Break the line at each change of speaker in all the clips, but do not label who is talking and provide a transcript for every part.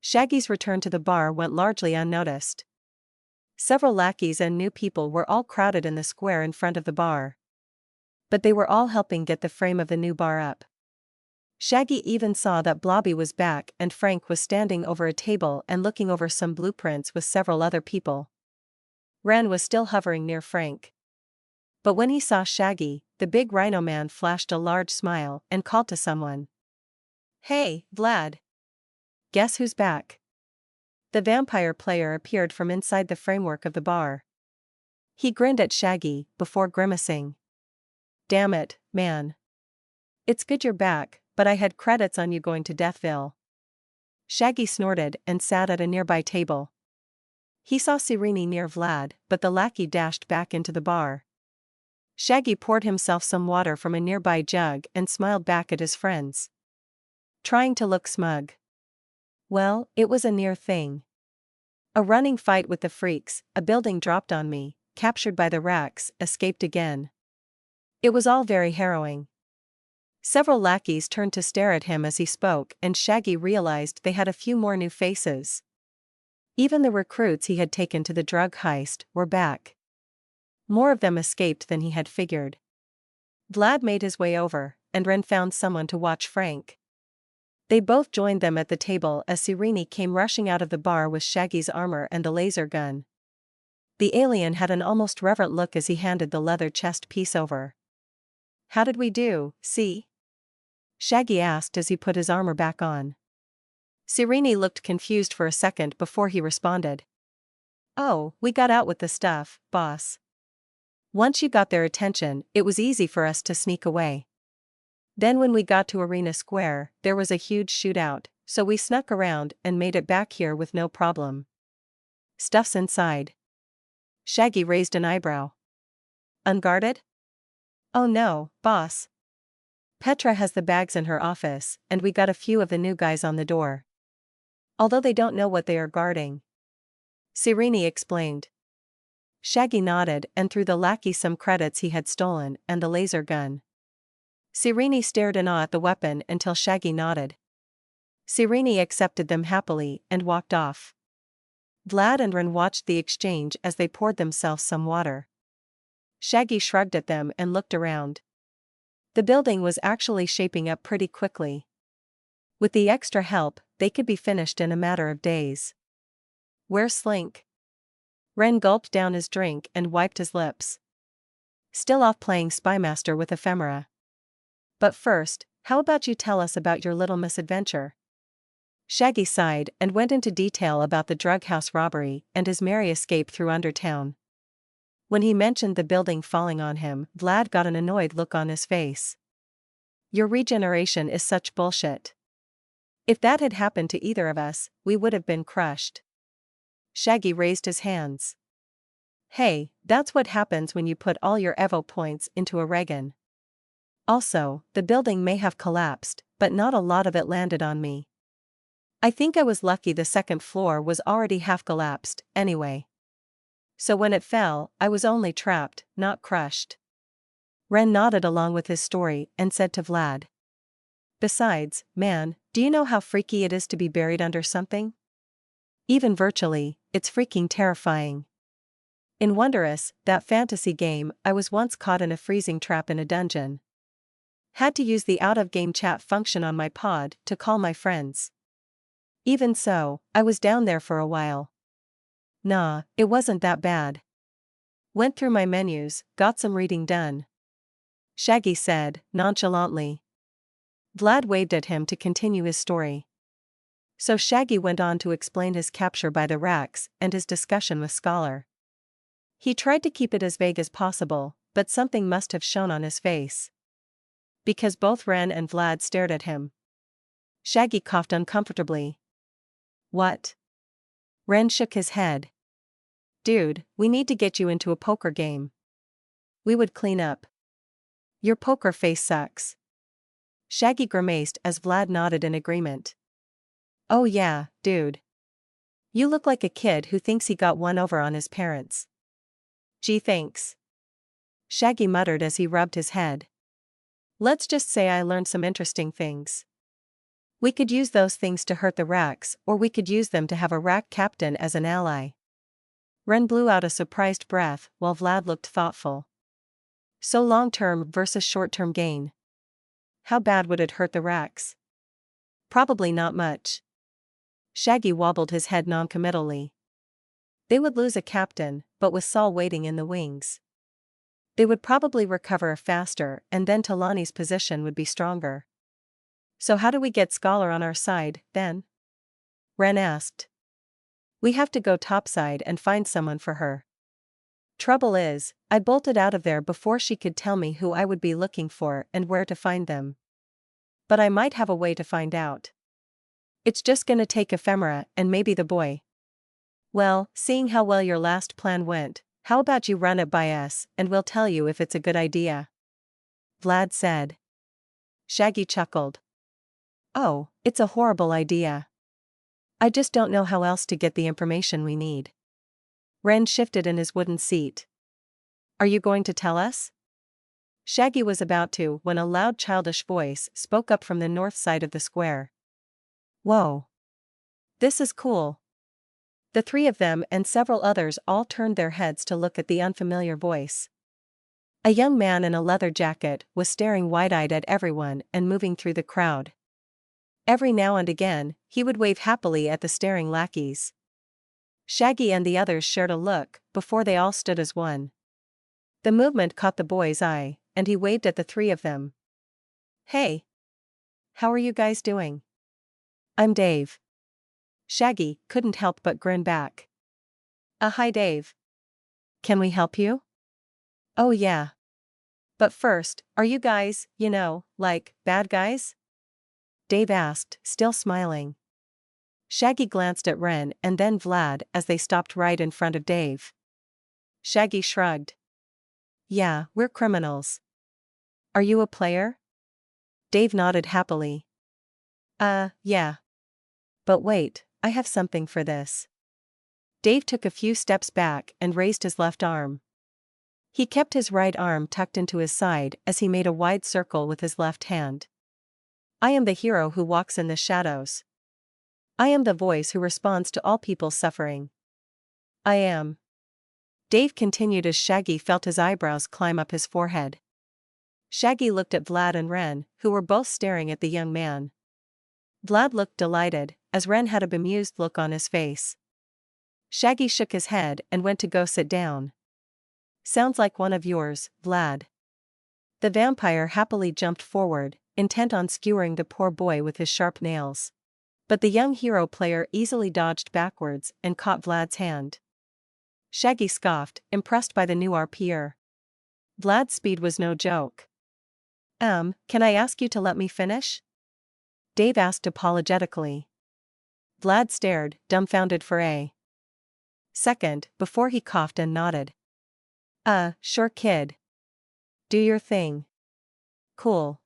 Shaggy's return to the bar went largely unnoticed. Several lackeys and new people were all crowded in the square in front of the bar. But they were all helping get the frame of the new bar up. Shaggy even saw that Blobby was back and Frank was standing over a table and looking over some blueprints with several other people. Ren was still hovering near Frank. But when he saw Shaggy, the big rhino man flashed a large smile and called to someone. "Hey, Vlad. Guess who's back?" The vampire player appeared from inside the framework of the bar. He grinned at Shaggy before grimacing. "Damn it, man. It's good you're back, but I had credits on you going to Deathville." Shaggy snorted and sat at a nearby table. He saw Sireni near Vlad, but the lackey dashed back into the bar. Shaggy poured himself some water from a nearby jug and smiled back at his friends, trying to look smug. Well, it was a near thing. A running fight with the freaks, a building dropped on me, captured by the racks, escaped again. It was all very harrowing. Several lackeys turned to stare at him as he spoke, and Shaggy realized they had a few more new faces. Even the recruits he had taken to the drug heist were back. More of them escaped than he had figured. Vlad made his way over, and Ren found someone to watch Frank. They both joined them at the table as Sireni came rushing out of the bar with Shaggy's armor and the laser gun. The alien had an almost reverent look as he handed the leather chest piece over. "How did we do, see?" Shaggy asked as he put his armor back on. Sireni looked confused for a second before he responded. "Oh, we got out with the stuff, boss. Once you got their attention, it was easy for us to sneak away. Then when we got to Arena Square, there was a huge shootout, so we snuck around and made it back here with no problem." "Stuff's inside." Shaggy raised an eyebrow. "Unguarded?" "Oh no, boss. Petra has the bags in her office, and we got a few of the new guys on the door. Although they don't know what they are guarding," Sireni explained. Shaggy nodded and threw the lackey some credits he had stolen and the laser gun. Sireni stared in awe at the weapon until Shaggy nodded. Sireni accepted them happily and walked off. Vlad and Ren watched the exchange as they poured themselves some water. Shaggy shrugged at them and looked around. The building was actually shaping up pretty quickly. With the extra help, they could be finished in a matter of days. "Where's Slink?" Ren gulped down his drink and wiped his lips. "Still off playing Spymaster with Ephemera. But first, how about you tell us about your little misadventure?" Shaggy sighed and went into detail about the drug house robbery and his merry escape through Undertown. When he mentioned the building falling on him, Vlad got an annoyed look on his face. "Your regeneration is such bullshit. If that had happened to either of us, we would have been crushed." Shaggy raised his hands. "Hey, that's what happens when you put all your Evo points into a Regan. Also, the building may have collapsed, but not a lot of it landed on me. I think I was lucky the second floor was already half collapsed, anyway. So when it fell, I was only trapped, not crushed." Ren nodded along with his story and said to Vlad. "Besides, man, do you know how freaky it is to be buried under something? Even virtually, it's freaking terrifying. In Wondrous, that fantasy game, I was once caught in a freezing trap in a dungeon. Had to use the out-of-game chat function on my pod to call my friends. Even so, I was down there for a while. Nah, it wasn't that bad. Went through my menus, got some reading done," Shaggy said, nonchalantly. Vlad waved at him to continue his story. So Shaggy went on to explain his capture by the racks and his discussion with Scholar. He tried to keep it as vague as possible, but something must have shown on his face. Because both Ren and Vlad stared at him. Shaggy coughed uncomfortably. "What?" Ren shook his head. "Dude, we need to get you into a poker game. We would clean up. Your poker face sucks." Shaggy grimaced as Vlad nodded in agreement. "Oh yeah, dude. You look like a kid who thinks he got one over on his parents." "Gee thanks," Shaggy muttered as he rubbed his head. "Let's just say I learned some interesting things." We could use those things to hurt the racks, or we could use them to have a rack captain as an ally. Ren blew out a surprised breath while Vlad looked thoughtful. So long-term versus short-term gain. How bad would it hurt the racks? Probably not much. Shaggy wobbled his head noncommittally. They would lose a captain, but with Saul waiting in the wings, they would probably recover faster, and then Talani's position would be stronger. So how do we get Scholar on our side, then? Ren asked. We have to go topside and find someone for her. Trouble is, I bolted out of there before she could tell me who I would be looking for and where to find them. But I might have a way to find out. It's just gonna take Ephemera and maybe the boy. Well, seeing how well your last plan went, how about you run it by us and we'll tell you if it's a good idea? Vlad said. Shaggy chuckled. Oh, it's a horrible idea. I just don't know how else to get the information we need. Ren shifted in his wooden seat. Are you going to tell us? Shaggy was about to when a loud childish voice spoke up from the north side of the square. Whoa. This is cool. The three of them and several others all turned their heads to look at the unfamiliar voice. A young man in a leather jacket was staring wide-eyed at everyone and moving through the crowd. Every now and again, he would wave happily at the staring lackeys. Shaggy and the others shared a look before they all stood as one. The movement caught the boy's eye, and he waved at the three of them. Hey! How are you guys doing? I'm Dave. Shaggy couldn't help but grin back. Hi Dave. Can we help you? Oh yeah. But first, are you guys, like, bad guys? Dave asked, still smiling. Shaggy glanced at Ren and then Vlad as they stopped right in front of Dave. Shaggy shrugged. Yeah, we're criminals. Are you a player? Dave nodded happily. Yeah. But wait, I have something for this. Dave took a few steps back and raised his left arm. He kept his right arm tucked into his side as he made a wide circle with his left hand. I am the hero who walks in the shadows. I am the voice who responds to all people's suffering. I am. Dave continued as Shaggy felt his eyebrows climb up his forehead. Shaggy looked at Vlad and Ren, who were both staring at the young man. Vlad looked delighted, as Ren had a bemused look on his face. Shaggy shook his head and went to go sit down. Sounds like one of yours, Vlad. The vampire happily jumped forward, intent on skewering the poor boy with his sharp nails. But the young hero player easily dodged backwards and caught Vlad's hand. Shaggy scoffed, impressed by the new rapier. Vlad's speed was no joke. Can I ask you to let me finish? Dave asked apologetically. Vlad stared, dumbfounded for a second, before he coughed and nodded. Sure kid. Do your thing. Cool.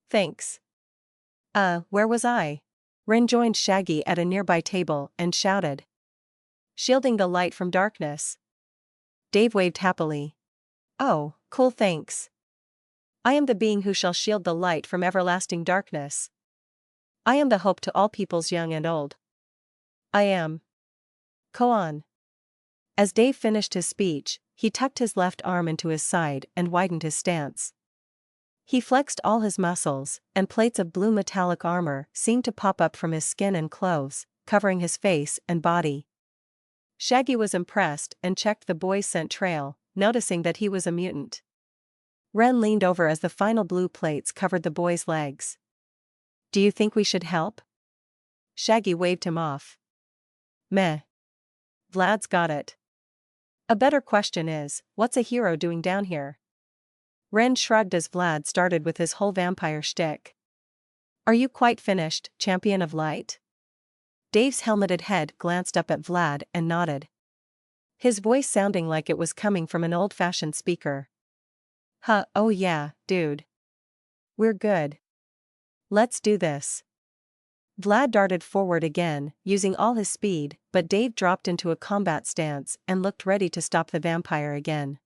Thanks. Where was I? Ren joined Shaggy at a nearby table and shouted. Shielding the light from darkness. Dave waved happily. Oh, cool thanks. I am the being who shall shield the light from everlasting darkness. I am the hope to all peoples young and old. I am. Koan. As Dave finished his speech, he tucked his left arm into his side and widened his stance. He flexed all his muscles, and plates of blue metallic armor seemed to pop up from his skin and clothes, covering his face and body. Shaggy was impressed and checked the boy's scent trail, noticing that he was a mutant. Ren leaned over as the final blue plates covered the boy's legs. Do you think we should help? Shaggy waved him off. Meh. Vlad's got it. A better question is, what's a hero doing down here? Ren shrugged as Vlad started with his whole vampire shtick. Are you quite finished, champion of light? Dave's helmeted head glanced up at Vlad and nodded. His voice sounding like it was coming from an old-fashioned speaker. Oh yeah, dude. We're good. Let's do this. Vlad darted forward again, using all his speed, but Dave dropped into a combat stance and looked ready to stop the vampire again.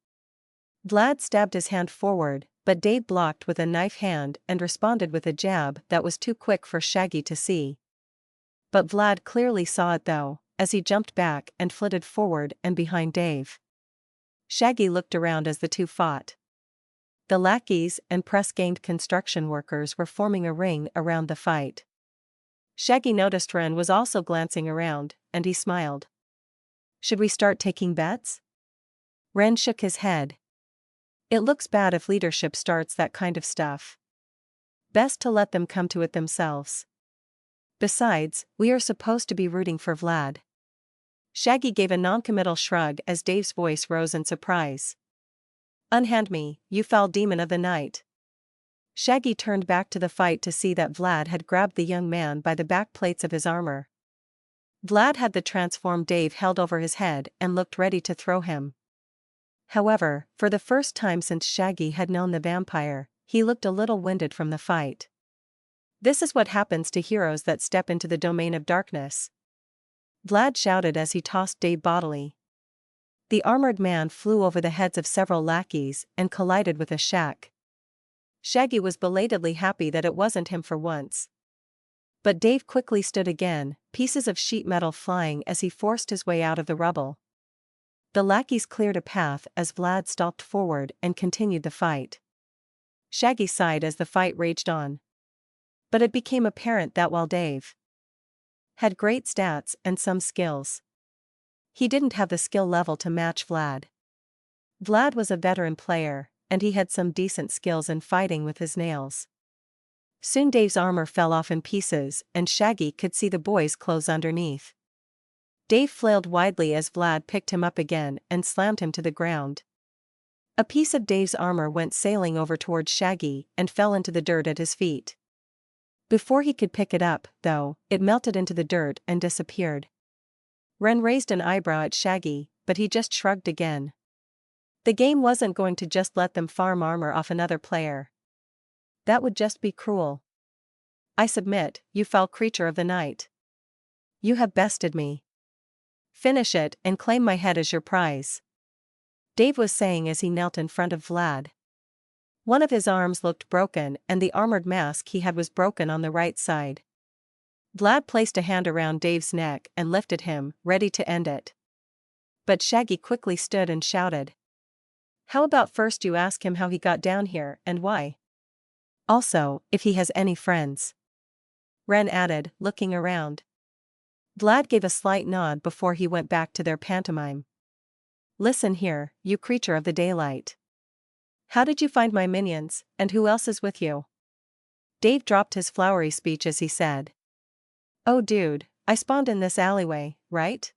Vlad stabbed his hand forward, but Dave blocked with a knife hand and responded with a jab that was too quick for Shaggy to see. But Vlad clearly saw it though, as he jumped back and flitted forward and behind Dave. Shaggy looked around as the two fought. The lackeys and press-ganged construction workers were forming a ring around the fight. Shaggy noticed Ren was also glancing around, and he smiled. "Should we start taking bets?" Ren shook his head. "It looks bad if leadership starts that kind of stuff. Best to let them come to it themselves. Besides, we are supposed to be rooting for Vlad." Shaggy gave a noncommittal shrug as Dave's voice rose in surprise. "Unhand me, you foul demon of the night." Shaggy turned back to the fight to see that Vlad had grabbed the young man by the back plates of his armor. Vlad had the transformed Dave held over his head and looked ready to throw him. However, for the first time since Shaggy had known the vampire, he looked a little winded from the fight. This is what happens to heroes that step into the domain of darkness. Vlad shouted as he tossed Dave bodily. The armored man flew over the heads of several lackeys and collided with a shack. Shaggy was belatedly happy that it wasn't him for once. But Dave quickly stood again, pieces of sheet metal flying as he forced his way out of the rubble. The lackeys cleared a path as Vlad stalked forward and continued the fight. Shaggy sighed as the fight raged on. But it became apparent that while Dave had great stats and some skills, he didn't have the skill level to match Vlad. Vlad was a veteran player, and he had some decent skills in fighting with his nails. Soon Dave's armor fell off in pieces and Shaggy could see the boy's clothes underneath. Dave flailed widely as Vlad picked him up again and slammed him to the ground. A piece of Dave's armor went sailing over towards Shaggy and fell into the dirt at his feet. Before he could pick it up, though, it melted into the dirt and disappeared. Ren raised an eyebrow at Shaggy, but he just shrugged again. The game wasn't going to just let them farm armor off another player. That would just be cruel. "I submit, you foul creature of the night. You have bested me. Finish it and claim my head as your prize," Dave was saying as he knelt in front of Vlad. One of his arms looked broken and the armored mask he had was broken on the right side. Vlad placed a hand around Dave's neck and lifted him, ready to end it. But Shaggy quickly stood and shouted. "How about first you ask him how he got down here and why? Also, if he has any friends," Ren added, looking around. Vlad gave a slight nod before he went back to their pantomime. "Listen here, you creature of the daylight. How did you find my minions, and who else is with you?" Dave dropped his flowery speech as he said. "Oh dude, I spawned in this alleyway, right?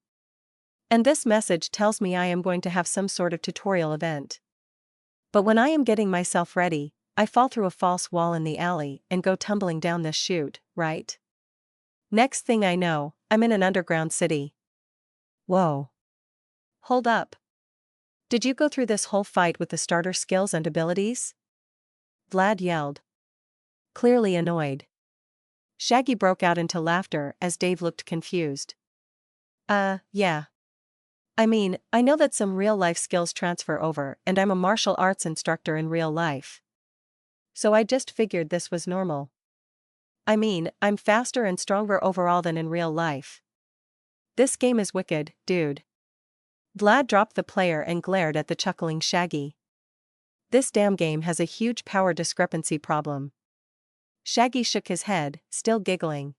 And this message tells me I am going to have some sort of tutorial event. But when I am getting myself ready, I fall through a false wall in the alley and go tumbling down this chute, right? Next thing I know, I'm in an underground city." "Whoa. Hold up. Did you go through this whole fight with the starter skills and abilities?" Vlad yelled. Clearly annoyed. Shaggy broke out into laughter as Dave looked confused. Yeah. I mean, I know that some real-life skills transfer over and I'm a martial arts instructor in real life. So I just figured this was normal. I mean, I'm faster and stronger overall than in real life. This game is wicked, dude." Vlad dropped the player and glared at the chuckling Shaggy. "This damn game has a huge power discrepancy problem." Shaggy shook his head, still giggling.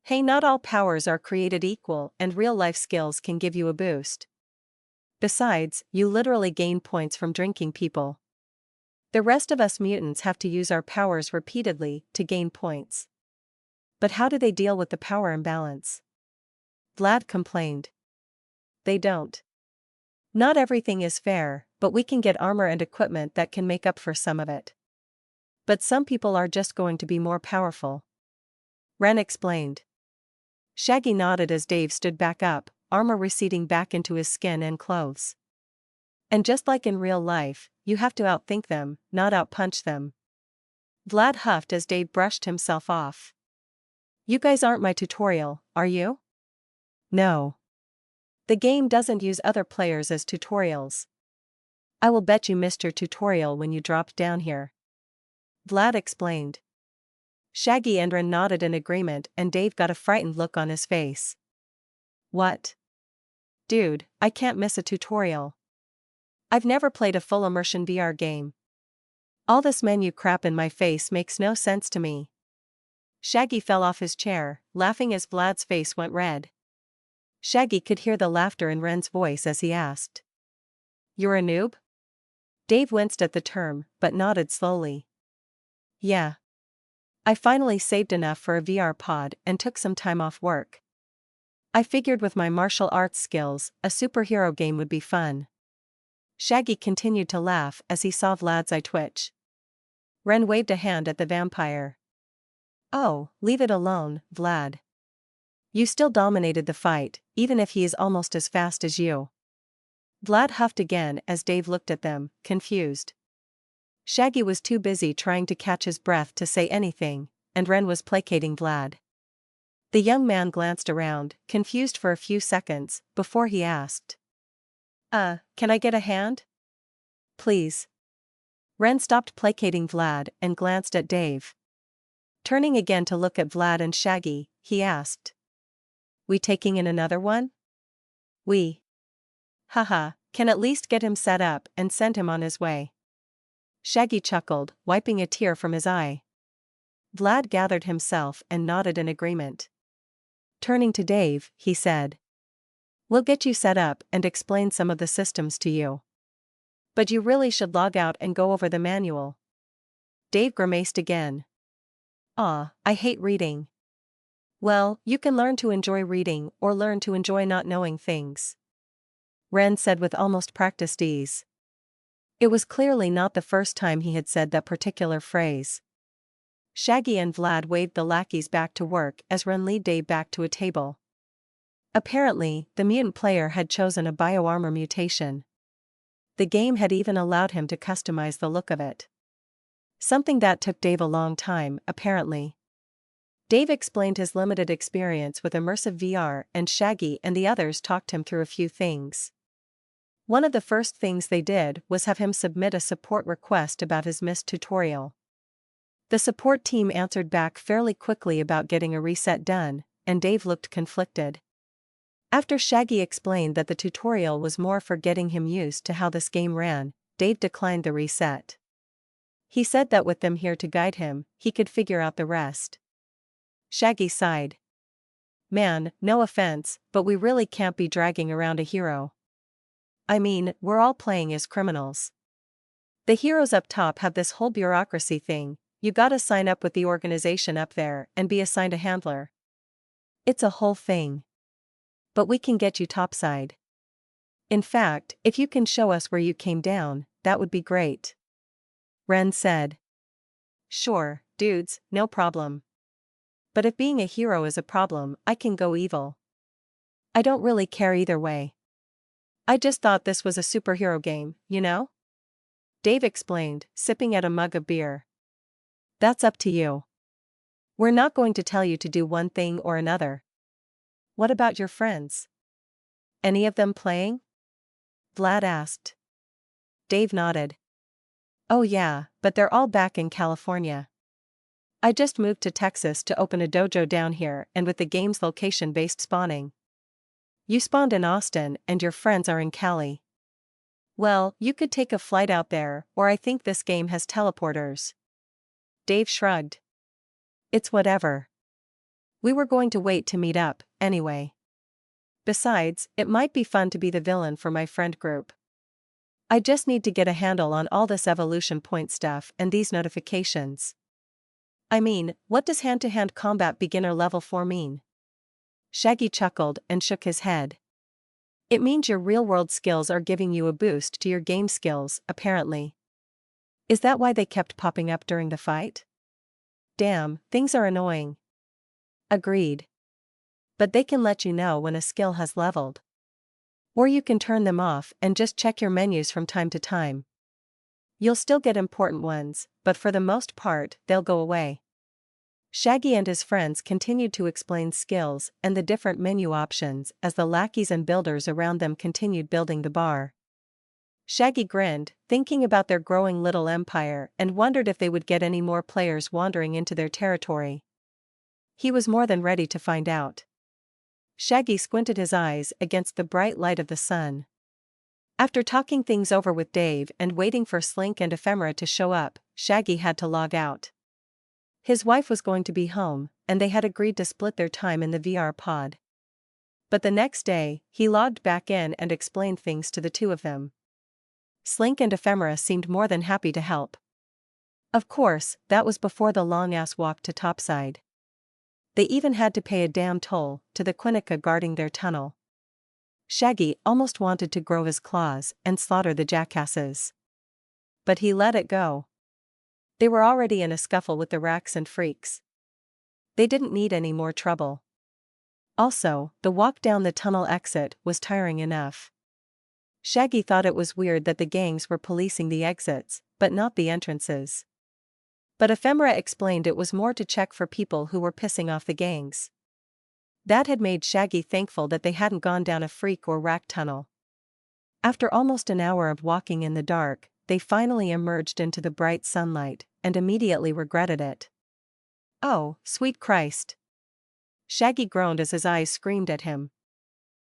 "Hey, not all powers are created equal and real-life skills can give you a boost. Besides, you literally gain points from drinking people. The rest of us mutants have to use our powers repeatedly to gain points. But how do they deal with the power imbalance?" Vlad complained. "They don't. Not everything is fair, but we can get armor and equipment that can make up for some of it. But some people are just going to be more powerful," Ren explained. Shaggy nodded as Dave stood back up, armor receding back into his skin and clothes. "And just like in real life, you have to outthink them, not outpunch them." Vlad huffed as Dave brushed himself off. "You guys aren't my tutorial, are you?" "No. The game doesn't use other players as tutorials. I will bet you missed your tutorial when you dropped down here. Vlad explained. Shaggy and Ren nodded in agreement and Dave got a frightened look on his face. What? Dude, I can't miss a tutorial. I've never played a full immersion VR game. All this menu crap in my face makes no sense to me. Shaggy fell off his chair, laughing as Vlad's face went red. Shaggy could hear the laughter in Ren's voice as he asked. You're a noob? Dave winced at the term, but nodded slowly. Yeah. I finally saved enough for a VR pod and took some time off work. I figured with my martial arts skills, a superhero game would be fun. Shaggy continued to laugh as he saw Vlad's eye twitch. Ren waved a hand at the vampire. Oh, leave it alone, Vlad. You still dominated the fight, even if he is almost as fast as you. Vlad huffed again as Dave looked at them, confused. Shaggy was too busy trying to catch his breath to say anything, and Ren was placating Vlad. The young man glanced around, confused for a few seconds, before he asked. Can I get a hand? Please. Ren stopped placating Vlad and glanced at Dave. Turning again to look at Vlad and Shaggy, he asked. We taking in another one? We. Haha, can at least get him set up and send him on his way. Shaggy chuckled, wiping a tear from his eye. Vlad gathered himself and nodded in agreement. Turning to Dave, he said. We'll get you set up and explain some of the systems to you. But you really should log out and go over the manual. Dave grimaced again. I hate reading. Well, you can learn to enjoy reading or learn to enjoy not knowing things. Ren said with almost practiced ease. It was clearly not the first time he had said that particular phrase. Shaggy and Vlad waved the lackeys back to work as Ren led Dave back to a table. Apparently, the mutant player had chosen a bioarmor mutation. The game had even allowed him to customize the look of it. Something that took Dave a long time, apparently. Dave explained his limited experience with immersive VR and Shaggy and the others talked him through a few things. One of the first things they did was have him submit a support request about his missed tutorial. The support team answered back fairly quickly about getting a reset done, and Dave looked conflicted. After Shaggy explained that the tutorial was more for getting him used to how this game ran, Dave declined the reset. He said that with them here to guide him, he could figure out the rest. Shaggy sighed. Man, no offense, but we really can't be dragging around a hero. I mean, we're all playing as criminals. The heroes up top have this whole bureaucracy thing, you gotta sign up with the organization up there and be assigned a handler. It's a whole thing. But we can get you topside. In fact, if you can show us where you came down, that would be great. Ren said. Sure, dudes, no problem. But if being a hero is a problem, I can go evil. I don't really care either way. I just thought this was a superhero game, you know? Dave explained, sipping at a mug of beer. That's up to you. We're not going to tell you to do one thing or another. What about your friends? Any of them playing? Vlad asked. Dave nodded. Oh yeah, but they're all back in California. I just moved to Texas to open a dojo down here and with the game's location-based spawning. You spawned in Austin and your friends are in Cali. Well, you could take a flight out there, or I think this game has teleporters. Dave shrugged. It's whatever. We were going to wait to meet up, anyway. Besides, it might be fun to be the villain for my friend group. I just need to get a handle on all this evolution point stuff and these notifications. I mean, what does hand-to-hand combat beginner level 4 mean? Shaggy chuckled and shook his head. It means your real-world skills are giving you a boost to your game skills, apparently. Is that why they kept popping up during the fight? Damn, things are annoying. Agreed. But they can let you know when a skill has leveled. Or you can turn them off and just check your menus from time to time. You'll still get important ones, but for the most part, they'll go away. Shaggy and his friends continued to explain skills and the different menu options as the lackeys and builders around them continued building the bar. Shaggy grinned, thinking about their growing little empire, and wondered if they would get any more players wandering into their territory. He was more than ready to find out. Shaggy squinted his eyes against the bright light of the sun. After talking things over with Dave and waiting for Slink and Ephemera to show up, Shaggy had to log out. His wife was going to be home, and they had agreed to split their time in the VR pod. But the next day, he logged back in and explained things to the two of them. Slink and Ephemera seemed more than happy to help. Of course, that was before the long-ass walk to Topside. They even had to pay a damn toll to the Quinnica guarding their tunnel. Shaggy almost wanted to grow his claws and slaughter the jackasses. But he let it go. They were already in a scuffle with the racks and freaks. They didn't need any more trouble. Also, the walk down the tunnel exit was tiring enough. Shaggy thought it was weird that the gangs were policing the exits, but not the entrances. But Ephemera explained it was more to check for people who were pissing off the gangs. That had made Shaggy thankful that they hadn't gone down a freak or rack tunnel. After almost an hour of walking in the dark, they finally emerged into the bright sunlight, and immediately regretted it. Oh, sweet Christ! Shaggy groaned as his eyes screamed at him.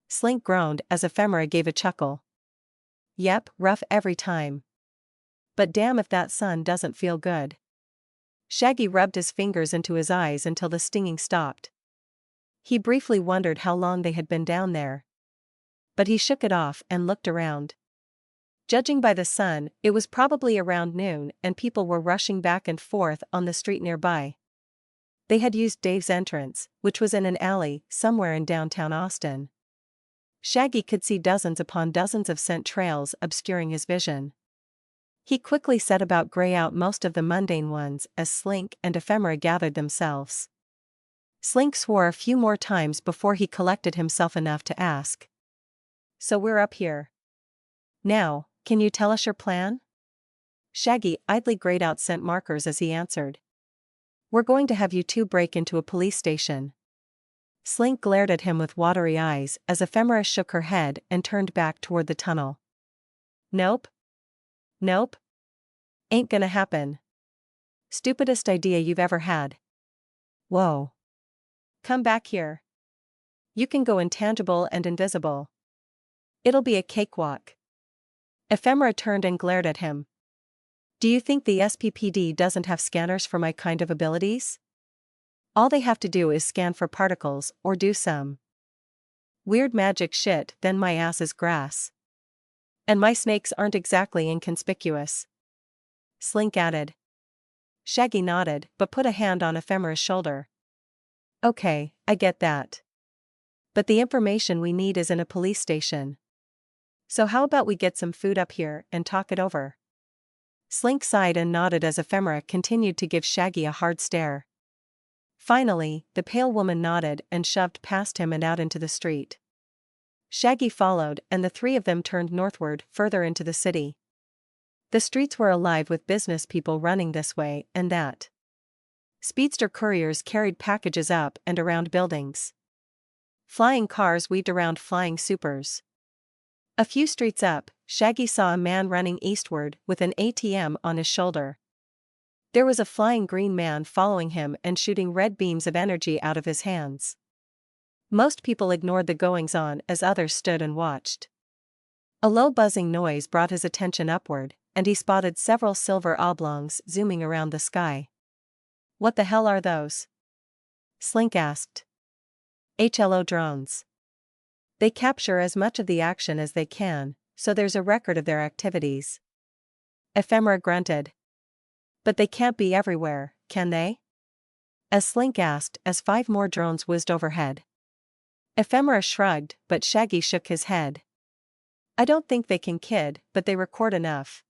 Slink groaned as Ephemera gave a chuckle. Yep, rough every time. But damn if that sun doesn't feel good. Shaggy rubbed his fingers into his eyes until the stinging stopped. He briefly wondered how long they had been down there. But he shook it off and looked around. Judging by the sun, it was probably around noon and people were rushing back and forth on the street nearby. They had used Dave's entrance, which was in an alley somewhere in downtown Austin. Shaggy could see dozens upon dozens of scent trails obscuring his vision. He quickly set about gray out most of the mundane ones as Slink and Ephemera gathered themselves. Slink swore a few more times before he collected himself enough to ask. So we're up here. Now, can you tell us your plan? Shaggy idly grayed out scent markers as he answered. We're going to have you two break into a police station. Slink glared at him with watery eyes as Ephemera shook her head and turned back toward the tunnel. Nope. Nope. Ain't gonna happen. Stupidest idea you've ever had. Whoa. Come back here. You can go intangible and invisible. It'll be a cakewalk. Ephemera turned and glared at him. Do you think the SPPD doesn't have scanners for my kind of abilities? All they have to do is scan for particles or do some weird magic shit, then my ass is grass. And my snakes aren't exactly inconspicuous. Slink added. Shaggy nodded but put a hand on Ephemera's shoulder. Okay, I get that. But the information we need is in a police station. So how about we get some food up here and talk it over? Slink sighed and nodded as Ephemera continued to give Shaggy a hard stare. Finally, the pale woman nodded and shoved past him and out into the street. Shaggy followed and the three of them turned northward further into the city. The streets were alive with business people running this way and that. Speedster couriers carried packages up and around buildings. Flying cars weaved around flying supers. A few streets up, Shaggy saw a man running eastward with an ATM on his shoulder. There was a flying green man following him and shooting red beams of energy out of his hands. Most people ignored the goings-on as others stood and watched. A low buzzing noise brought his attention upward, and he spotted several silver oblongs zooming around the sky. What the hell are those? Slink asked. HLO drones. They capture as much of the action as they can, so there's a record of their activities. Ephemera grunted. But they can't be everywhere, can they? As Slink asked as 5 more drones whizzed overhead. Ephemera shrugged, but Shaggy shook his head. I don't think they can kid, but they record enough.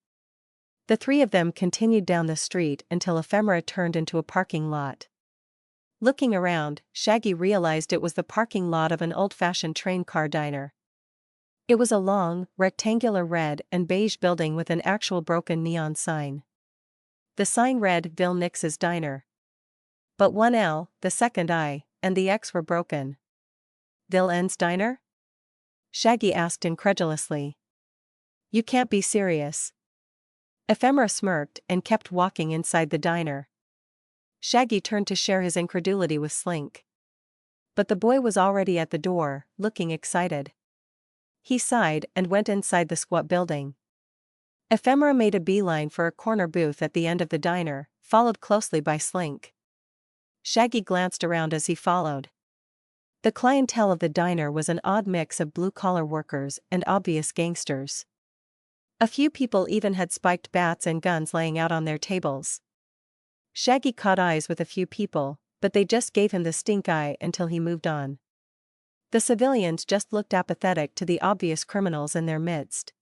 The three of them continued down the street until Ephemera turned into a parking lot. Looking around, Shaggy realized it was the parking lot of an old-fashioned train car diner. It was a long, rectangular red and beige building with an actual broken neon sign. The sign read Bill Nix's Diner. But one L, the second I, and the X were broken. Bill N's Diner? Shaggy asked incredulously. You can't be serious. Ephemera smirked and kept walking inside the diner. Shaggy turned to share his incredulity with Slink. But the boy was already at the door, looking excited. He sighed and went inside the squat building. Ephemera made a beeline for a corner booth at the end of the diner, followed closely by Slink. Shaggy glanced around as he followed. The clientele of the diner was an odd mix of blue-collar workers and obvious gangsters. A few people even had spiked bats and guns laying out on their tables. Shaggy caught eyes with a few people, but they just gave him the stink eye until he moved on. The civilians just looked apathetic to the obvious criminals in their midst.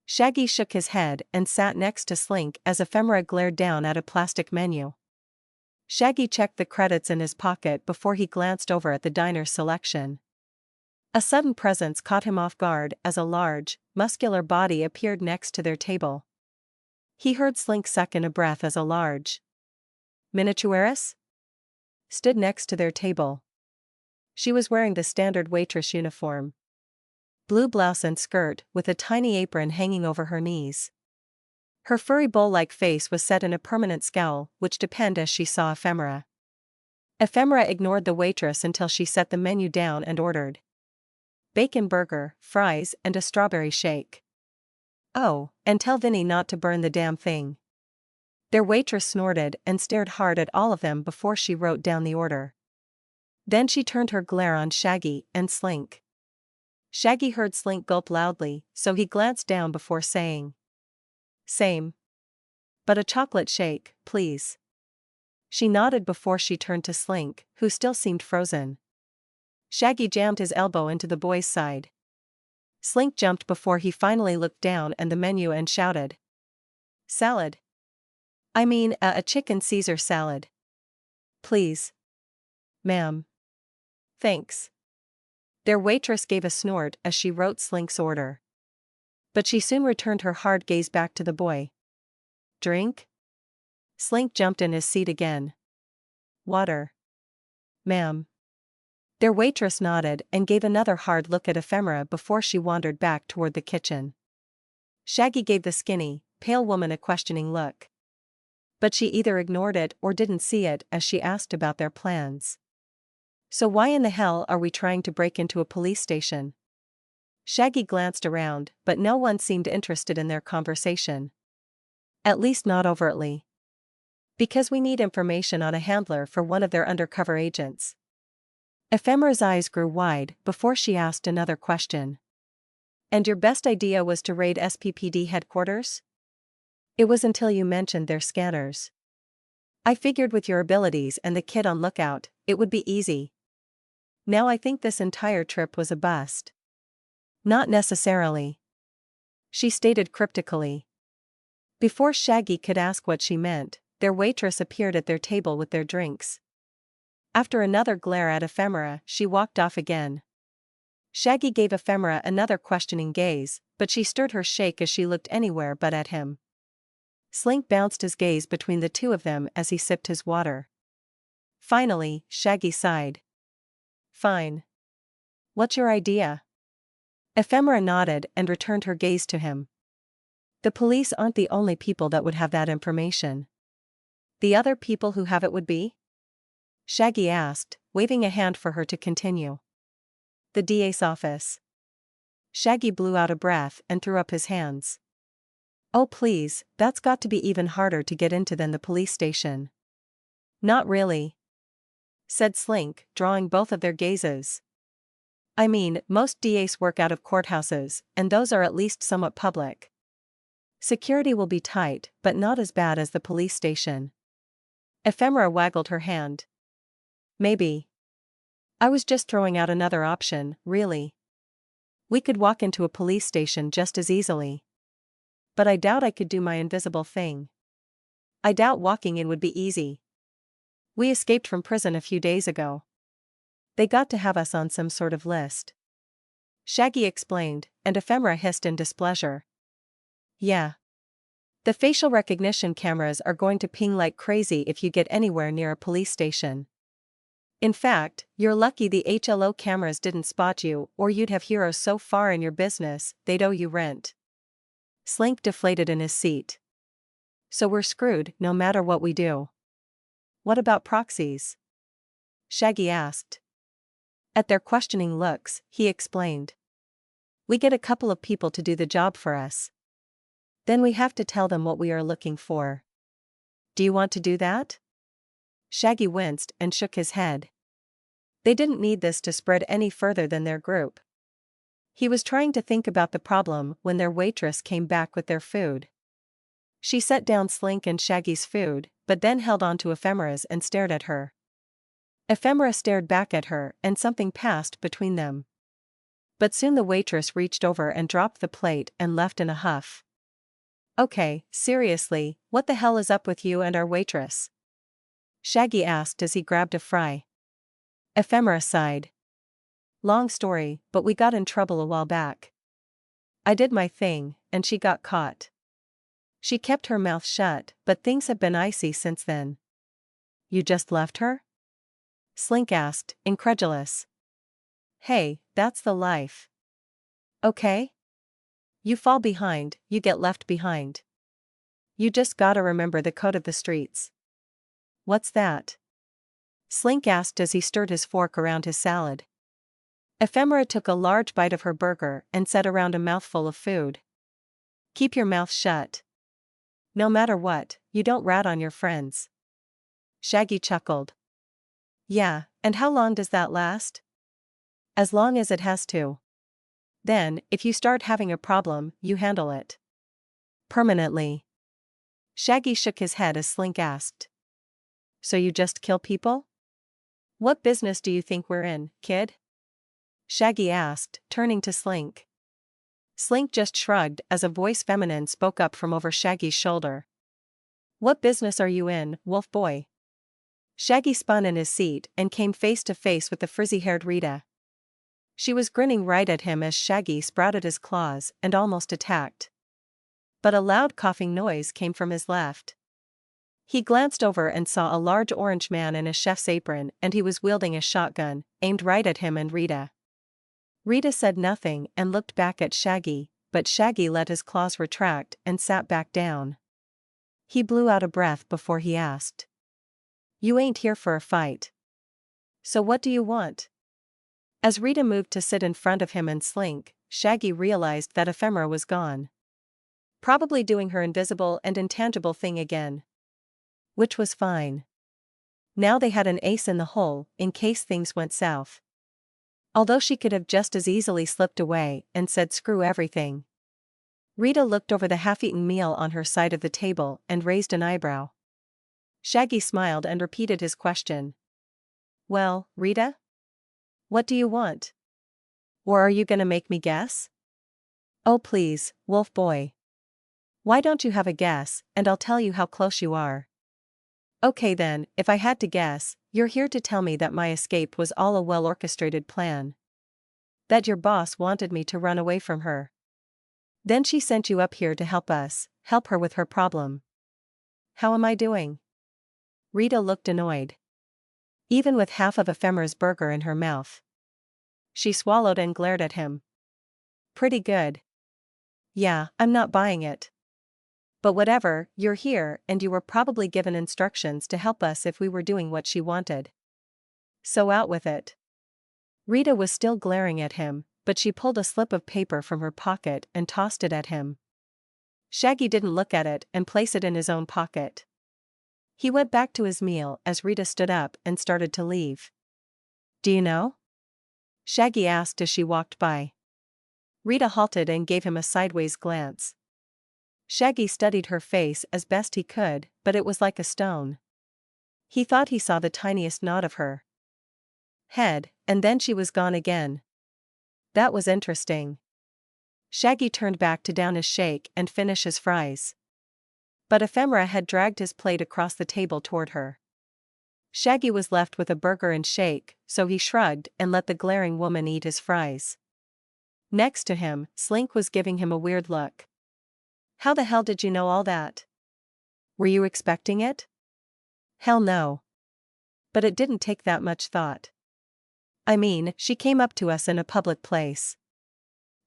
Shaggy shook his head and sat next to Slink as Ephemera glared down at a plastic menu. Shaggy checked the credits in his pocket before he glanced over at the diner's selection. A sudden presence caught him off guard as a large, muscular body appeared next to their table. He heard Slink suck in a breath as a large miniaturess stood next to their table. She was wearing the standard waitress uniform. Blue blouse and skirt, with a tiny apron hanging over her knees. Her furry bowl-like face was set in a permanent scowl, which deepened as she saw Ephemera. Ephemera ignored the waitress until she set the menu down and ordered bacon burger, fries, and a strawberry shake. Oh, and tell Vinny not to burn the damn thing. Their waitress snorted and stared hard at all of them before she wrote down the order. Then she turned her glare on Shaggy and Slink. Shaggy heard Slink gulp loudly, so he glanced down before saying, "Same. But a chocolate shake, please." She nodded before she turned to Slink, who still seemed frozen. Shaggy jammed his elbow into the boy's side. Slink jumped before he finally looked down at the menu and shouted, "Salad. I mean, a chicken Caesar salad. Please. Ma'am." "Thanks." Their waitress gave a snort as she wrote Slink's order. But she soon returned her hard gaze back to the boy. "Drink?" Slink jumped in his seat again. "Water. Ma'am." Their waitress nodded and gave another hard look at Ephemera before she wandered back toward the kitchen. Shaggy gave the skinny, pale woman a questioning look. But she either ignored it or didn't see it as she asked about their plans. "So why in the hell are we trying to break into a police station?" Shaggy glanced around, but no one seemed interested in their conversation. At least not overtly. "Because we need information on a handler for one of their undercover agents." Ephemera's eyes grew wide before she asked another question. "And your best idea was to raid SPPD headquarters?" "It was until you mentioned their scanners. I figured with your abilities and the kid on lookout, it would be easy. Now I think this entire trip was a bust." "Not necessarily," she stated cryptically. Before Shaggy could ask what she meant, their waitress appeared at their table with their drinks. After another glare at Ephemera, she walked off again. Shaggy gave Ephemera another questioning gaze, but she stirred her shake as she looked anywhere but at him. Slink bounced his gaze between the two of them as he sipped his water. Finally, Shaggy sighed. "Fine. What's your idea?" Ephemera nodded and returned her gaze to him. "The police aren't the only people that would have that information." "The other people who have it would be?" Shaggy asked, waving a hand for her to continue. "The DA's office." Shaggy blew out a breath and threw up his hands. "Oh please, that's got to be even harder to get into than the police station." "Not really," said Slink, drawing both of their gazes. "I mean, most DAs work out of courthouses, and those are at least somewhat public. Security will be tight, but not as bad as the police station." Ephemera waggled her hand. "Maybe. I was just throwing out another option, really. We could walk into a police station just as easily. But I doubt I could do my invisible thing. I doubt walking in would be easy. We escaped from prison a few days ago. They got to have us on some sort of list." Shaggy explained, and Ephemera hissed in displeasure. "Yeah. The facial recognition cameras are going to ping like crazy if you get anywhere near a police station. In fact, you're lucky the HLO cameras didn't spot you, or you'd have heroes so far in your business, they'd owe you rent." Slink deflated in his seat. So we're screwed, no matter what we do. What about proxies? Shaggy asked. At their questioning looks, he explained. We get a couple of people to do the job for us. Then we have to tell them what we are looking for. Do you want to do that? Shaggy winced and shook his head. They didn't need this to spread any further than their group. He was trying to think about the problem when their waitress came back with their food. She set down Slink and Shaggy's food, but then held on to Ephemera's and stared at her. Ephemera stared back at her, and something passed between them. But soon the waitress reached over and dropped the plate and left in a huff. Okay, seriously, what the hell is up with you and our waitress? Shaggy asked as he grabbed a fry. Ephemera sighed. Long story, but we got in trouble a while back. I did my thing, and she got caught. She kept her mouth shut, but things have been icy since then. You just left her? Slink asked, incredulous. Hey, that's the life. Okay? You fall behind, you get left behind. You just gotta remember the code of the streets. What's that? Slink asked as he stirred his fork around his salad. Ephemera took a large bite of her burger and set around a mouthful of food. Keep your mouth shut. No matter what, you don't rat on your friends. Shaggy chuckled. Yeah, and how long does that last? As long as it has to. Then, if you start having a problem, you handle it. Permanently. Shaggy shook his head as Slink asked. So you just kill people? What business do you think we're in, kid? Shaggy asked, turning to Slink. Slink just shrugged as a voice feminine spoke up from over Shaggy's shoulder. What business are you in, wolf boy? Shaggy spun in his seat and came face to face with the frizzy-haired Rita. She was grinning right at him as Shaggy sprouted his claws and almost attacked. But a loud coughing noise came from his left. He glanced over and saw a large orange man in a chef's apron, and he was wielding a shotgun, aimed right at him and Rita. Rita said nothing and looked back at Shaggy, but Shaggy let his claws retract and sat back down. He blew out a breath before he asked. You ain't here for a fight. So what do you want? As Rita moved to sit in front of him and Slink, Shaggy realized that Ephemera was gone. Probably doing her invisible and intangible thing again. Which was fine. Now they had an ace in the hole, in case things went south. Although she could have just as easily slipped away and said screw everything. Rita looked over the half-eaten meal on her side of the table and raised an eyebrow. Shaggy smiled and repeated his question. Well, Rita? What do you want? Or are you gonna make me guess? Oh please, wolf boy. Why don't you have a guess, and I'll tell you how close you are. Okay then, if I had to guess, you're here to tell me that my escape was all a well-orchestrated plan. That your boss wanted me to run away from her. Then she sent you up here to help us, help her with her problem. How am I doing? Rita looked annoyed. Even with half of Ephemera's burger in her mouth. She swallowed and glared at him. Pretty good. Yeah, I'm not buying it. But whatever, you're here, and you were probably given instructions to help us if we were doing what she wanted. So out with it. Rita was still glaring at him, but she pulled a slip of paper from her pocket and tossed it at him. Shaggy didn't look at it and place it in his own pocket. He went back to his meal as Rita stood up and started to leave. Do you know? Shaggy asked as she walked by. Rita halted and gave him a sideways glance. Shaggy studied her face as best he could, but it was like a stone. He thought he saw the tiniest nod of her head, and then she was gone again. That was interesting. Shaggy turned back to down his shake and finish his fries. But Ephemera had dragged his plate across the table toward her. Shaggy was left with a burger and shake, so he shrugged and let the glaring woman eat his fries. Next to him, Slink was giving him a weird look. How the hell did you know all that? Were you expecting it? Hell no. But it didn't take that much thought. I mean, she came up to us in a public place.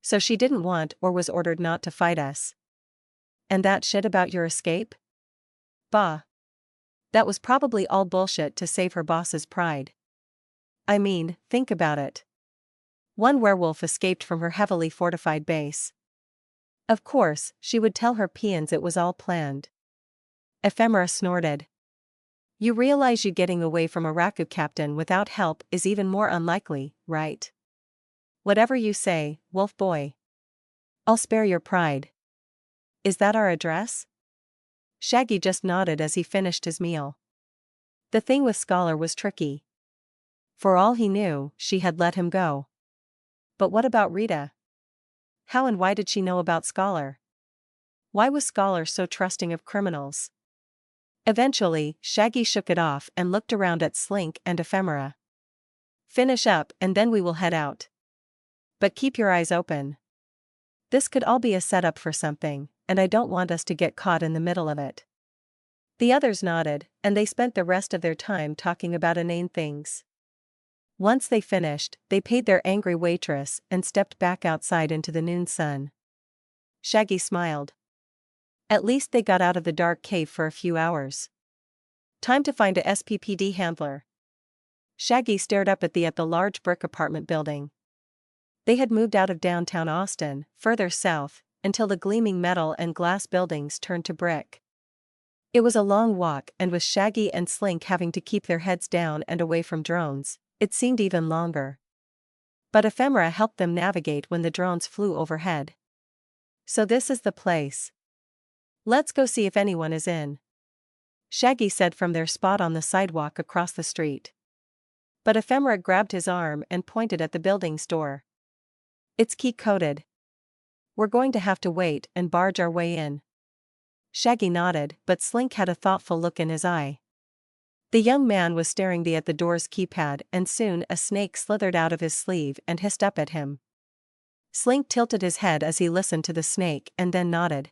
So she didn't want or was ordered not to fight us. And that shit about your escape? Bah. That was probably all bullshit to save her boss's pride. I mean, think about it. One werewolf escaped from her heavily fortified base. Of course, she would tell her peons it was all planned. Ephemera snorted. You realize you getting away from a Raku captain without help is even more unlikely, right? Whatever you say, wolf boy. I'll spare your pride. Is that our address? Shaggy just nodded as he finished his meal. The thing with Scholar was tricky. For all he knew, she had let him go. But what about Rita? How and why did she know about Scholar? Why was Scholar so trusting of criminals? Eventually, Shaggy shook it off and looked around at Slink and Ephemera. Finish up and then we will head out. But keep your eyes open. This could all be a setup for something, and I don't want us to get caught in the middle of it. The others nodded, and they spent the rest of their time talking about inane things. Once they finished, they paid their angry waitress and stepped back outside into the noon sun. Shaggy smiled. At least they got out of the dark cave for a few hours. Time to find a SPPD handler. Shaggy stared up at the large brick apartment building. They had moved out of downtown Austin, further south, until the gleaming metal and glass buildings turned to brick. It was a long walk, and with Shaggy and Slink having to keep their heads down and away from drones, it seemed even longer. But Ephemera helped them navigate when the drones flew overhead. So this is the place. Let's go see if anyone is in. Shaggy said from their spot on the sidewalk across the street. But Ephemera grabbed his arm and pointed at the building's door. It's key-coded. We're going to have to wait and barge our way in. Shaggy nodded, but Slink had a thoughtful look in his eye. The young man was staring at the door's keypad, and soon a snake slithered out of his sleeve and hissed up at him. Slink tilted his head as he listened to the snake and then nodded.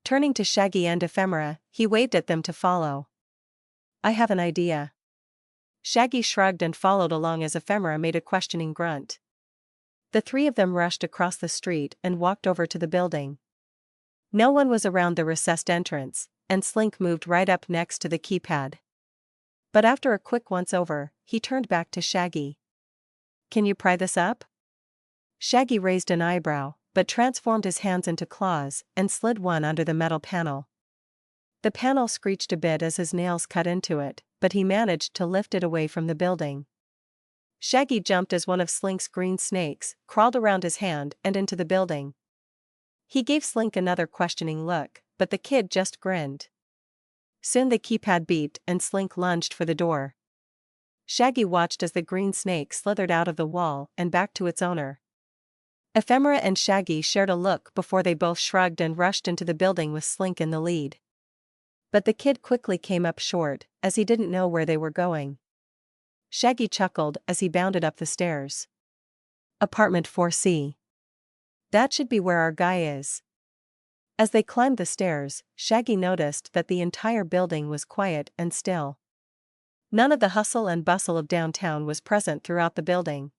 Turning to Shaggy and Ephemera, he waved at them to follow. I have an idea. Shaggy shrugged and followed along as Ephemera made a questioning grunt. The three of them rushed across the street and walked over to the building. No one was around the recessed entrance, and Slink moved right up next to the keypad. But after a quick once-over, he turned back to Shaggy. Can you pry this up? Shaggy raised an eyebrow, but transformed his hands into claws and slid one under the metal panel. The panel screeched a bit as his nails cut into it, but he managed to lift it away from the building. Shaggy jumped as one of Slink's green snakes crawled around his hand and into the building. He gave Slink another questioning look, but the kid just grinned. Soon the keypad beeped and Slink lunged for the door. Shaggy watched as the green snake slithered out of the wall and back to its owner. Ephemera and Shaggy shared a look before they both shrugged and rushed into the building with Slink in the lead. But the kid quickly came up short, as he didn't know where they were going. Shaggy chuckled as he bounded up the stairs. Apartment 4C. That should be where our guy is. As they climbed the stairs, Shaggy noticed that the entire building was quiet and still. None of the hustle and bustle of downtown was present throughout the building.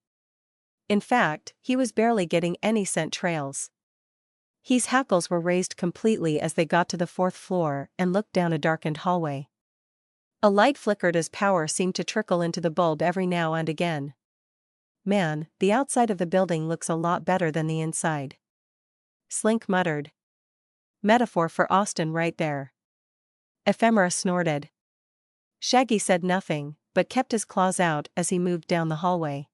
In fact, he was barely getting any scent trails. His hackles were raised completely as they got to the fourth floor and looked down a darkened hallway. A light flickered as power seemed to trickle into the bulb every now and again. Man, the outside of the building looks a lot better than the inside. Slink muttered. Metaphor for Austin right there. Ephemera snorted. Shaggy said nothing, but kept his claws out as he moved down the hallway.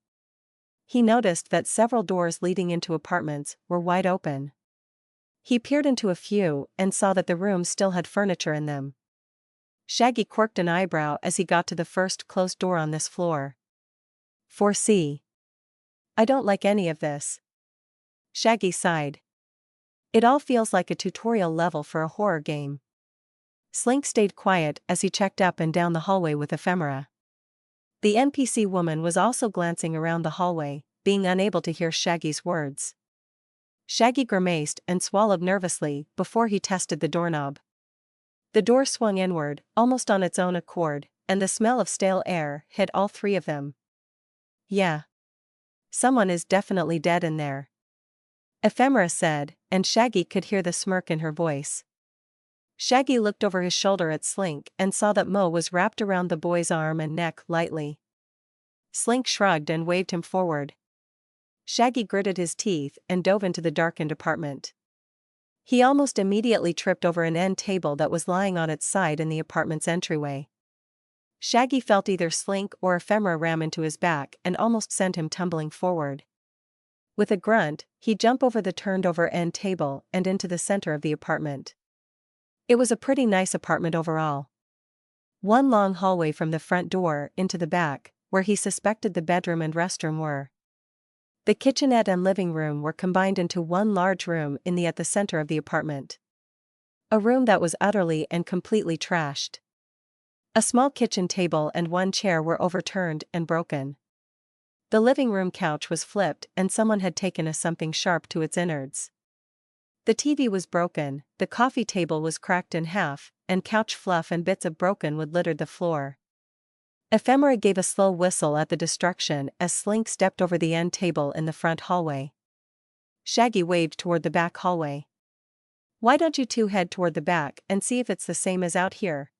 He noticed that several doors leading into apartments were wide open. He peered into a few and saw that the rooms still had furniture in them. Shaggy quirked an eyebrow as he got to the first closed door on this floor. 4C. I don't like any of this. Shaggy sighed. It all feels like a tutorial level for a horror game. Slink stayed quiet as he checked up and down the hallway with Ephemera. The NPC woman was also glancing around the hallway, being unable to hear Shaggy's words. Shaggy grimaced and swallowed nervously before he tested the doorknob. The door swung inward, almost on its own accord, and the smell of stale air hit all three of them. Yeah. Someone is definitely dead in there. Ephemera said, and Shaggy could hear the smirk in her voice. Shaggy looked over his shoulder at Slink and saw that Mo was wrapped around the boy's arm and neck lightly. Slink shrugged and waved him forward. Shaggy gritted his teeth and dove into the darkened apartment. He almost immediately tripped over an end table that was lying on its side in the apartment's entryway. Shaggy felt either Slink or Ephemera ram into his back and almost sent him tumbling forward. With a grunt, he jumped over the turned-over end table and into the center of the apartment. It was a pretty nice apartment overall. One long hallway from the front door into the back, where he suspected the bedroom and restroom were. The kitchenette and living room were combined into one large room at the center of the apartment. A room that was utterly and completely trashed. A small kitchen table and one chair were overturned and broken. The living room couch was flipped and someone had taken something sharp to its innards. The TV was broken, the coffee table was cracked in half, and couch fluff and bits of broken wood littered the floor. Ephemera gave a slow whistle at the destruction as Slink stepped over the end table in the front hallway. Shaggy waved toward the back hallway. "Why don't you two head toward the back and see if it's the same as out here?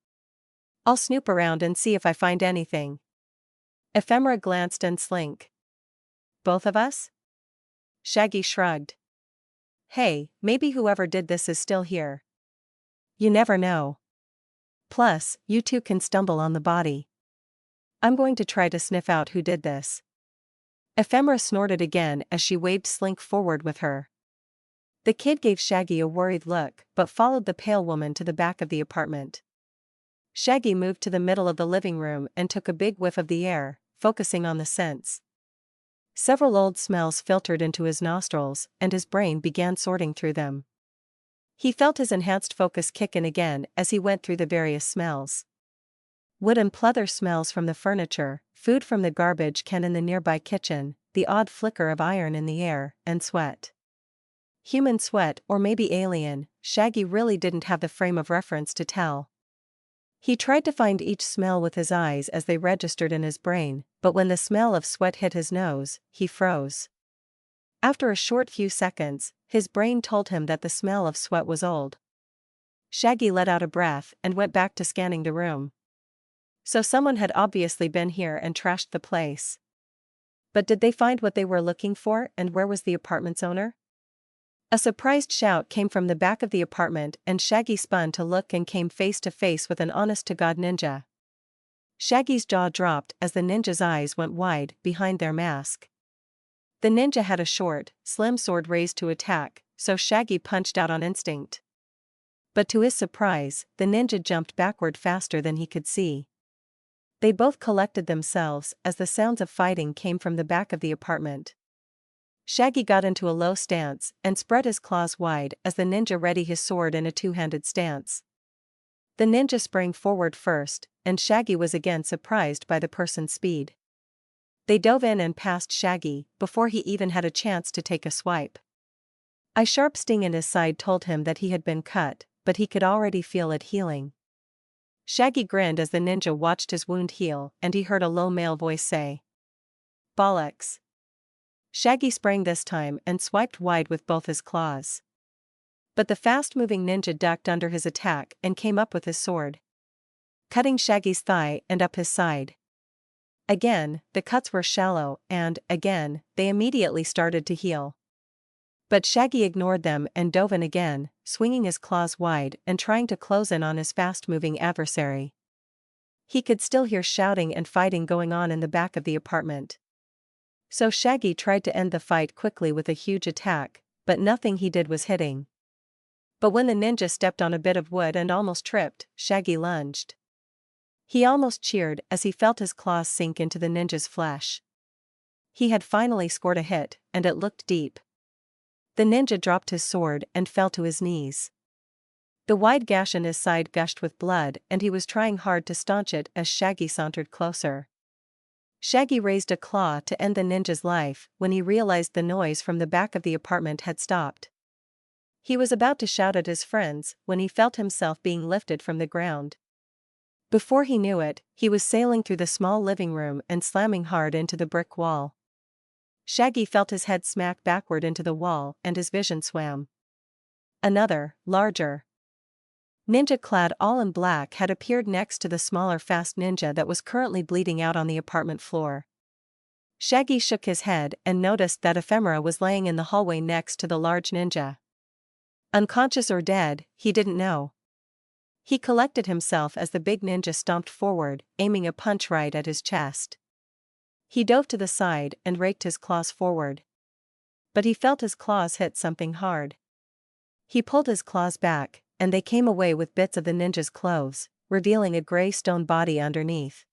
I'll snoop around and see if I find anything." Ephemera glanced at Slink. "Both of us?" Shaggy shrugged. "Hey, maybe whoever did this is still here. You never know. Plus, you two can stumble on the body. I'm going to try to sniff out who did this." Ephemera snorted again as she waved Slink forward with her. The kid gave Shaggy a worried look but followed the pale woman to the back of the apartment. Shaggy moved to the middle of the living room and took a big whiff of the air, focusing on the scents. Several old smells filtered into his nostrils, and his brain began sorting through them. He felt his enhanced focus kick in again as he went through the various smells. Wood and pleather smells from the furniture, food from the garbage can in the nearby kitchen, the odd flicker of iron in the air, and sweat. Human sweat or maybe alien, Shaggy really didn't have the frame of reference to tell. He tried to find each smell with his eyes as they registered in his brain, but when the smell of sweat hit his nose, he froze. After a short few seconds, his brain told him that the smell of sweat was old. Shaggy let out a breath and went back to scanning the room. So someone had obviously been here and trashed the place. But did they find what they were looking for, and where was the apartment's owner? A surprised shout came from the back of the apartment and Shaggy spun to look and came face to face with an honest-to-God ninja. Shaggy's jaw dropped as the ninja's eyes went wide behind their mask. The ninja had a short, slim sword raised to attack, so Shaggy punched out on instinct. But to his surprise, the ninja jumped backward faster than he could see. They both collected themselves as the sounds of fighting came from the back of the apartment. Shaggy got into a low stance and spread his claws wide as the ninja readied his sword in a two-handed stance. The ninja sprang forward first, and Shaggy was again surprised by the person's speed. They dove in and passed Shaggy before he even had a chance to take a swipe. A sharp sting in his side told him that he had been cut, but he could already feel it healing. Shaggy grinned as the ninja watched his wound heal, and he heard a low male voice say, "Bollocks." Shaggy sprang this time and swiped wide with both his claws. But the fast-moving ninja ducked under his attack and came up with his sword, cutting Shaggy's thigh and up his side. Again, the cuts were shallow and, again, they immediately started to heal. But Shaggy ignored them and dove in again, swinging his claws wide and trying to close in on his fast-moving adversary. He could still hear shouting and fighting going on in the back of the apartment. So Shaggy tried to end the fight quickly with a huge attack, but nothing he did was hitting. But when the ninja stepped on a bit of wood and almost tripped, Shaggy lunged. He almost cheered as he felt his claws sink into the ninja's flesh. He had finally scored a hit, and it looked deep. The ninja dropped his sword and fell to his knees. The wide gash in his side gushed with blood and he was trying hard to staunch it as Shaggy sauntered closer. Shaggy raised a claw to end the ninja's life when he realized the noise from the back of the apartment had stopped. He was about to shout at his friends when he felt himself being lifted from the ground. Before he knew it, he was sailing through the small living room and slamming hard into the brick wall. Shaggy felt his head smack backward into the wall and his vision swam. Another, larger Ninja clad all in black had appeared next to the smaller fast ninja that was currently bleeding out on the apartment floor. Shaggy shook his head and noticed that Ephemera was laying in the hallway next to the large ninja. Unconscious or dead, he didn't know. He collected himself as the big ninja stomped forward, aiming a punch right at his chest. He dove to the side and raked his claws forward. But he felt his claws hit something hard. He pulled his claws back, and they came away with bits of the ninja's clothes, revealing a gray stone body underneath.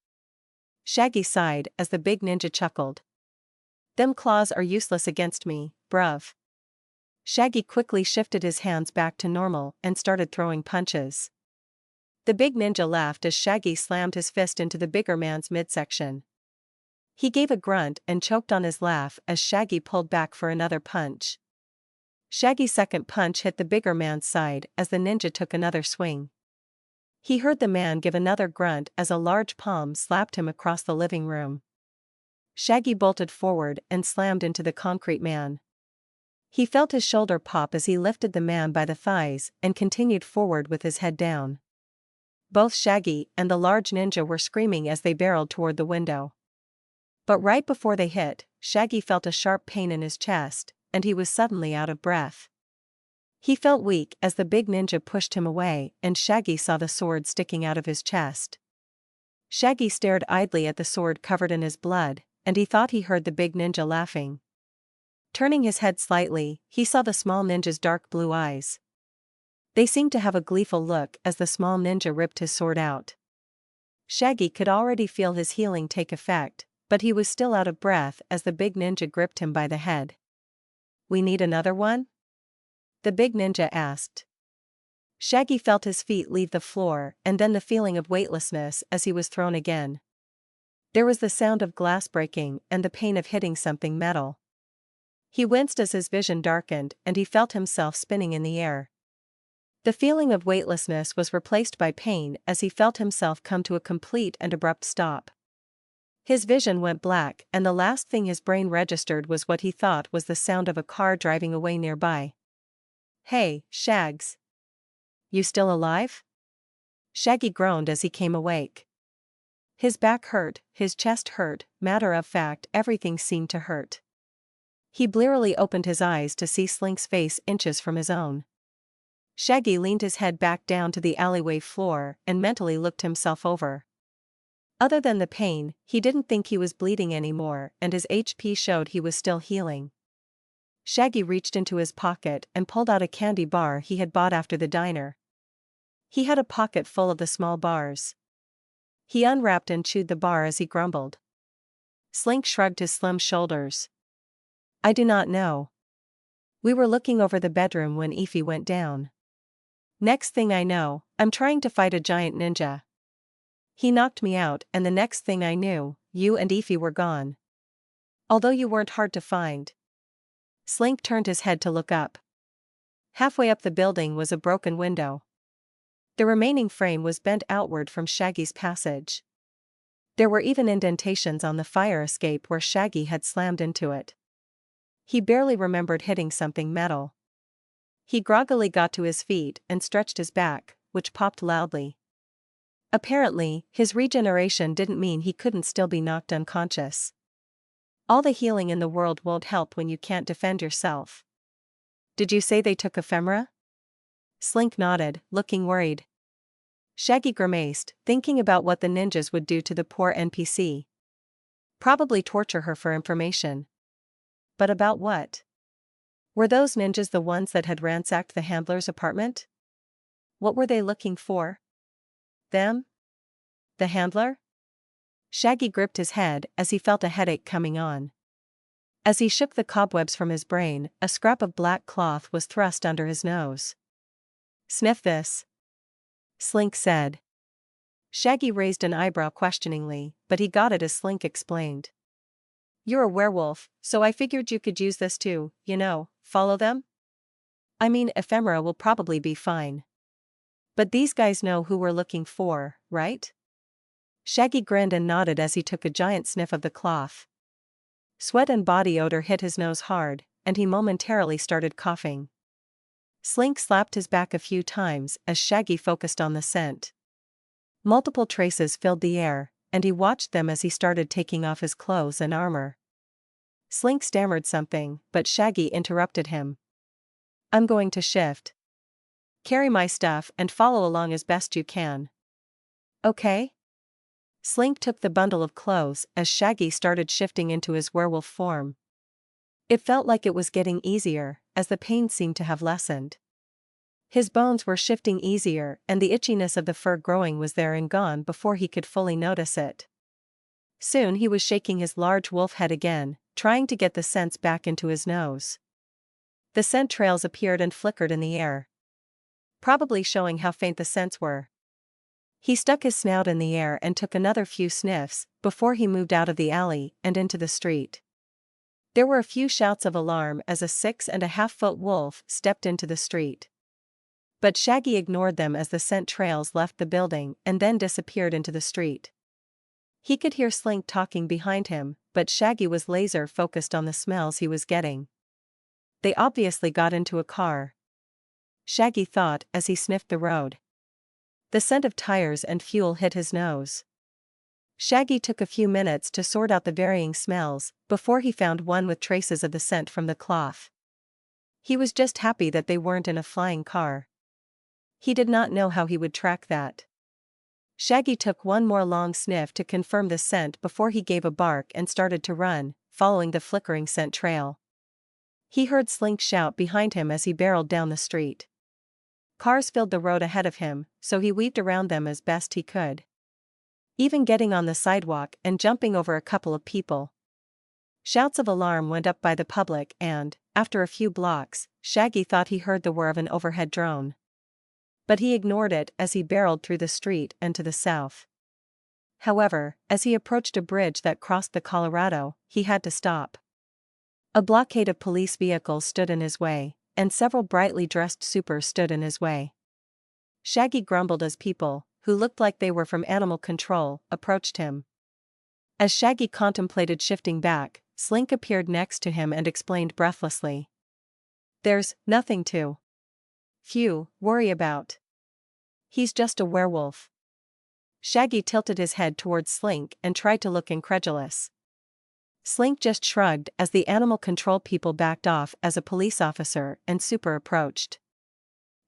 Shaggy sighed as the big ninja chuckled. "Them claws are useless against me, bruv." Shaggy quickly shifted his hands back to normal and started throwing punches. The big ninja laughed as Shaggy slammed his fist into the bigger man's midsection. He gave a grunt and choked on his laugh as Shaggy pulled back for another punch. Shaggy's second punch hit the bigger man's side as the ninja took another swing. He heard the man give another grunt as a large palm slapped him across the living room. Shaggy bolted forward and slammed into the concrete man. He felt his shoulder pop as he lifted the man by the thighs and continued forward with his head down. Both Shaggy and the large ninja were screaming as they barreled toward the window. But right before they hit, Shaggy felt a sharp pain in his chest, and he was suddenly out of breath. He felt weak as the big ninja pushed him away, and Shaggy saw the sword sticking out of his chest. Shaggy stared idly at the sword covered in his blood, and he thought he heard the big ninja laughing. Turning his head slightly, he saw the small ninja's dark blue eyes. They seemed to have a gleeful look as the small ninja ripped his sword out. Shaggy could already feel his healing take effect, but he was still out of breath as the big ninja gripped him by the head. "We need another one?" the big ninja asked. Shaggy felt his feet leave the floor and then the feeling of weightlessness as he was thrown again. There was the sound of glass breaking and the pain of hitting something metal. He winced as his vision darkened and he felt himself spinning in the air. The feeling of weightlessness was replaced by pain as he felt himself come to a complete and abrupt stop. His vision went black and the last thing his brain registered was what he thought was the sound of a car driving away nearby. "Hey, Shags. You still alive?" Shaggy groaned as he came awake. His back hurt, his chest hurt, matter of fact everything seemed to hurt. He blearily opened his eyes to see Slink's face inches from his own. Shaggy leaned his head back down to the alleyway floor and mentally looked himself over. Other than the pain, he didn't think he was bleeding anymore and his HP showed he was still healing. Shaggy reached into his pocket and pulled out a candy bar he had bought after the diner. He had a pocket full of the small bars. He unwrapped and chewed the bar as he grumbled. Slink shrugged his slim shoulders. "I do not know. We were looking over the bedroom when Ify went down. Next thing I know, I'm trying to fight a giant ninja. He knocked me out and the next thing I knew, you and Ify were gone. Although you weren't hard to find." Slink turned his head to look up. Halfway up the building was a broken window. The remaining frame was bent outward from Shaggy's passage. There were even indentations on the fire escape where Shaggy had slammed into it. He barely remembered hitting something metal. He groggily got to his feet and stretched his back, which popped loudly. Apparently, his regeneration didn't mean he couldn't still be knocked unconscious. All the healing in the world won't help when you can't defend yourself. "Did you say they took Ephemera?" Slink nodded, looking worried. Shaggy grimaced, thinking about what the ninjas would do to the poor NPC. Probably torture her for information. But about what? Were those ninjas the ones that had ransacked the handler's apartment? What were they looking for? Them? The handler? Shaggy gripped his head as he felt a headache coming on. As he shook the cobwebs from his brain, a scrap of black cloth was thrust under his nose. "Sniff this," Slink said. Shaggy raised an eyebrow questioningly, but he got it as Slink explained. "You're a werewolf, so I figured you could use this to, follow them? I mean, Ephemera will probably be fine. But these guys know who we're looking for, right?" Shaggy grinned and nodded as he took a giant sniff of the cloth. Sweat and body odor hit his nose hard, and he momentarily started coughing. Slink slapped his back a few times as Shaggy focused on the scent. Multiple traces filled the air, and he watched them as he started taking off his clothes and armor. Slink stammered something, but Shaggy interrupted him. "I'm going to shift. Carry my stuff and follow along as best you can." "Okay?" Slink took the bundle of clothes as Shaggy started shifting into his werewolf form. It felt like it was getting easier, as the pain seemed to have lessened. His bones were shifting easier and the itchiness of the fur growing was there and gone before he could fully notice it. Soon he was shaking his large wolf head again, trying to get the scents back into his nose. The scent trails appeared and flickered in the air, probably showing how faint the scents were. He stuck his snout in the air and took another few sniffs before he moved out of the alley and into the street. There were a few shouts of alarm as a 6.5-foot wolf stepped into the street. But Shaggy ignored them as the scent trails left the building and then disappeared into the street. He could hear Slink talking behind him, but Shaggy was laser-focused on the smells he was getting. They obviously got into a car, Shaggy thought as he sniffed the road. The scent of tires and fuel hit his nose. Shaggy took a few minutes to sort out the varying smells before he found one with traces of the scent from the cloth. He was just happy that they weren't in a flying car. He did not know how he would track that. Shaggy took one more long sniff to confirm the scent before he gave a bark and started to run, following the flickering scent trail. He heard Slink shout behind him as he barreled down the street. Cars filled the road ahead of him, so he weaved around them as best he could, even getting on the sidewalk and jumping over a couple of people. Shouts of alarm went up by the public and, after a few blocks, Shaggy thought he heard the whir of an overhead drone. But he ignored it as he barreled through the street and to the south. However, as he approached a bridge that crossed the Colorado, he had to stop. A blockade of police vehicles stood in his way, and several brightly dressed supers stood in his way. Shaggy grumbled as people, who looked like they were from animal control, approached him. As Shaggy contemplated shifting back, Slink appeared next to him and explained breathlessly. "There's nothing to worry about. He's just a werewolf." Shaggy tilted his head towards Slink and tried to look incredulous. Slink just shrugged as the animal control people backed off as a police officer and super approached.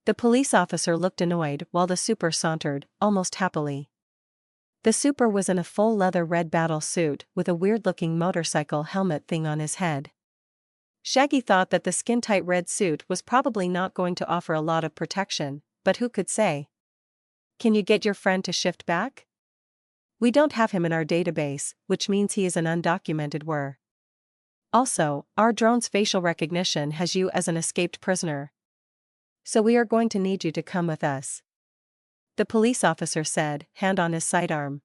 The police officer looked annoyed while the super sauntered, almost happily. The super was in a full leather red battle suit with a weird-looking motorcycle helmet thing on his head. Shaggy thought that the skin-tight red suit was probably not going to offer a lot of protection, but who could say? "Can you get your friend to shift back? We don't have him in our database, which means he is an undocumented were. Also, our drone's facial recognition has you as an escaped prisoner. So we are going to need you to come with us," the police officer said, hand on his sidearm.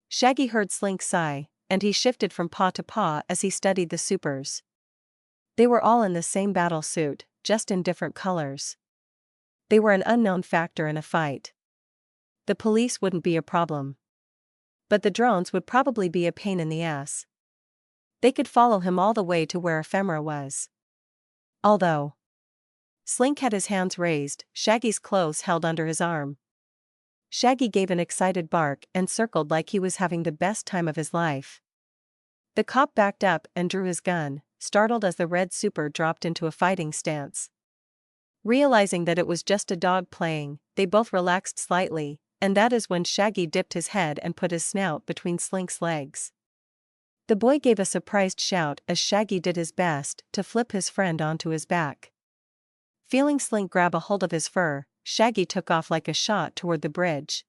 Shaggy heard Slink sigh, and he shifted from paw to paw as he studied the supers. They were all in the same battle suit, just in different colors. They were an unknown factor in a fight. The police wouldn't be a problem, but the drones would probably be a pain in the ass. They could follow him all the way to where Ephemera was. Although Slink had his hands raised, Shaggy's clothes held under his arm. Shaggy gave an excited bark and circled like he was having the best time of his life. The cop backed up and drew his gun, startled as the red super dropped into a fighting stance. Realizing that it was just a dog playing, they both relaxed slightly, and that is when Shaggy dipped his head and put his snout between Slink's legs. The boy gave a surprised shout as Shaggy did his best to flip his friend onto his back. Feeling Slink grab a hold of his fur, Shaggy took off like a shot toward the bridge.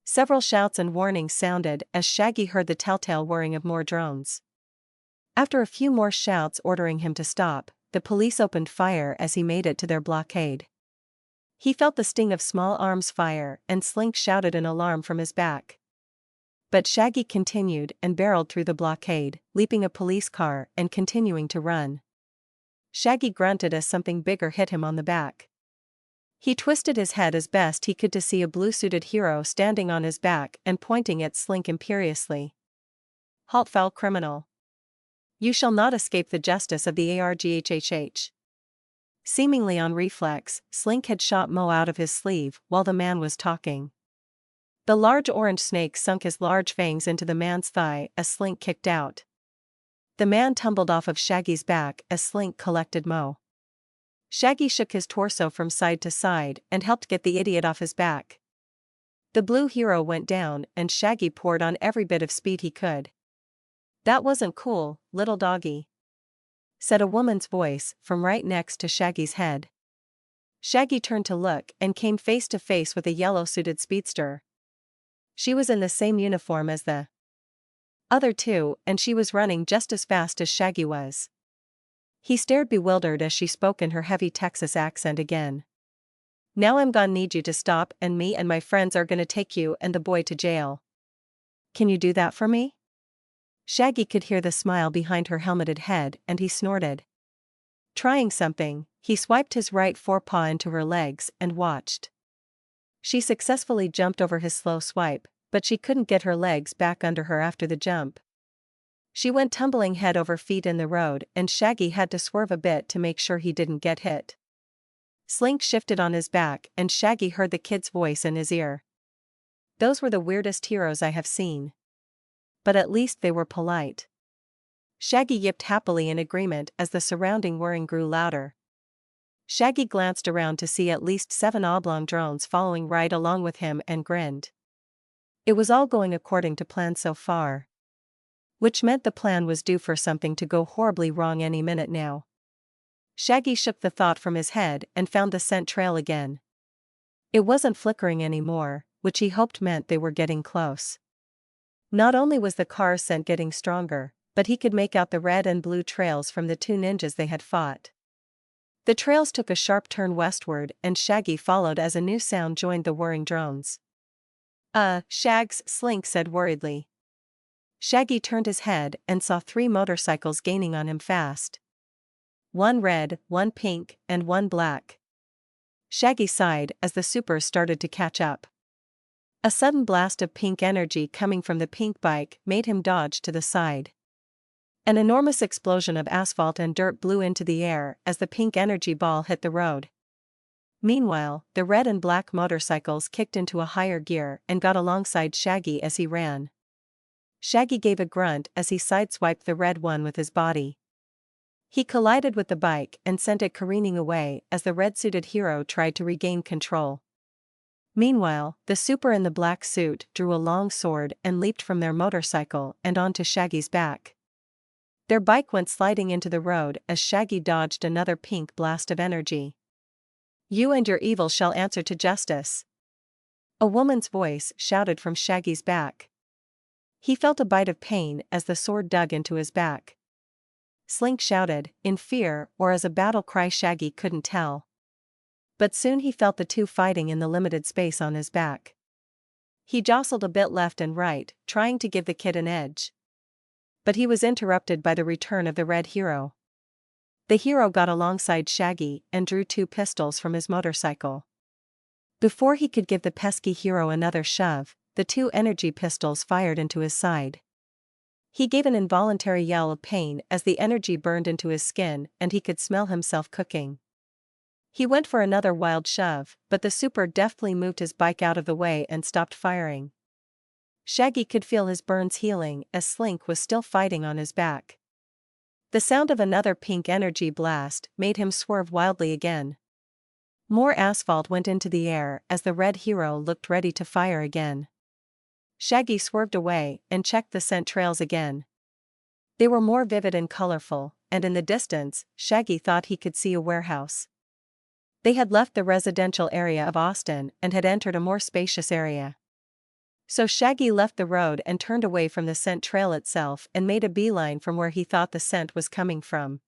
Several shouts and warnings sounded as Shaggy heard the telltale whirring of more drones. After a few more shouts ordering him to stop, the police opened fire as he made it to their blockade. He felt the sting of small arms fire and Slink shouted in alarm from his back. But Shaggy continued and barreled through the blockade, leaping a police car and continuing to run. Shaggy grunted as something bigger hit him on the back. He twisted his head as best he could to see a blue-suited hero standing on his back and pointing at Slink imperiously. "Halt, foul criminal. You shall not escape the justice of the ARGHHH." Seemingly on reflex, Slink had shot Mo out of his sleeve while the man was talking. The large orange snake sunk his large fangs into the man's thigh as Slink kicked out. The man tumbled off of Shaggy's back as Slink collected Mo. Shaggy shook his torso from side to side and helped get the idiot off his back. The blue hero went down and Shaggy poured on every bit of speed he could. "That wasn't cool, little doggy," said a woman's voice from right next to Shaggy's head. Shaggy turned to look and came face to face with a yellow-suited speedster. She was in the same uniform as the other two, and she was running just as fast as Shaggy was. He stared bewildered as she spoke in her heavy Texas accent again. "Now I'm gonna need you to stop, and me and my friends are gonna take you and the boy to jail. Can you do that for me?" Shaggy could hear the smile behind her helmeted head and he snorted. Trying something, he swiped his right forepaw into her legs and watched. She successfully jumped over his slow swipe, but she couldn't get her legs back under her after the jump. She went tumbling head over feet in the road and Shaggy had to swerve a bit to make sure he didn't get hit. Slink shifted on his back and Shaggy heard the kid's voice in his ear. "Those were the weirdest heroes I have seen. But at least they were polite." Shaggy yipped happily in agreement as the surrounding whirring grew louder. Shaggy glanced around to see at least 7 oblong drones following right along with him and grinned. It was all going according to plan so far. Which meant the plan was due for something to go horribly wrong any minute now. Shaggy shook the thought from his head and found the scent trail again. It wasn't flickering anymore, which he hoped meant they were getting close. Not only was the car's scent getting stronger, but he could make out the red and blue trails from the 2 ninjas they had fought. The trails took a sharp turn westward and Shaggy followed as a new sound joined the whirring drones. Shags," Slink said worriedly. Shaggy turned his head and saw 3 motorcycles gaining on him fast. 1 red, 1 pink, and 1 black. Shaggy sighed as the supers started to catch up. A sudden blast of pink energy coming from the pink bike made him dodge to the side. An enormous explosion of asphalt and dirt blew into the air as the pink energy ball hit the road. Meanwhile, the red and black motorcycles kicked into a higher gear and got alongside Shaggy as he ran. Shaggy gave a grunt as he sideswiped the red one with his body. He collided with the bike and sent it careening away as the red-suited hero tried to regain control. Meanwhile, the super in the black suit drew a long sword and leaped from their motorcycle and onto Shaggy's back. Their bike went sliding into the road as Shaggy dodged another pink blast of energy. "You and your evil shall answer to justice," a woman's voice shouted from Shaggy's back. He felt a bite of pain as the sword dug into his back. Slink shouted, in fear or as a battle cry Shaggy couldn't tell. But soon he felt the 2 fighting in the limited space on his back. He jostled a bit left and right, trying to give the kid an edge. But he was interrupted by the return of the red hero. The hero got alongside Shaggy and drew 2 pistols from his motorcycle. Before he could give the pesky hero another shove, the 2 energy pistols fired into his side. He gave an involuntary yell of pain as the energy burned into his skin and he could smell himself cooking. He went for another wild shove, but the super deftly moved his bike out of the way and stopped firing. Shaggy could feel his burns healing as Slink was still fighting on his back. The sound of another pink energy blast made him swerve wildly again. More asphalt went into the air as the red hero looked ready to fire again. Shaggy swerved away and checked the scent trails again. They were more vivid and colorful, and in the distance, Shaggy thought he could see a warehouse. They had left the residential area of Austin and had entered a more spacious area. So Shaggy left the road and turned away from the scent trail itself and made a beeline from where he thought the scent was coming from.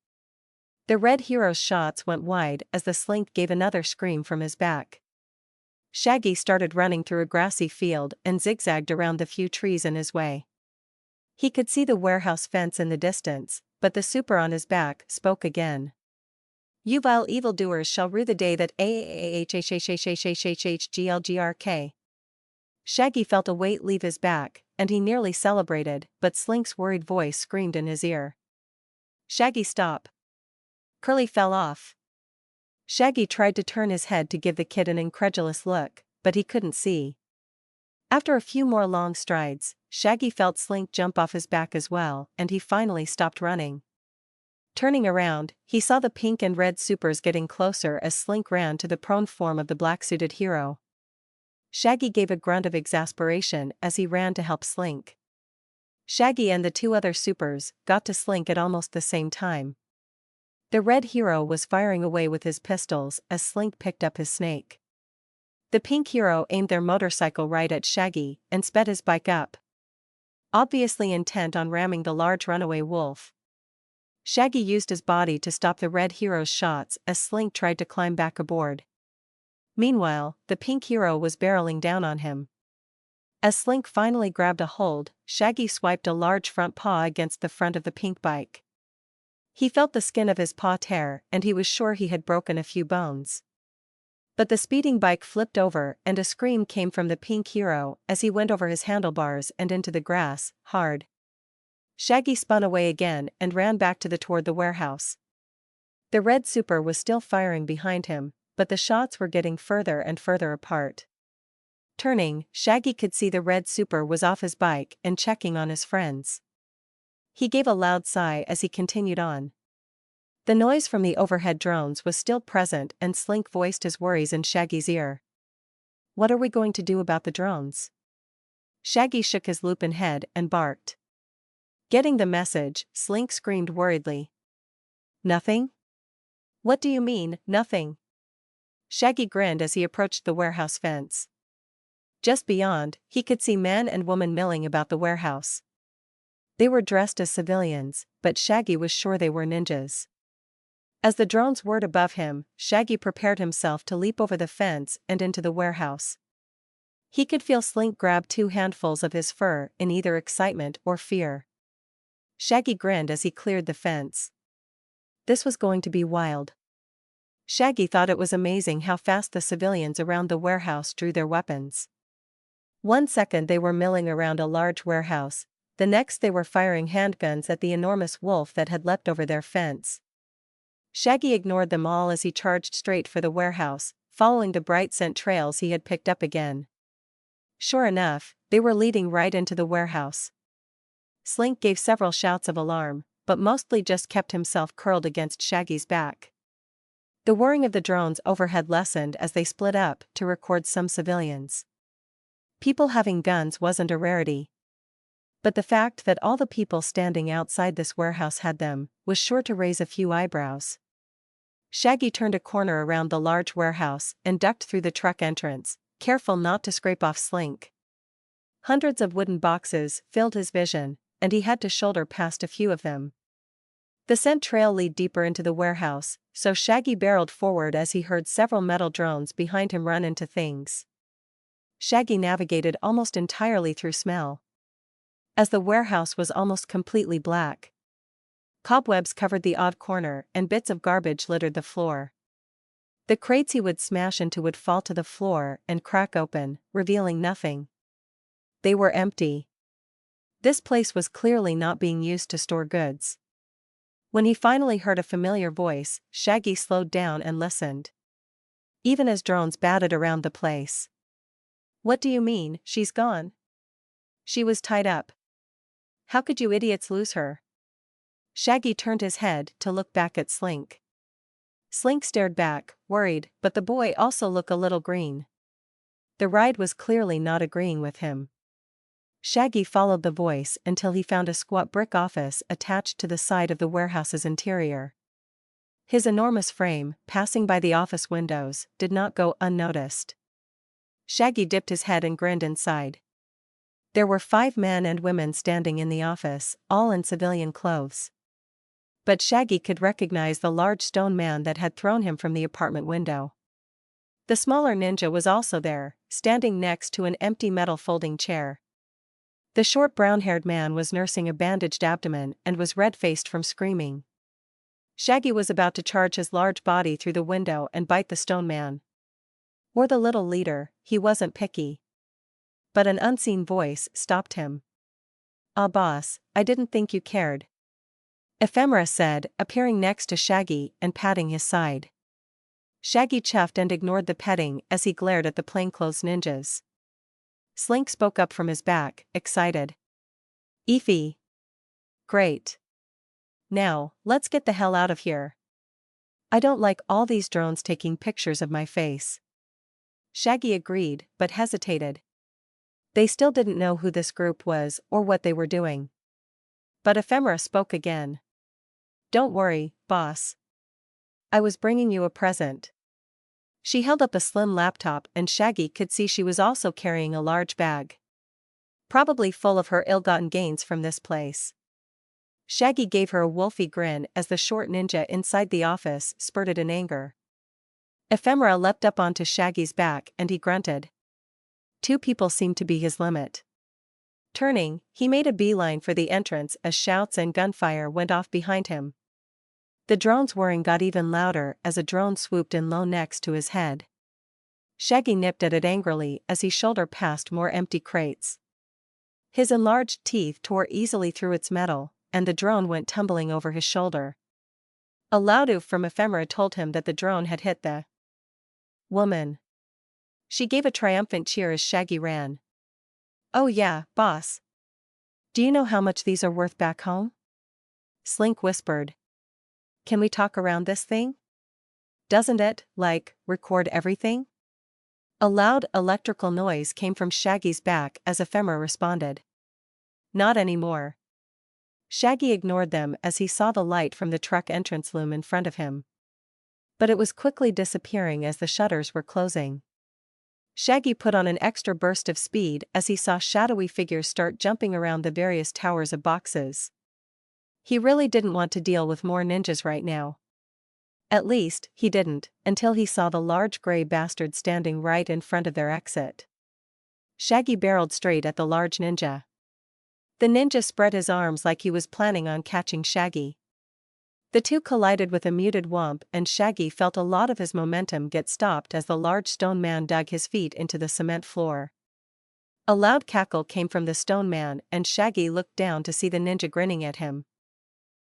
The red hero's shots went wide as the Slink gave another scream from his back. Shaggy started running through a grassy field and zigzagged around the few trees in his way. He could see the warehouse fence in the distance, but the super on his back spoke again. "You vile evildoers shall rue the day that GLGRK." Shaggy felt a weight leave his back, and he nearly celebrated, but Slink's worried voice screamed in his ear. "Shaggy, stop. Curly fell off." Shaggy tried to turn his head to give the kid an incredulous look, but he couldn't see. After a few more long strides, Shaggy felt Slink jump off his back as well, and he finally stopped running. Turning around, he saw the pink and red supers getting closer as Slink ran to the prone form of the black-suited hero. Shaggy gave a grunt of exasperation as he ran to help Slink. Shaggy and the two other supers got to Slink at almost the same time. The red hero was firing away with his pistols as Slink picked up his snake. The pink hero aimed their motorcycle right at Shaggy and sped his bike up, obviously intent on ramming the large runaway wolf. Shaggy used his body to stop the red hero's shots as Slink tried to climb back aboard. Meanwhile, the pink hero was barreling down on him. As Slink finally grabbed a hold, Shaggy swiped a large front paw against the front of the pink bike. He felt the skin of his paw tear and he was sure he had broken a few bones. But the speeding bike flipped over and a scream came from the pink hero as he went over his handlebars and into the grass, hard. Shaggy spun away again and ran back toward the warehouse. The red super was still firing behind him, but the shots were getting further and further apart. Turning, Shaggy could see the red super was off his bike and checking on his friends. He gave a loud sigh as he continued on. The noise from the overhead drones was still present and Slink voiced his worries in Shaggy's ear. "What are we going to do about the drones?" Shaggy shook his lupin head and barked. Getting the message, Slink screamed worriedly. "Nothing? What do you mean, nothing?" Shaggy grinned as he approached the warehouse fence. Just beyond, he could see men and women milling about the warehouse. They were dressed as civilians, but Shaggy was sure they were ninjas. As the drones whirred above him, Shaggy prepared himself to leap over the fence and into the warehouse. He could feel Slink grab two handfuls of his fur in either excitement or fear. Shaggy grinned as he cleared the fence. This was going to be wild. Shaggy thought it was amazing how fast the civilians around the warehouse drew their weapons. One second they were milling around a large warehouse, the next they were firing handguns at the enormous wolf that had leapt over their fence. Shaggy ignored them all as he charged straight for the warehouse, following the bright scent trails he had picked up again. Sure enough, they were leading right into the warehouse. Slink gave several shouts of alarm, but mostly just kept himself curled against Shaggy's back. The whirring of the drones overhead lessened as they split up to record some civilians. People having guns wasn't a rarity. But the fact that all the people standing outside this warehouse had them was sure to raise a few eyebrows. Shaggy turned a corner around the large warehouse and ducked through the truck entrance, careful not to scrape off Slink. Hundreds of wooden boxes filled his vision, and he had to shoulder past a few of them. The scent trail led deeper into the warehouse, so Shaggy barreled forward as he heard several metal drones behind him run into things. Shaggy navigated almost entirely through smell. As the warehouse was almost completely black. Cobwebs covered the odd corner and bits of garbage littered the floor. The crates he would smash into would fall to the floor and crack open, revealing nothing. They were empty. This place was clearly not being used to store goods. When he finally heard a familiar voice, Shaggy slowed down and listened. Even as drones batted around the place. "What do you mean, she's gone?" "She was tied up." "How could you idiots lose her?" Shaggy turned his head to look back at Slink. Slink stared back, worried, but the boy also looked a little green. The ride was clearly not agreeing with him. Shaggy followed the voice until he found a squat brick office attached to the side of the warehouse's interior. His enormous frame, passing by the office windows, did not go unnoticed. Shaggy dipped his head and grinned inside. There were 5 men and women standing in the office, all in civilian clothes. But Shaggy could recognize the large stone man that had thrown him from the apartment window. The smaller ninja was also there, standing next to an empty metal folding chair. The short brown-haired man was nursing a bandaged abdomen and was red-faced from screaming. Shaggy was about to charge his large body through the window and bite the stone man. Or the little leader, he wasn't picky. But an unseen voice stopped him. "Ah, boss, I didn't think you cared," Ephemera said, appearing next to Shaggy and patting his side. Shaggy chuffed and ignored the petting as he glared at the plainclothes ninjas. Slink spoke up from his back, excited. "Eefy. Great. Now, let's get the hell out of here. I don't like all these drones taking pictures of my face." Shaggy agreed, but hesitated. They still didn't know who this group was or what they were doing. But Ephemera spoke again. "Don't worry, boss. I was bringing you a present." She held up a slim laptop and Shaggy could see she was also carrying a large bag. Probably full of her ill-gotten gains from this place. Shaggy gave her a wolfy grin as the short ninja inside the office spurted in anger. Ephemera leapt up onto Shaggy's back and he grunted. 2 people seemed to be his limit. Turning, he made a beeline for the entrance as shouts and gunfire went off behind him. The drone's whirring got even louder as a drone swooped in low next to his head. Shaggy nipped at it angrily as he shouldered past more empty crates. His enlarged teeth tore easily through its metal, and the drone went tumbling over his shoulder. A loud oof from Ephemera told him that the drone had hit the woman. She gave a triumphant cheer as Shaggy ran. "Oh yeah, boss. Do you know how much these are worth back home?" Slink whispered. "Can we talk around this thing? Doesn't it, like, record everything?" A loud electrical noise came from Shaggy's back as Ephemera responded. "Not anymore." Shaggy ignored them as he saw the light from the truck entrance loom in front of him. But it was quickly disappearing as the shutters were closing. Shaggy put on an extra burst of speed as he saw shadowy figures start jumping around the various towers of boxes. He really didn't want to deal with more ninjas right now. At least, he didn't, until he saw the large gray bastard standing right in front of their exit. Shaggy barreled straight at the large ninja. The ninja spread his arms like he was planning on catching Shaggy. The two collided with a muted whomp and Shaggy felt a lot of his momentum get stopped as the large stone man dug his feet into the cement floor. A loud cackle came from the stone man and Shaggy looked down to see the ninja grinning at him.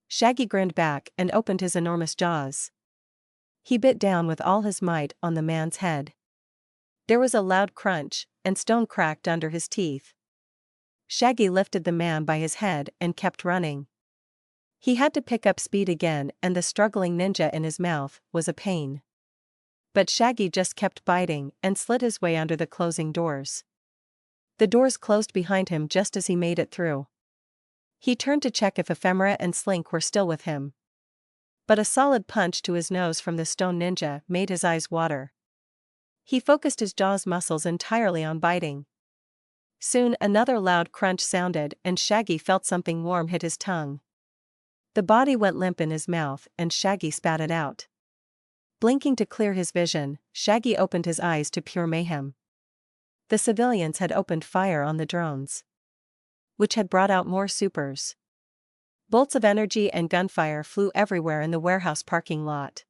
Shaggy grinned back and opened his enormous jaws. He bit down with all his might on the man's head. There was a loud crunch, and stone cracked under his teeth. Shaggy lifted the man by his head and kept running. He had to pick up speed again and the struggling ninja in his mouth was a pain. But Shaggy just kept biting and slid his way under the closing doors. The doors closed behind him just as he made it through. He turned to check if Ephemera and Slink were still with him. But a solid punch to his nose from the stone ninja made his eyes water. He focused his jaw's muscles entirely on biting. Soon another loud crunch sounded and Shaggy felt something warm hit his tongue. The body went limp in his mouth and Shaggy spat it out. Blinking to clear his vision, Shaggy opened his eyes to pure mayhem. The civilians had opened fire on the drones, which had brought out more supers. Bolts of energy and gunfire flew everywhere in the warehouse parking lot.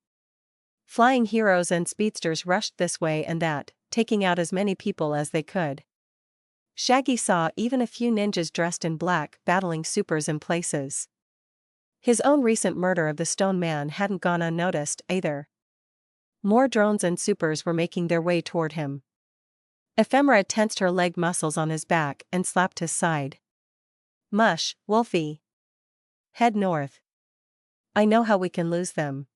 Flying heroes and speedsters rushed this way and that, taking out as many people as they could. Shaggy saw even a few ninjas dressed in black battling supers in places. His own recent murder of the stone man hadn't gone unnoticed either. More drones and supers were making their way toward him. Ephemera tensed her leg muscles on his back and slapped his side. "Mush, Wolfie. Head north. I know how we can lose them."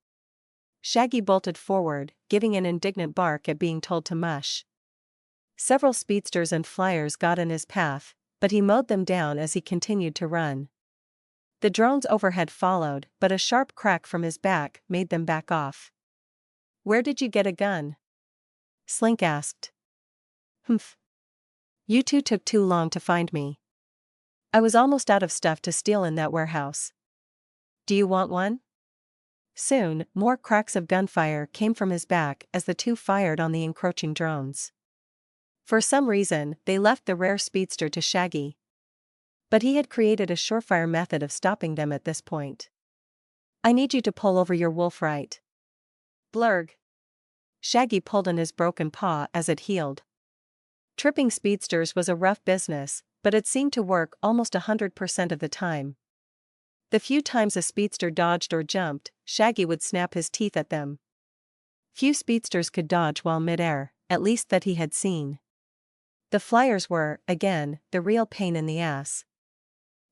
Shaggy bolted forward, giving an indignant bark at being told to mush. Several speedsters and flyers got in his path, but he mowed them down as he continued to run. The drones overhead followed, but a sharp crack from his back made them back off. "Where did you get a gun?" Slink asked. "Humph. You two took too long to find me. I was almost out of stuff to steal in that warehouse. Do you want one?" Soon, more cracks of gunfire came from his back as the two fired on the encroaching drones. For some reason, they left the rare speedster to Shaggy. But he had created a surefire method of stopping them at this point. "I need you to pull over your wolf right." Blurg. Shaggy pulled in his broken paw as it healed. Tripping speedsters was a rough business, but it seemed to work almost 100% of the time. The few times a speedster dodged or jumped, Shaggy would snap his teeth at them. Few speedsters could dodge while mid-air, at least that he had seen. The flyers were, again, the real pain in the ass.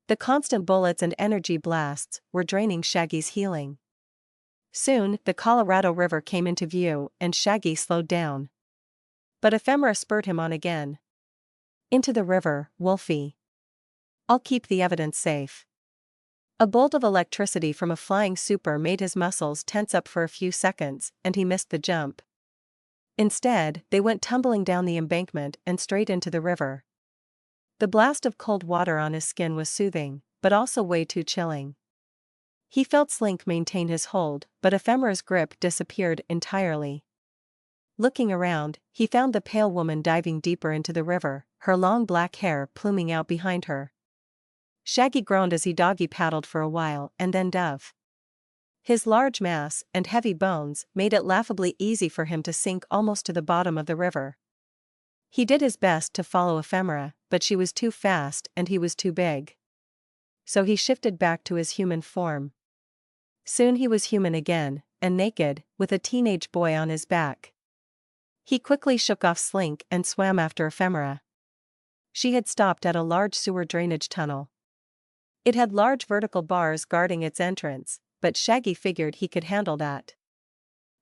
The constant bullets and energy blasts were draining Shaggy's healing. Soon, the Colorado River came into view and Shaggy slowed down. But Ephemera spurred him on again. Into the river, Wolfie. I'll keep the evidence safe. A bolt of electricity from a flying super made his muscles tense up for a few seconds, and he missed the jump. Instead, they went tumbling down the embankment and straight into the river. The blast of cold water on his skin was soothing, but also way too chilling. He felt Slink maintain his hold, but Ephemera's grip disappeared entirely. Looking around, he found the pale woman diving deeper into the river, her long black hair pluming out behind her. Shaggy groaned as he doggy paddled for a while and then dove. His large mass and heavy bones made it laughably easy for him to sink almost to the bottom of the river. He did his best to follow Ephemera, but she was too fast and he was too big. So he shifted back to his human form. Soon he was human again, and naked, with a teenage boy on his back. He quickly shook off Slink and swam after Ephemera. She had stopped at a large sewer drainage tunnel. It had large vertical bars guarding its entrance, but Shaggy figured he could handle that.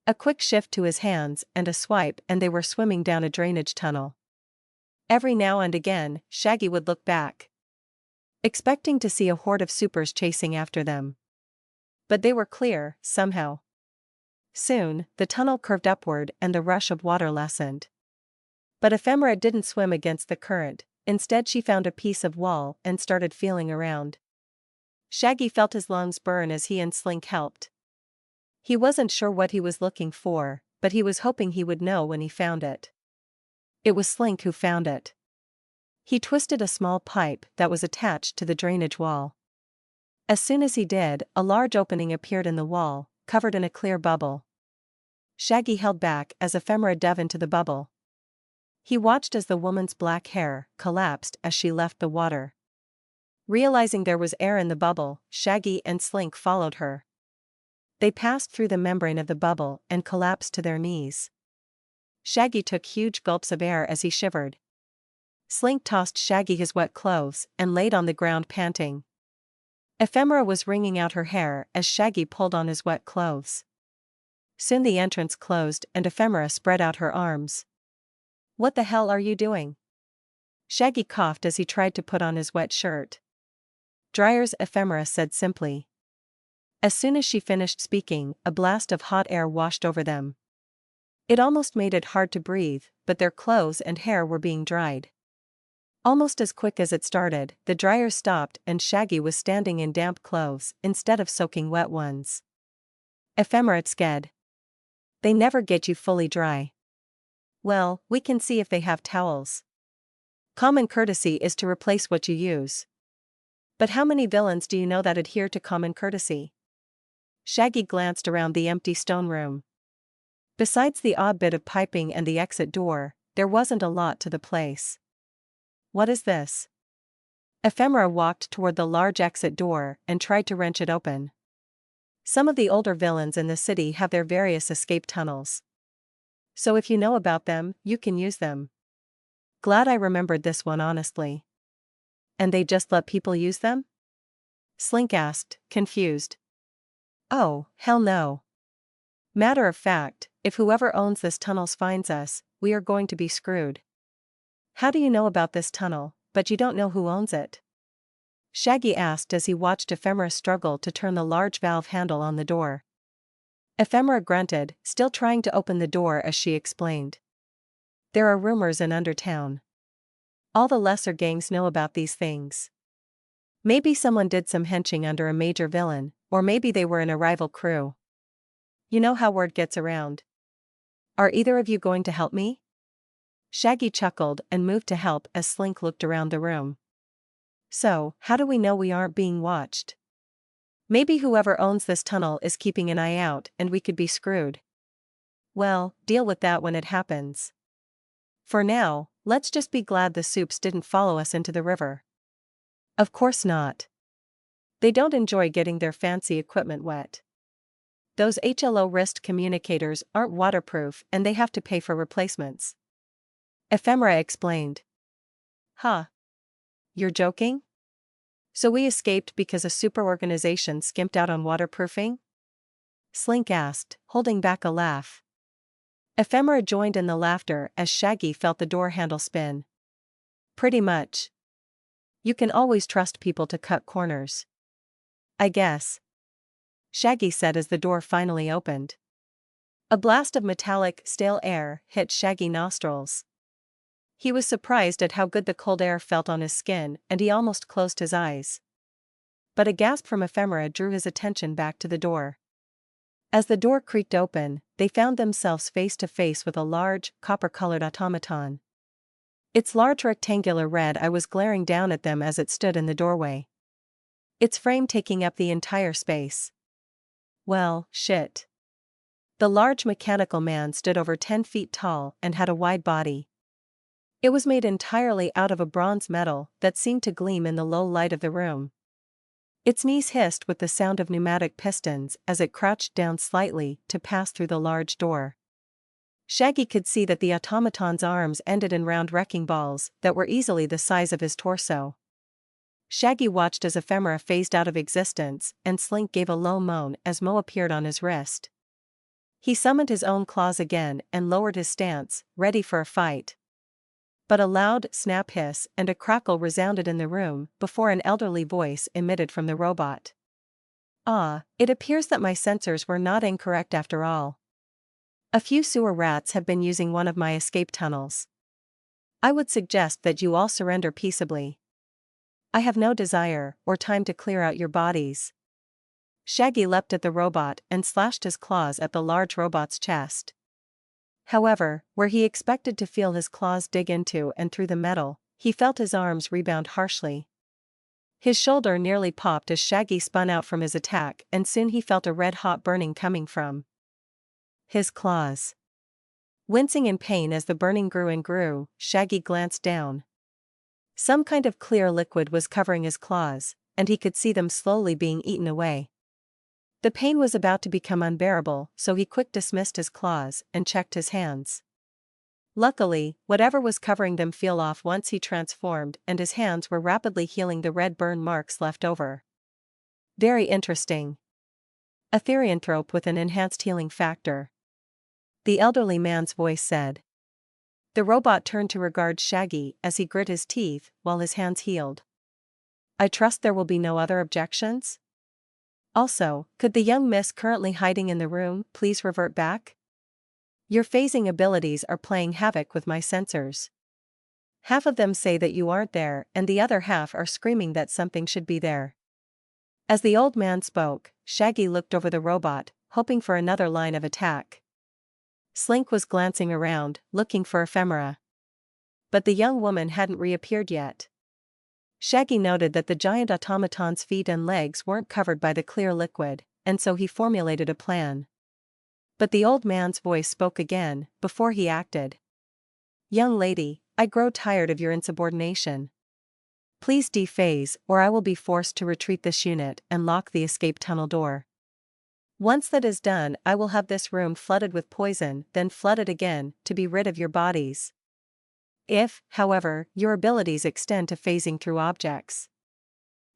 A quick shift to his hands and a swipe and they were swimming down a drainage tunnel. Every now and again, Shaggy would look back, expecting to see a horde of supers chasing after them. But they were clear, somehow. Soon, the tunnel curved upward and the rush of water lessened. But Ephemera didn't swim against the current, instead she found a piece of wall and started feeling around. Shaggy felt his lungs burn as he and Slink helped. He wasn't sure what he was looking for, but he was hoping he would know when he found it. It was Slink who found it. He twisted a small pipe that was attached to the drainage wall. As soon as he did, a large opening appeared in the wall, covered in a clear bubble. Shaggy held back as Ephemera dove into the bubble. He watched as the woman's black hair collapsed as she left the water. Realizing there was air in the bubble, Shaggy and Slink followed her. They passed through the membrane of the bubble and collapsed to their knees. Shaggy took huge gulps of air as he shivered. Slink tossed Shaggy his wet clothes and laid on the ground panting. Ephemera was wringing out her hair as Shaggy pulled on his wet clothes. Soon the entrance closed and Ephemera spread out her arms. "What the hell are you doing?" Shaggy coughed as he tried to put on his wet shirt. "Dryers," Ephemera said simply. As soon as she finished speaking, a blast of hot air washed over them. It almost made it hard to breathe, but their clothes and hair were being dried. Almost as quick as it started, the dryer stopped and Shaggy was standing in damp clothes instead of soaking wet ones. Ephemera sked. "They never get you fully dry." "Well, we can see if they have towels. Common courtesy is to replace what you use." "But how many villains do you know that adhere to common courtesy?" Shaggy glanced around the empty stone room. Besides the odd bit of piping and the exit door, there wasn't a lot to the place. "What is this?" Ephemera walked toward the large exit door and tried to wrench it open. Some of the older villains in the city have their various escape tunnels. So if you know about them, you can use them. Glad I remembered this one honestly. "And they just let people use them?" Slink asked, confused. "Oh, hell no. Matter of fact, if whoever owns this tunnel finds us, we are going to be screwed." "How do you know about this tunnel, but you don't know who owns it?" Shaggy asked as he watched Ephemera struggle to turn the large valve handle on the door. Ephemera grunted, still trying to open the door as she explained. "There are rumors in Undertown. All the lesser gangs know about these things. Maybe someone did some henching under a major villain, or maybe they were in a rival crew. You know how word gets around. Are either of you going to help me?" Shaggy chuckled and moved to help as Slink looked around the room. "So, how do we know we aren't being watched? Maybe whoever owns this tunnel is keeping an eye out and we could be screwed." "Well, deal with that when it happens. For now, let's just be glad the soups didn't follow us into the river." "Of course not. They don't enjoy getting their fancy equipment wet." Those HLO wrist communicators aren't waterproof and they have to pay for replacements. Ephemera explained. Huh. You're joking? So we escaped because a superorganization skimped out on waterproofing? Slink asked, holding back a laugh. Ephemera joined in the laughter as Shaggy felt the door handle spin. Pretty much. You can always trust people to cut corners. I guess. Shaggy said as the door finally opened. A blast of metallic, stale air hit Shaggy's nostrils. He was surprised at how good the cold air felt on his skin, and he almost closed his eyes. But a gasp from Ephemera drew his attention back to the door. As the door creaked open, they found themselves face to face with a large, copper-colored automaton. Its large rectangular red eye was glaring down at them as it stood in the doorway. Its frame taking up the entire space. Well, shit. The large mechanical man stood over 10 feet tall and had a wide body. It was made entirely out of a bronze metal that seemed to gleam in the low light of the room. Its knees hissed with the sound of pneumatic pistons as it crouched down slightly to pass through the large door. Shaggy could see that the automaton's arms ended in round wrecking balls that were easily the size of his torso. Shaggy watched as Ephemera phased out of existence, and Slink gave a low moan as Mo appeared on his wrist. He summoned his own claws again and lowered his stance, ready for a fight. But a loud snap hiss and a crackle resounded in the room before an elderly voice emitted from the robot. It appears that my sensors were not incorrect after all. A few sewer rats have been using one of my escape tunnels. I would suggest that you all surrender peaceably. I have no desire or time to clear out your bodies. Shaggy leapt at the robot and slashed his claws at the large robot's chest. However, where he expected to feel his claws dig into and through the metal, he felt his arms rebound harshly. His shoulder nearly popped as Shaggy spun out from his attack, and soon he felt a red-hot burning coming from his claws. Wincing in pain as the burning grew and grew, Shaggy glanced down. Some kind of clear liquid was covering his claws, and he could see them slowly being eaten away. The pain was about to become unbearable, so he quick dismissed his claws and checked his hands. Luckily, whatever was covering them fell off once he transformed, and his hands were rapidly healing the red burn marks left over. Very interesting. A therianthrope with an enhanced healing factor. The elderly man's voice said. The robot turned to regard Shaggy as he grit his teeth while his hands healed. I trust there will be no other objections? Also, could the young miss currently hiding in the room please revert back? Your phasing abilities are playing havoc with my sensors. Half of them say that you aren't there, and the other half are screaming that something should be there. As the old man spoke, Shaggy looked over the robot, hoping for another line of attack. Slink was glancing around, looking for Ephemera. But the young woman hadn't reappeared yet. Shaggy noted that the giant automaton's feet and legs weren't covered by the clear liquid, and so he formulated a plan. But the old man's voice spoke again, before he acted. Young lady, I grow tired of your insubordination. Please dephase, or I will be forced to retreat this unit and lock the escape tunnel door. Once that is done, I will have this room flooded with poison, then flooded again, to be rid of your bodies. If, however, your abilities extend to phasing through objects,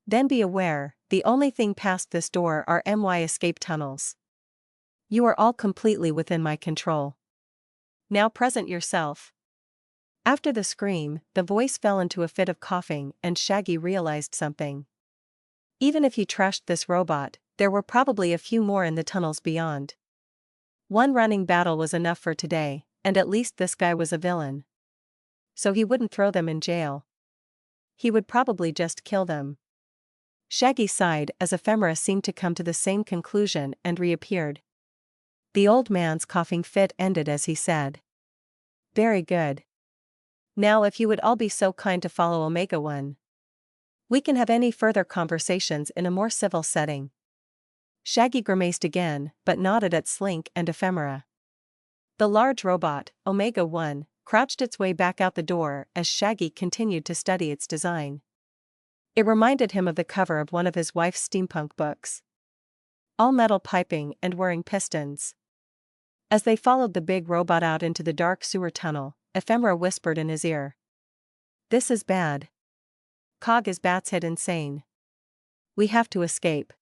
then be aware, the only thing past this door are my escape tunnels. You are all completely within my control. Now present yourself. After the scream, the voice fell into a fit of coughing, and Shaggy realized something. Even if he trashed this robot, there were probably a few more in the tunnels beyond. One running battle was enough for today, and at least this guy was a villain. So he wouldn't throw them in jail. He would probably just kill them. Shaggy sighed as Ephemera seemed to come to the same conclusion and reappeared. The old man's coughing fit ended as he said. Very good. Now if you would all be so kind to follow Omega-1. We can have any further conversations in a more civil setting. Shaggy grimaced again, but nodded at Slink and Ephemera. The large robot, Omega-1, crouched its way back out the door as Shaggy continued to study its design. It reminded him of the cover of one of his wife's steampunk books. all metal piping and whirring pistons. As they followed the big robot out into the dark sewer tunnel, Ephemera whispered in his ear. "This is bad. Cog is bat's head insane. We have to escape."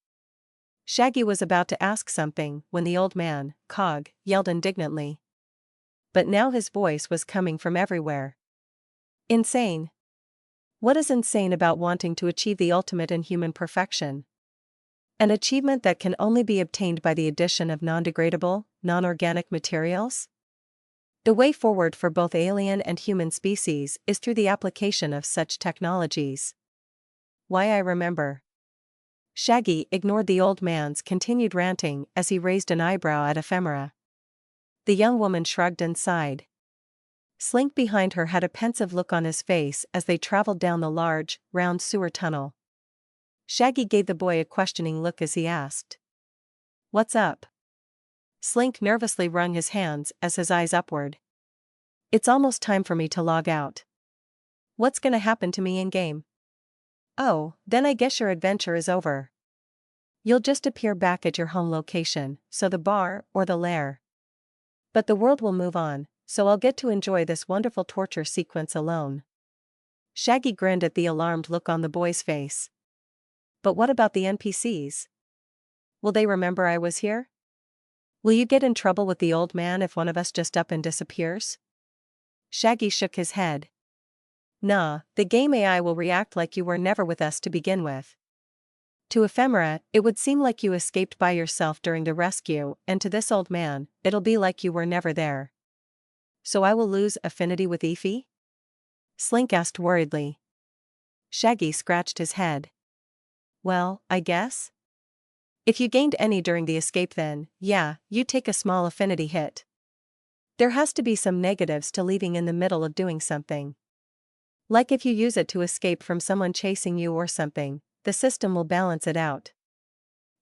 Shaggy was about to ask something when the old man, Cog, yelled indignantly. But now his voice was coming from everywhere. "Insane? What is insane about wanting to achieve the ultimate in human perfection? An achievement that can only be obtained by the addition of non-degradable, non-organic materials? The way forward for both alien and human species is through the application of such technologies. Why, I remember." Shaggy ignored the old man's continued ranting as he raised an eyebrow at Ephemera. The young woman shrugged and sighed. Slink behind her had a pensive look on his face as they traveled down the large, round sewer tunnel. Shaggy gave the boy a questioning look as he asked, "What's up?" Slink nervously wrung his hands as his eyes upward. "It's almost time for me to log out." "What's gonna happen to me in-game?" "Oh, then I guess your adventure is over. You'll just appear back at your home location, so the bar or the lair. But the world will move on, so I'll get to enjoy this wonderful torture sequence alone." Shaggy grinned at the alarmed look on the boy's face. "But what about the NPCs? Will they remember I was here? Will you get in trouble with the old man if one of us just up and disappears?" Shaggy shook his head. "Nah, the game AI will react like you were never with us to begin with. To Ephemera, it would seem like you escaped by yourself during the rescue, and to this old man, it'll be like you were never there." "So I will lose affinity with Ephie?" Slink asked worriedly. Shaggy scratched his head. "Well, I guess. If you gained any during the escape then, yeah, you take a small affinity hit. There has to be some negatives to leaving in the middle of doing something. Like if you use it to escape from someone chasing you or something, the system will balance it out.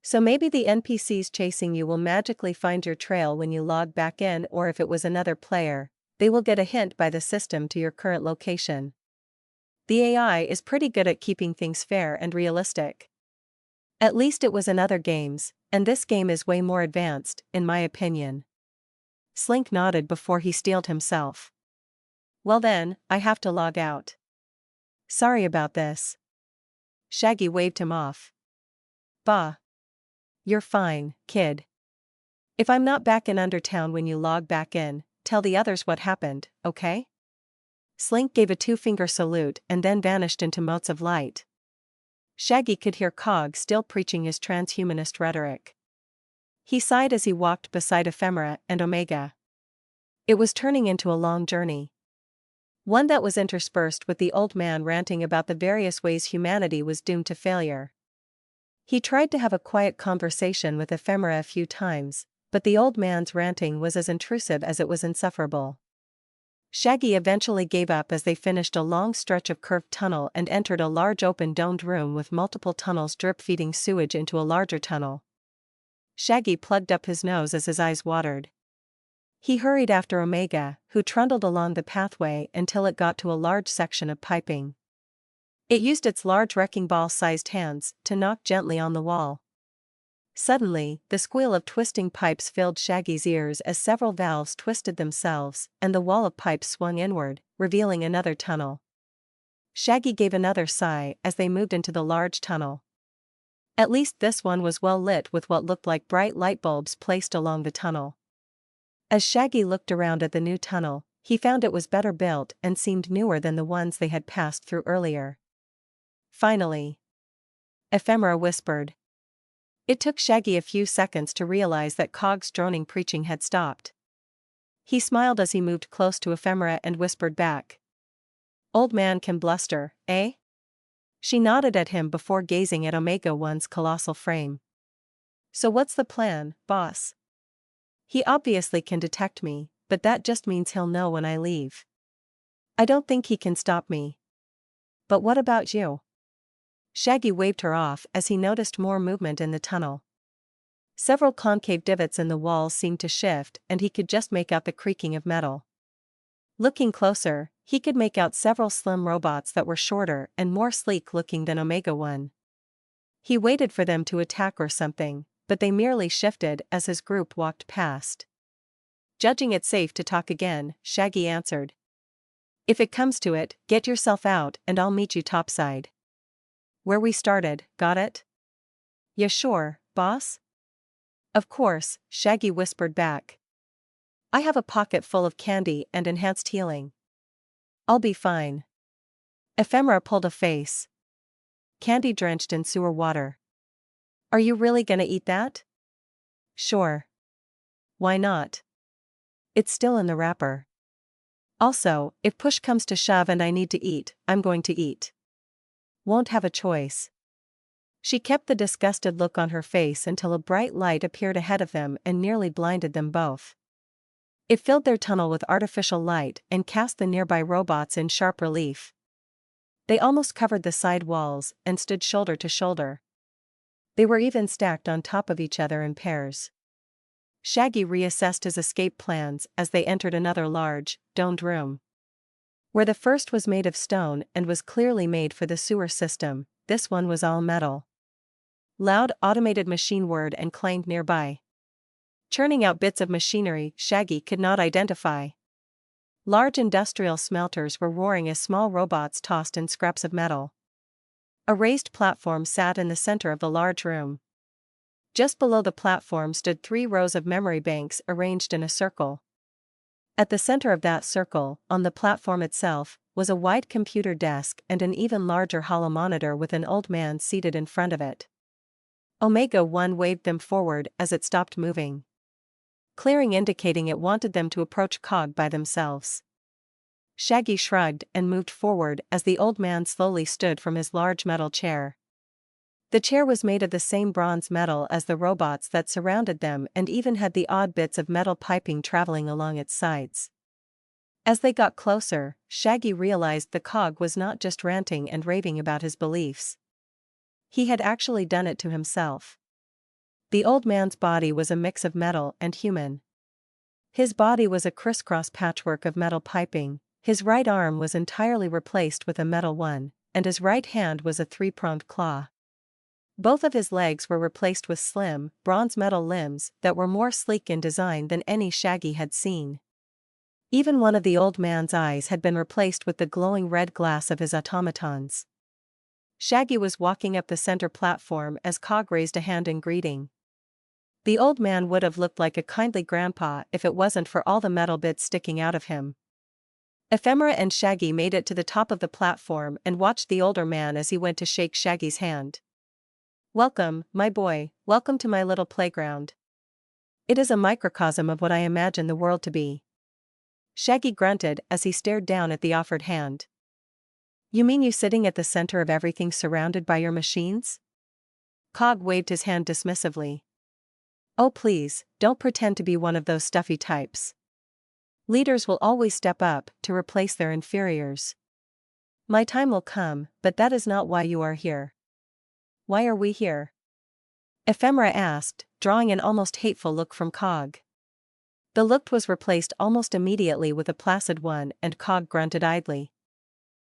So maybe the NPCs chasing you will magically find your trail when you log back in, or if it was another player, they will get a hint by the system to your current location. The AI is pretty good at keeping things fair and realistic. At least it was in other games, and this game is way more advanced, in my opinion." Slink nodded before he steeled himself. "Well then, I have to log out. Sorry about this." Shaggy waved him off. "Bah. You're fine, kid. If I'm not back in Undertown when you log back in, tell the others what happened, okay?" Slink gave a two-finger salute and then vanished into motes of light. Shaggy could hear Cog still preaching his transhumanist rhetoric. He sighed as he walked beside Ephemera and Omega. It was turning into a long journey. One that was interspersed with the old man ranting about the various ways humanity was doomed to failure. He tried to have a quiet conversation with Ephemera a few times, but the old man's ranting was as intrusive as it was insufferable. Shaggy eventually gave up as they finished a long stretch of curved tunnel and entered a large open domed room with multiple tunnels drip-feeding sewage into a larger tunnel. Shaggy plugged up his nose as his eyes watered. He hurried after Omega, who trundled along the pathway until it got to a large section of piping. It used its large wrecking ball-sized hands to knock gently on the wall. Suddenly, the squeal of twisting pipes filled Shaggy's ears as several valves twisted themselves, and the wall of pipes swung inward, revealing another tunnel. Shaggy gave another sigh as they moved into the large tunnel. At least this one was well lit with what looked like bright light bulbs placed along the tunnel. As Shaggy looked around at the new tunnel, he found it was better built and seemed newer than the ones they had passed through earlier. "Finally," Ephemera whispered. It took Shaggy a few seconds to realize that Cog's droning preaching had stopped. He smiled as he moved close to Ephemera and whispered back, "Old man can bluster, eh?" She nodded at him before gazing at Omega One's colossal frame. "So what's the plan, boss? He obviously can detect me, but that just means he'll know when I leave. I don't think he can stop me. But what about you?" Shaggy waved her off as he noticed more movement in the tunnel. Several concave divots in the walls seemed to shift, and he could just make out the creaking of metal. Looking closer, he could make out several slim robots that were shorter and more sleek-looking than Omega One. He waited for them to attack or something, but they merely shifted as his group walked past. Judging it safe to talk again, Shaggy answered. If it comes to it, get yourself out and I'll meet you topside. Where we started, got it? Yeah sure, boss? Of course, Shaggy whispered back. I have a pocket full of candy and enhanced healing. I'll be fine. Ephemera pulled a face. Candy drenched in sewer water. Are you really gonna eat that? Sure. Why not? It's still in the wrapper. Also, if push comes to shove and I need to eat, I'm going to eat. Won't have a choice. She kept the disgusted look on her face until a bright light appeared ahead of them and nearly blinded them both. It filled their tunnel with artificial light and cast the nearby robots in sharp relief. They almost covered the side walls and stood shoulder to shoulder. They were even stacked on top of each other in pairs. Shaggy reassessed his escape plans as they entered another large, domed room. Where the first was made of stone and was clearly made for the sewer system, this one was all metal. Loud automated machine whirred and clanged nearby, churning out bits of machinery Shaggy could not identify. Large industrial smelters were roaring as small robots tossed in scraps of metal. A raised platform sat in the center of the large room. Just below the platform stood 3 rows of memory banks arranged in a circle. At the center of that circle, on the platform itself, was a wide computer desk and an even larger holomonitor with an old man seated in front of it. Omega-1 waved them forward as it stopped moving, clearing indicating it wanted them to approach Cog by themselves. Shaggy shrugged and moved forward as the old man slowly stood from his large metal chair. The chair was made of the same bronze metal as the robots that surrounded them and even had the odd bits of metal piping traveling along its sides. As they got closer, Shaggy realized the Cog was not just ranting and raving about his beliefs. He had actually done it to himself. The old man's body was a mix of metal and human. His body was a crisscross patchwork of metal piping, his right arm was entirely replaced with a metal one, and his right hand was a 3-pronged claw. Both of his legs were replaced with slim, bronze metal limbs that were more sleek in design than any Shaggy had seen. Even one of the old man's eyes had been replaced with the glowing red glass of his automatons. Shaggy was walking up the center platform as Cog raised a hand in greeting. The old man would have looked like a kindly grandpa if it wasn't for all the metal bits sticking out of him. Ephemera and Shaggy made it to the top of the platform and watched the older man as he went to shake Shaggy's hand. Welcome, my boy, welcome to my little playground. It is a microcosm of what I imagine the world to be. Shaggy grunted as he stared down at the offered hand. You mean you sitting at the center of everything surrounded by your machines? Cog waved his hand dismissively. Oh please, don't pretend to be one of those stuffy types. Leaders will always step up to replace their inferiors. My time will come, but that is not why you are here. Why are we here? Ephemera asked, drawing an almost hateful look from Cog. The look was replaced almost immediately with a placid one and Cog grunted idly.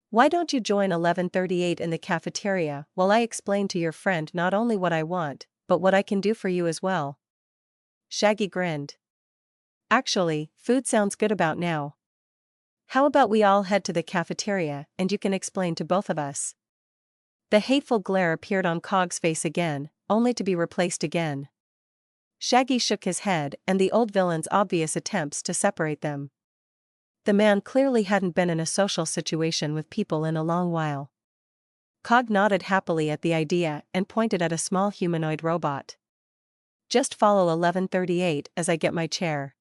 Why don't you join 1138 in the cafeteria while I explain to your friend not only what I want, but what I can do for you as well? Shaggy grinned. Actually, food sounds good about now. How about we all head to the cafeteria and you can explain to both of us? The hateful glare appeared on Cog's face again, only to be replaced again. Shaggy shook his head and the old villain's obvious attempts to separate them. The man clearly hadn't been in a social situation with people in a long while. Cog nodded happily at the idea and pointed at a small humanoid robot. Just follow 1138 as I get my chair.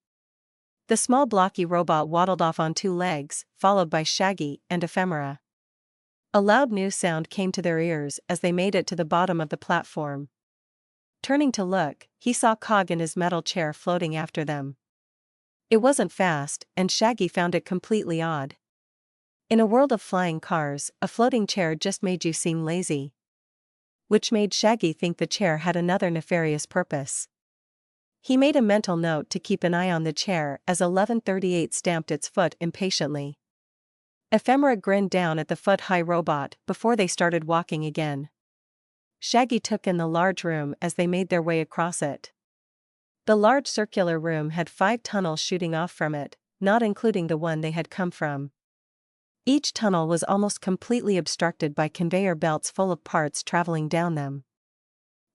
The small blocky robot waddled off on 2 legs, followed by Shaggy and Ephemera. A loud new sound came to their ears as they made it to the bottom of the platform. Turning to look, he saw Cog in his metal chair floating after them. It wasn't fast, and Shaggy found it completely odd. In a world of flying cars, a floating chair just made you seem lazy. Which made Shaggy think the chair had another nefarious purpose. He made a mental note to keep an eye on the chair as 1138 stamped its foot impatiently. Ephemera grinned down at the foot-high robot before they started walking again. Shaggy took in the large room as they made their way across it. The large circular room had 5 tunnels shooting off from it, not including the one they had come from. Each tunnel was almost completely obstructed by conveyor belts full of parts traveling down them.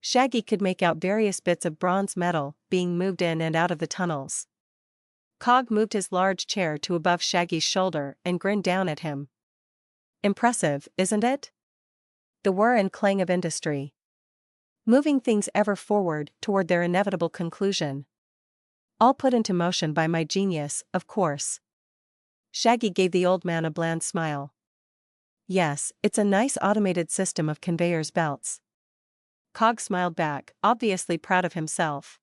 Shaggy could make out various bits of bronze metal being moved in and out of the tunnels. Cog moved his large chair to above Shaggy's shoulder and grinned down at him. Impressive, isn't it? The whir and clang of industry. Moving things ever forward toward their inevitable conclusion. All put into motion by my genius, of course. Shaggy gave the old man a bland smile. Yes, it's a nice automated system of conveyors belts. Cog smiled back, obviously proud of himself.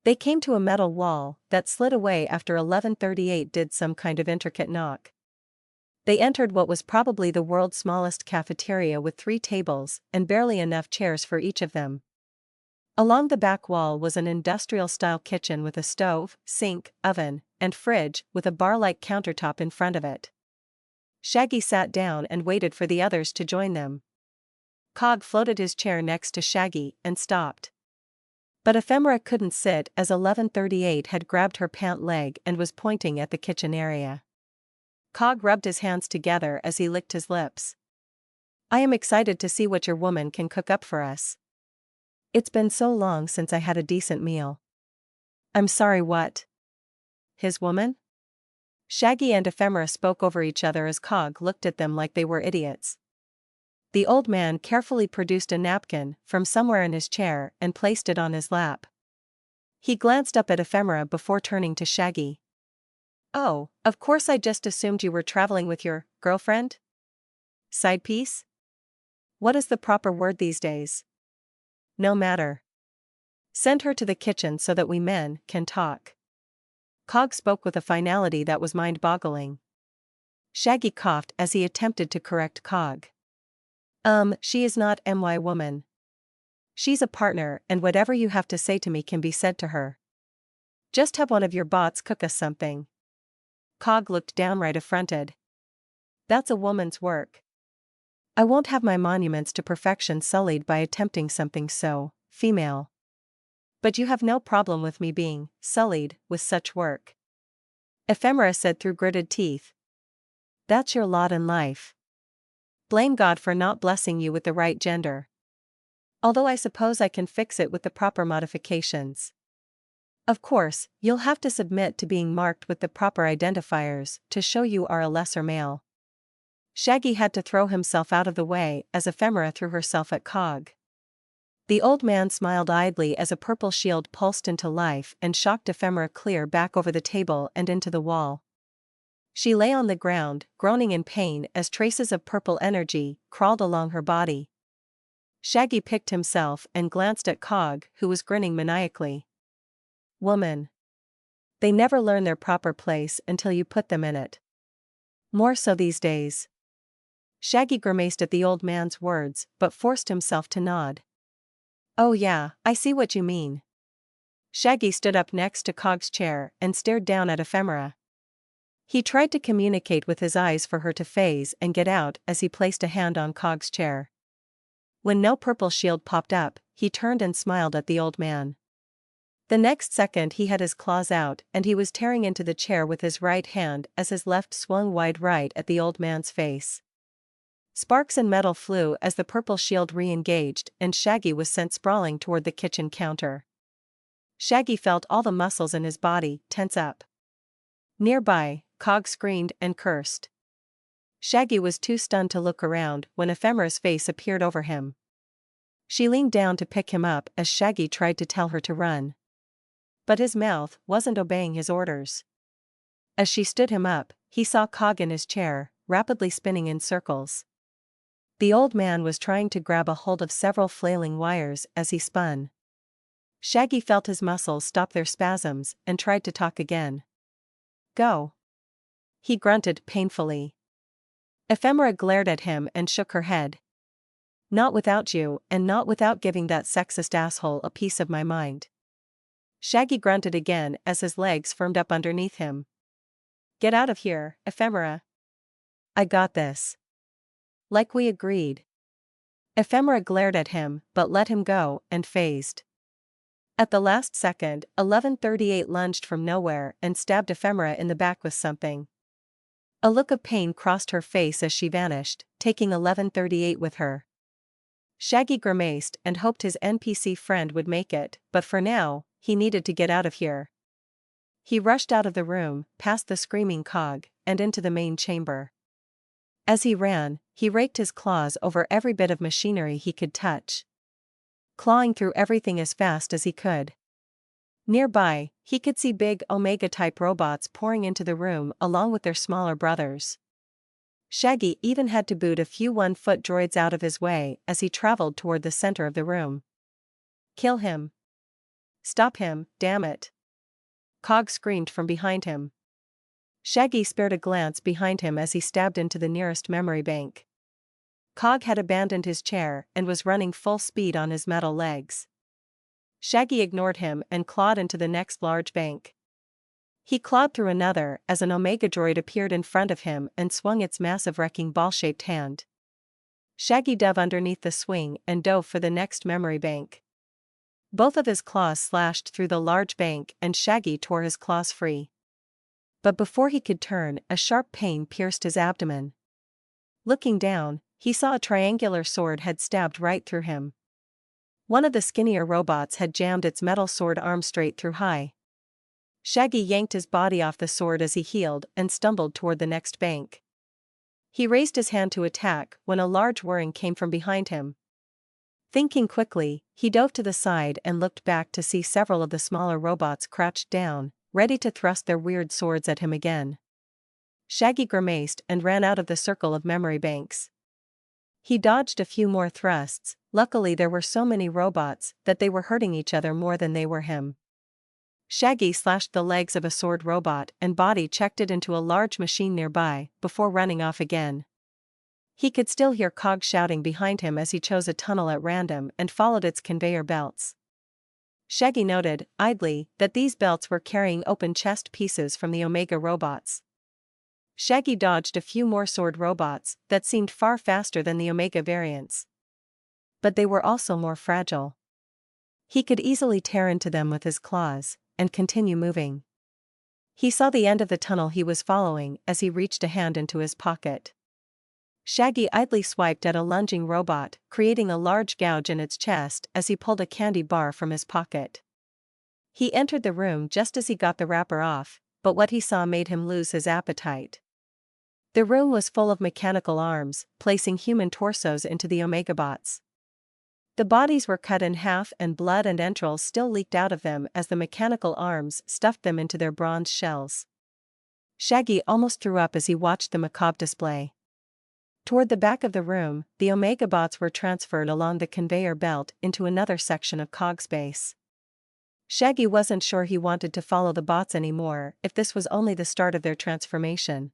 They came to a metal wall that slid away after 1138 did some kind of intricate knock. They entered what was probably the world's smallest cafeteria with 3 tables and barely enough chairs for each of them. Along the back wall was an industrial-style kitchen with a stove, sink, oven, and fridge with a bar-like countertop in front of it. Shaggy sat down and waited for the others to join them. Cog floated his chair next to Shaggy and stopped. But Ephemera couldn't sit as 1138 had grabbed her pant leg and was pointing at the kitchen area. Cog rubbed his hands together as he licked his lips. I am excited to see what your woman can cook up for us. It's been so long since I had a decent meal. I'm sorry, what? His woman? Shaggy and Ephemera spoke over each other as Cog looked at them like they were idiots. The old man carefully produced a napkin from somewhere in his chair and placed it on his lap. He glanced up at Ephemera before turning to Shaggy. Oh, of course, I just assumed you were traveling with your girlfriend? Side piece? What is the proper word these days? No matter. Send her to the kitchen so that we men can talk. Cog spoke with a finality that was mind-boggling. Shaggy coughed as he attempted to correct Cog. She is not my woman. She's a partner, and whatever you have to say to me can be said to her. Just have one of your bots cook us something. Cog looked downright affronted. That's a woman's work. I won't have my monuments to perfection sullied by attempting something so female. But you have no problem with me being sullied with such work. Ephemera said through gritted teeth. That's your lot in life. Blame God for not blessing you with the right gender. Although I suppose I can fix it with the proper modifications. Of course, you'll have to submit to being marked with the proper identifiers to show you are a lesser male. Shaggy had to throw himself out of the way as Ephemera threw herself at Cog. The old man smiled idly as a purple shield pulsed into life and shocked Ephemera clear back over the table and into the wall. She lay on the ground, groaning in pain as traces of purple energy crawled along her body. Shaggy picked himself and glanced at Cog, who was grinning maniacally. Woman. They never learn their proper place until you put them in it. More so these days. Shaggy grimaced at the old man's words but forced himself to nod. Oh yeah, I see what you mean. Shaggy stood up next to Cog's chair and stared down at Ephemera. He tried to communicate with his eyes for her to phase and get out as he placed a hand on Cog's chair. When no purple shield popped up, he turned and smiled at the old man. The next second he had his claws out and he was tearing into the chair with his right hand as his left swung wide right at the old man's face. Sparks and metal flew as the purple shield re-engaged and Shaggy was sent sprawling toward the kitchen counter. Shaggy felt all the muscles in his body tense up. Nearby, Cog screamed and cursed. Shaggy was too stunned to look around when Ephemera's face appeared over him. She leaned down to pick him up as Shaggy tried to tell her to run. But his mouth wasn't obeying his orders. As she stood him up, he saw Cog in his chair, rapidly spinning in circles. The old man was trying to grab a hold of several flailing wires as he spun. Shaggy felt his muscles stop their spasms and tried to talk again. Go. He grunted painfully. Ephemera glared at him and shook her head. Not without you, and not without giving that sexist asshole a piece of my mind. Shaggy grunted again as his legs firmed up underneath him. Get out of here, Ephemera. I got this. Like we agreed. Ephemera glared at him, but let him go, and phased. At the last second, 1138 lunged from nowhere and stabbed Ephemera in the back with something. A look of pain crossed her face as she vanished, taking 1138 with her. Shaggy grimaced and hoped his NPC friend would make it, but for now, he needed to get out of here. He rushed out of the room, past the screaming cog, and into the main chamber. As he ran, he raked his claws over every bit of machinery he could touch, clawing through everything as fast as he could. Nearby, he could see big Omega-type robots pouring into the room along with their smaller brothers. Shaggy even had to boot a few one-foot droids out of his way as he traveled toward the center of the room. Kill him. Stop him, damn it. Cog screamed from behind him. Shaggy spared a glance behind him as he stabbed into the nearest memory bank. Cog had abandoned his chair and was running full speed on his metal legs. Shaggy ignored him and clawed into the next large bank. He clawed through another as an Omega droid appeared in front of him and swung its massive wrecking ball-shaped hand. Shaggy dove underneath the swing and dove for the next memory bank. Both of his claws slashed through the large bank and Shaggy tore his claws free. But before he could turn, a sharp pain pierced his abdomen. Looking down, he saw a triangular sword had stabbed right through him. One of the skinnier robots had jammed its metal sword arm straight through high. Shaggy yanked his body off the sword as he healed and stumbled toward the next bank. He raised his hand to attack when a large whirring came from behind him. Thinking quickly, he dove to the side and looked back to see several of the smaller robots crouched down, ready to thrust their weird swords at him again. Shaggy grimaced and ran out of the circle of memory banks. He dodged a few more thrusts. Luckily there were so many robots that they were hurting each other more than they were him. Shaggy slashed the legs of a sword robot and body checked it into a large machine nearby, before running off again. He could still hear Cog shouting behind him as he chose a tunnel at random and followed its conveyor belts. Shaggy noted, idly, that these belts were carrying open chest pieces from the Omega robots. Shaggy dodged a few more sword robots that seemed far faster than the Omega variants. But they were also more fragile. He could easily tear into them with his claws, and continue moving. He saw the end of the tunnel he was following as he reached a hand into his pocket. Shaggy idly swiped at a lunging robot, creating a large gouge in its chest as he pulled a candy bar from his pocket. He entered the room just as he got the wrapper off, but what he saw made him lose his appetite. The room was full of mechanical arms, placing human torsos into the Omega bots. The bodies were cut in half and blood and entrails still leaked out of them as the mechanical arms stuffed them into their bronze shells. Shaggy almost threw up as he watched the macabre display. Toward the back of the room, the Omega bots were transferred along the conveyor belt into another section of cog space. Shaggy wasn't sure he wanted to follow the bots anymore if this was only the start of their transformation.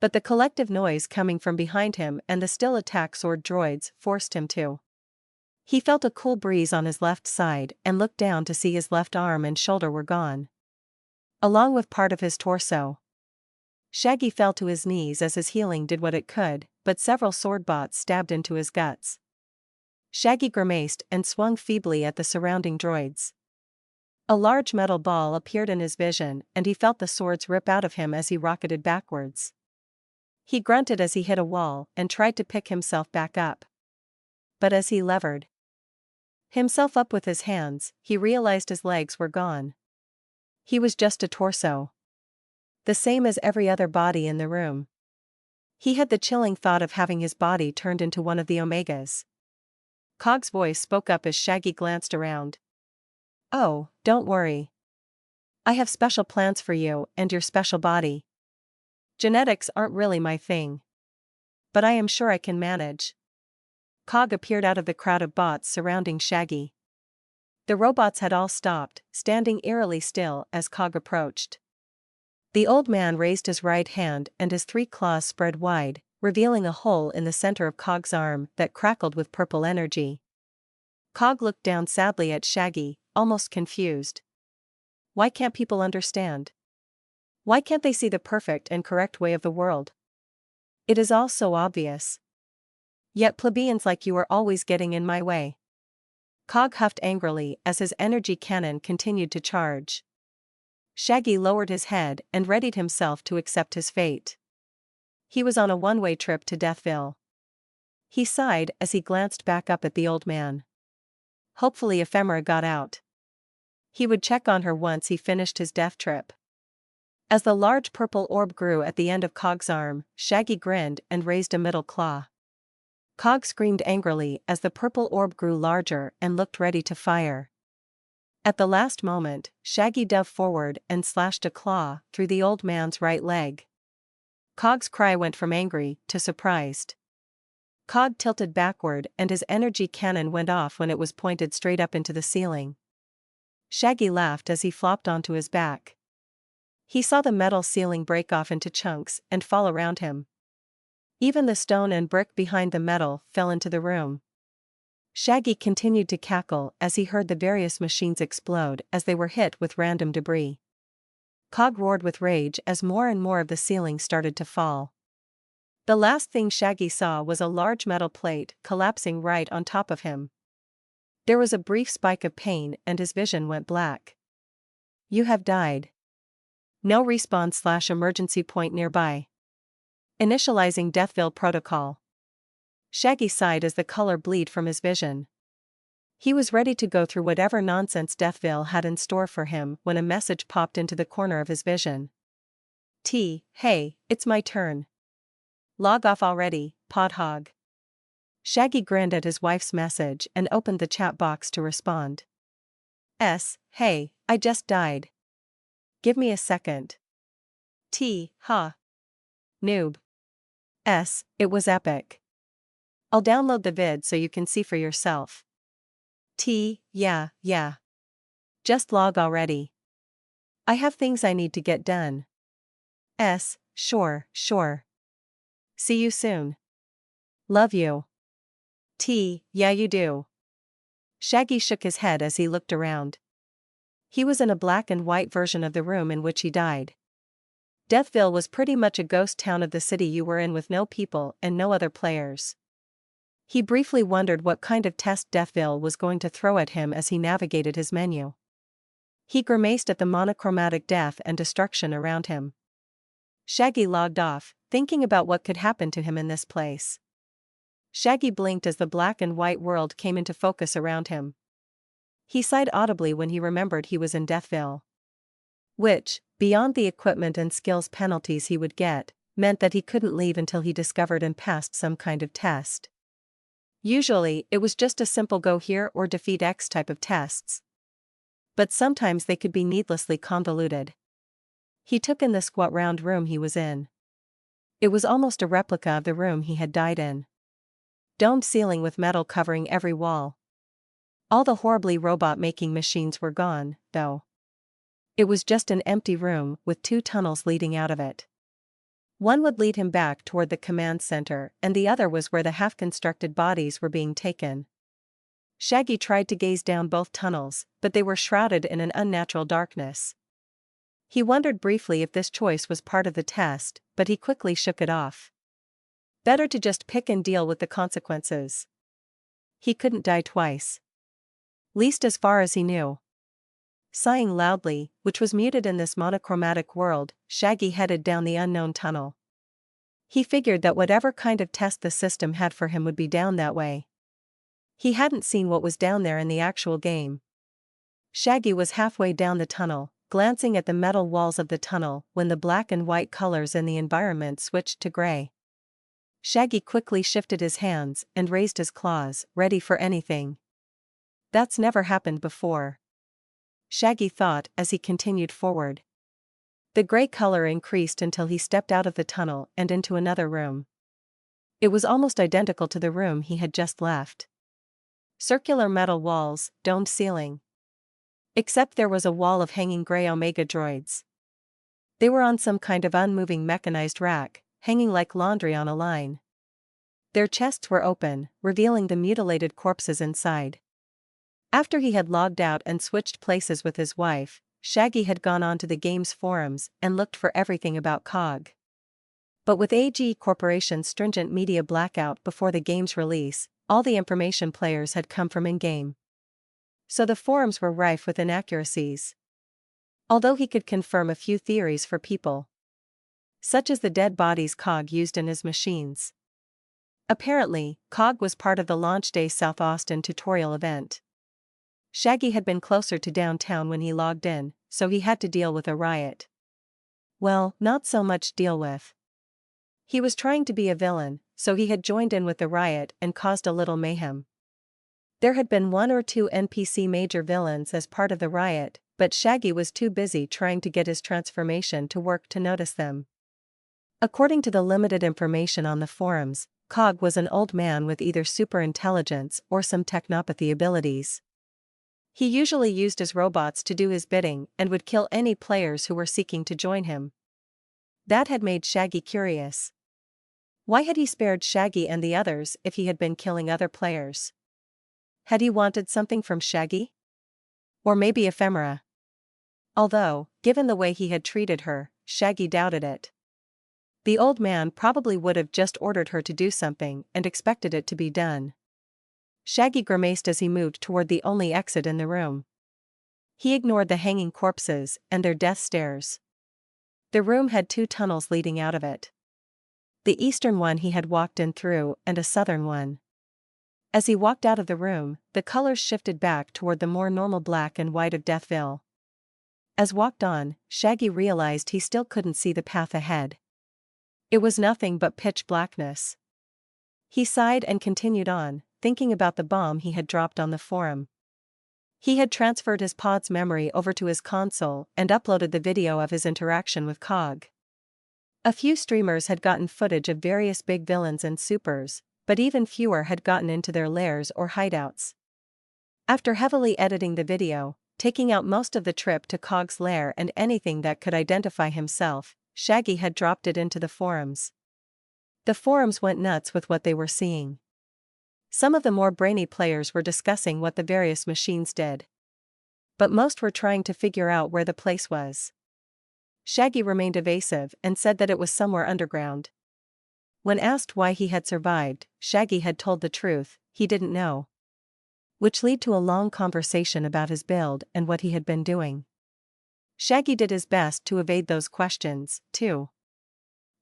But the collective noise coming from behind him and the still attack sword droids forced him to. He felt a cool breeze on his left side and looked down to see his left arm and shoulder were gone, along with part of his torso. Shaggy fell to his knees as his healing did what it could, but several sword bots stabbed into his guts. Shaggy grimaced and swung feebly at the surrounding droids. A large metal ball appeared in his vision and he felt the swords rip out of him as he rocketed backwards. He grunted as he hit a wall and tried to pick himself back up. But as he levered himself up with his hands, he realized his legs were gone. He was just a torso, the same as every other body in the room. He had the chilling thought of having his body turned into one of the Omegas. Cog's voice spoke up as Shaggy glanced around. "Oh, don't worry. I have special plans for you and your special body. Genetics aren't really my thing. But I am sure I can manage." Cog appeared out of the crowd of bots surrounding Shaggy. The robots had all stopped, standing eerily still as Cog approached. The old man raised his right hand and his 3 claws spread wide, revealing a hole in the center of Cog's arm that crackled with purple energy. Cog looked down sadly at Shaggy, almost confused. Why can't people understand? Why can't they see the perfect and correct way of the world? It is all so obvious. Yet plebeians like you are always getting in my way. Cog huffed angrily as his energy cannon continued to charge. Shaggy lowered his head and readied himself to accept his fate. He was on a one-way trip to Deathville. He sighed as he glanced back up at the old man. Hopefully Ephemera got out. He would check on her once he finished his death trip. As the large purple orb grew at the end of Cog's arm, Shaggy grinned and raised a middle claw. Cog screamed angrily as the purple orb grew larger and looked ready to fire. At the last moment, Shaggy dove forward and slashed a claw through the old man's right leg. Cog's cry went from angry to surprised. Cog tilted backward and his energy cannon went off when it was pointed straight up into the ceiling. Shaggy laughed as he flopped onto his back. He saw the metal ceiling break off into chunks and fall around him. Even the stone and brick behind the metal fell into the room. Shaggy continued to cackle as he heard the various machines explode as they were hit with random debris. Cog roared with rage as more and more of the ceiling started to fall. The last thing Shaggy saw was a large metal plate collapsing right on top of him. There was a brief spike of pain and his vision went black. You have died. No respawn/emergency point nearby. Initializing Deathville protocol. Shaggy sighed as the color bleed from his vision. He was ready to go through whatever nonsense Deathville had in store for him when a message popped into the corner of his vision. Hey, it's my turn. Log off already, podhog. Shaggy grinned at his wife's message and opened the chat box to respond. Hey, I just died. Give me a second. Noob. It was epic. I'll download the vid so you can see for yourself. Yeah. Just log already. I have things I need to get done. Sure. See you soon. Love you. Yeah you do. Shaggy shook his head as he looked around. He was in a black and white version of the room in which he died. Deathville was pretty much a ghost town of the city you were in with no people and no other players. He briefly wondered what kind of test Deathville was going to throw at him as he navigated his menu. He grimaced at the monochromatic death and destruction around him. Shaggy logged off, thinking about what could happen to him in this place. Shaggy blinked as the black and white world came into focus around him. He sighed audibly when he remembered he was in Deathville. Which, beyond the equipment and skills penalties he would get, meant that he couldn't leave until he discovered and passed some kind of test. Usually, it was just a simple go here or defeat X type of tests. But sometimes they could be needlessly convoluted. He took in the squat round room he was in. It was almost a replica of the room he had died in. Domed ceiling with metal covering every wall. All the horribly robot-making machines were gone, though. It was just an empty room with 2 tunnels leading out of it. One would lead him back toward the command center and the other was where the half-constructed bodies were being taken. Shaggy tried to gaze down both tunnels, but they were shrouded in an unnatural darkness. He wondered briefly if this choice was part of the test, but he quickly shook it off. Better to just pick and deal with the consequences. He couldn't die twice. Least as far as he knew. Sighing loudly, which was muted in this monochromatic world, Shaggy headed down the unknown tunnel. He figured that whatever kind of test the system had for him would be down that way. He hadn't seen what was down there in the actual game. Shaggy was halfway down the tunnel, glancing at the metal walls of the tunnel when the black and white colors in the environment switched to gray. Shaggy quickly shifted his hands and raised his claws, ready for anything. That's never happened before. Shaggy thought as he continued forward. The gray color increased until he stepped out of the tunnel and into another room. It was almost identical to the room he had just left. Circular metal walls, domed ceiling. Except there was a wall of hanging gray Omega droids. They were on some kind of unmoving mechanized rack, hanging like laundry on a line. Their chests were open, revealing the mutilated corpses inside. After he had logged out and switched places with his wife, Shaggy had gone onto the game's forums and looked for everything about Cog. But with AG Corporation's stringent media blackout before the game's release, all the information players had come from in-game. So the forums were rife with inaccuracies. Although he could confirm a few theories for people, such as the dead bodies Cog used in his machines. Apparently, Cog was part of the Launch Day South Austin tutorial event. Shaggy had been closer to downtown when he logged in, so he had to deal with a riot. Well, not so much deal with. He was trying to be a villain, so he had joined in with the riot and caused a little mayhem. There had been 1 or 2 NPC major villains as part of the riot, but Shaggy was too busy trying to get his transformation to work to notice them. According to the limited information on the forums, Cog was an old man with either super intelligence or some technopathy abilities. He usually used his robots to do his bidding and would kill any players who were seeking to join him. That had made Shaggy curious. Why had he spared Shaggy and the others if he had been killing other players? Had he wanted something from Shaggy? Or maybe ephemera? Although, given the way he had treated her, Shaggy doubted it. The old man probably would have just ordered her to do something and expected it to be done. Shaggy grimaced as he moved toward the only exit in the room. He ignored the hanging corpses and their death stares. The room had 2 tunnels leading out of it. The eastern one he had walked in through and a southern one. As he walked out of the room, the colors shifted back toward the more normal black and white of Deathville. As walked on, Shaggy realized he still couldn't see the path ahead. It was nothing but pitch blackness. He sighed and continued on, thinking about the bomb he had dropped on the forum. He had transferred his pod's memory over to his console and uploaded the video of his interaction with Cog. A few streamers had gotten footage of various big villains and supers, but even fewer had gotten into their lairs or hideouts. After heavily editing the video, taking out most of the trip to Cog's lair and anything that could identify himself, Shaggy had dropped it into the forums. The forums went nuts with what they were seeing. Some of the more brainy players were discussing what the various machines did. But most were trying to figure out where the place was. Shaggy remained evasive and said that it was somewhere underground. When asked why he had survived, Shaggy had told the truth, he didn't know. Which led to a long conversation about his build and what he had been doing. Shaggy did his best to evade those questions, too.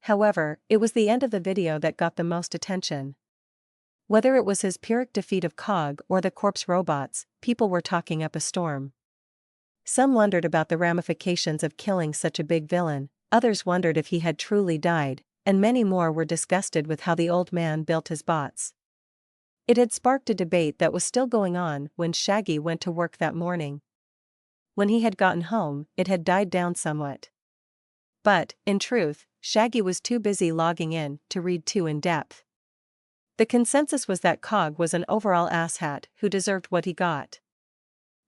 However, it was the end of the video that got the most attention. Whether it was his Pyrrhic defeat of Cog or the corpse robots, people were talking up a storm. Some wondered about the ramifications of killing such a big villain, others wondered if he had truly died, and many more were disgusted with how the old man built his bots. It had sparked a debate that was still going on when Shaggy went to work that morning. When he had gotten home, it had died down somewhat. But, in truth, Shaggy was too busy logging in to read too in depth. The consensus was that Cog was an overall asshat who deserved what he got.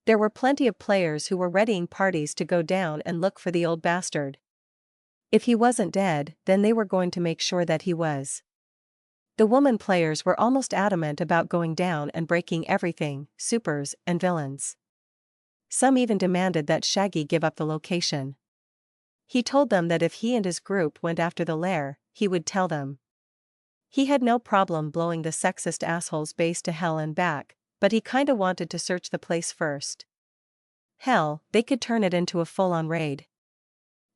There were plenty of players who were readying parties to go down and look for the old bastard. If he wasn't dead, then they were going to make sure that he was. The woman players were almost adamant about going down and breaking everything, supers and villains. Some even demanded that Shaggy give up the location. He told them that if he and his group went after the lair, he would tell them. He had no problem blowing the sexist asshole's base to hell and back, but he kinda wanted to search the place first. Hell, they could turn it into a full-on raid.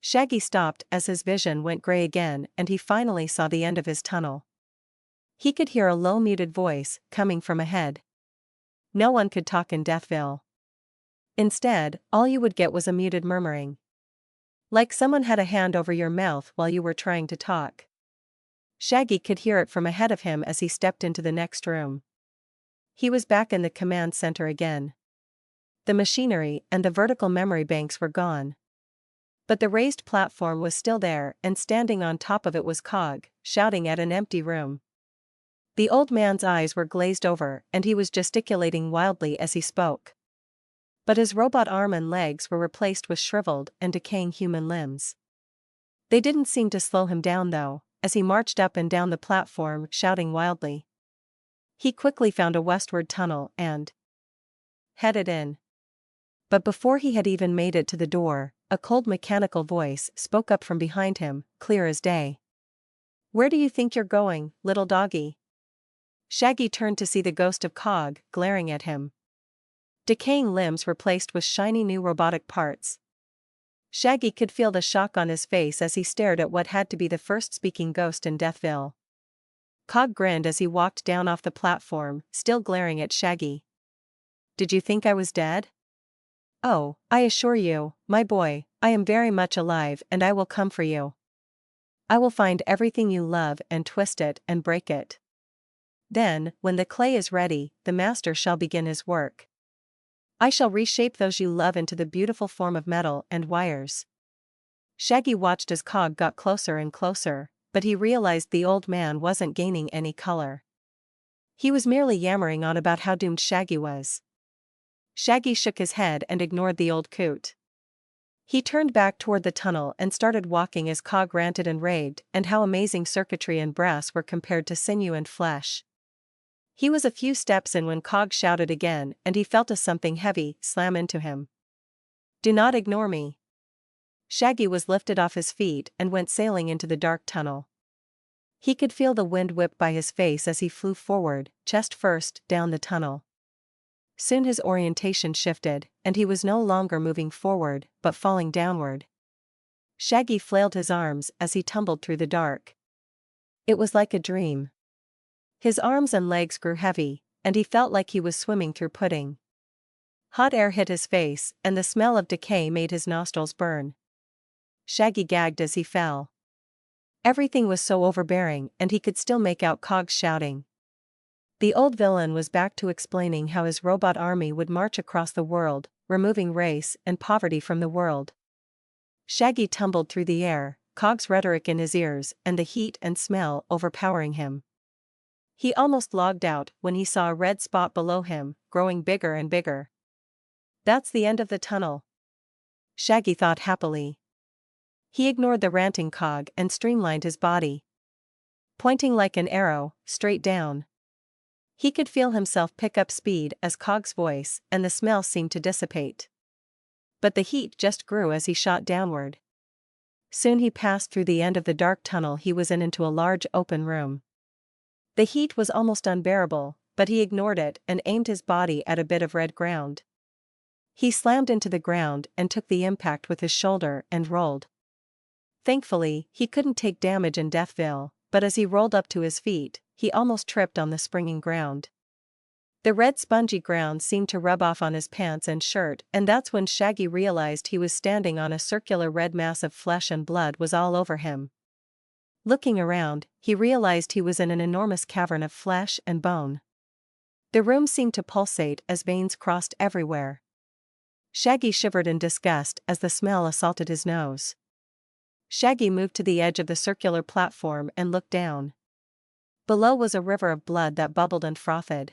Shaggy stopped as his vision went gray again and he finally saw the end of his tunnel. He could hear a low muted voice coming from ahead. No one could talk in Deathville. Instead, all you would get was a muted murmuring. Like someone had a hand over your mouth while you were trying to talk. Shaggy could hear it from ahead of him as he stepped into the next room. He was back in the command center again. The machinery and the vertical memory banks were gone. But the raised platform was still there, and standing on top of it was Cog, shouting at an empty room. The old man's eyes were glazed over and he was gesticulating wildly as he spoke. But his robot arm and legs were replaced with shriveled and decaying human limbs. They didn't seem to slow him down though, as he marched up and down the platform shouting wildly. He quickly found a westward tunnel and headed in. But before he had even made it to the door, a cold mechanical voice spoke up from behind him, clear as day. Where do you think you're going, little doggy? Shaggy turned to see the ghost of Cog glaring at him. Decaying limbs replaced with shiny new robotic parts. Shaggy could feel the shock on his face as he stared at what had to be the first speaking ghost in Deathville. Cog grinned as he walked down off the platform, still glaring at Shaggy. Did you think I was dead? Oh, I assure you, my boy, I am very much alive and I will come for you. I will find everything you love and twist it and break it. Then, when the clay is ready, the master shall begin his work. I shall reshape those you love into the beautiful form of metal and wires. Shaggy watched as Cog got closer and closer, but he realized the old man wasn't gaining any color. He was merely yammering on about how doomed Shaggy was. Shaggy shook his head and ignored the old coot. He turned back toward the tunnel and started walking as Cog ranted and raved and how amazing circuitry and brass were compared to sinew and flesh. He was a few steps in when Cog shouted again and he felt a something heavy slam into him. Do not ignore me. Shaggy was lifted off his feet and went sailing into the dark tunnel. He could feel the wind whip by his face as he flew forward, chest first, down the tunnel. Soon his orientation shifted, and he was no longer moving forward, but falling downward. Shaggy flailed his arms as he tumbled through the dark. It was like a dream. His arms and legs grew heavy, and he felt like he was swimming through pudding. Hot air hit his face, and the smell of decay made his nostrils burn. Shaggy gagged as he fell. Everything was so overbearing, and he could still make out Cog shouting. The old villain was back to explaining how his robot army would march across the world, removing race and poverty from the world. Shaggy tumbled through the air, Cog's rhetoric in his ears and the heat and smell overpowering him. He almost logged out when he saw a red spot below him, growing bigger and bigger. That's the end of the tunnel. Shaggy thought happily. He ignored the ranting Cog and streamlined his body. Pointing like an arrow, straight down. He could feel himself pick up speed as Cog's voice and the smell seemed to dissipate. But the heat just grew as he shot downward. Soon he passed through the end of the dark tunnel he was in into a large open room. The heat was almost unbearable, but he ignored it and aimed his body at a bit of red ground. He slammed into the ground and took the impact with his shoulder and rolled. Thankfully, he couldn't take damage in Deathville, but as he rolled up to his feet, he almost tripped on the springing ground. The red spongy ground seemed to rub off on his pants and shirt, and that's when Shaggy realized he was standing on a circular red mass of flesh and blood was all over him. Looking around, he realized he was in an enormous cavern of flesh and bone. The room seemed to pulsate as veins crossed everywhere. Shaggy shivered in disgust as the smell assaulted his nose. Shaggy moved to the edge of the circular platform and looked down. Below was a river of blood that bubbled and frothed.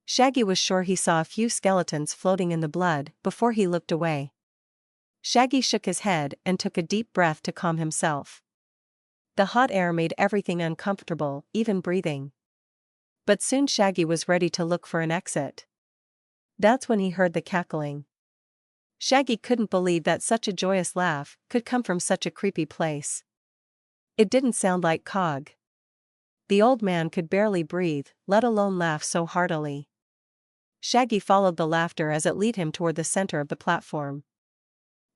Shaggy was sure he saw a few skeletons floating in the blood before he looked away. Shaggy shook his head and took a deep breath to calm himself. The hot air made everything uncomfortable, even breathing. But soon Shaggy was ready to look for an exit. That's when he heard the cackling. Shaggy couldn't believe that such a joyous laugh could come from such a creepy place. It didn't sound like Cog. The old man could barely breathe, let alone laugh so heartily. Shaggy followed the laughter as it led him toward the center of the platform.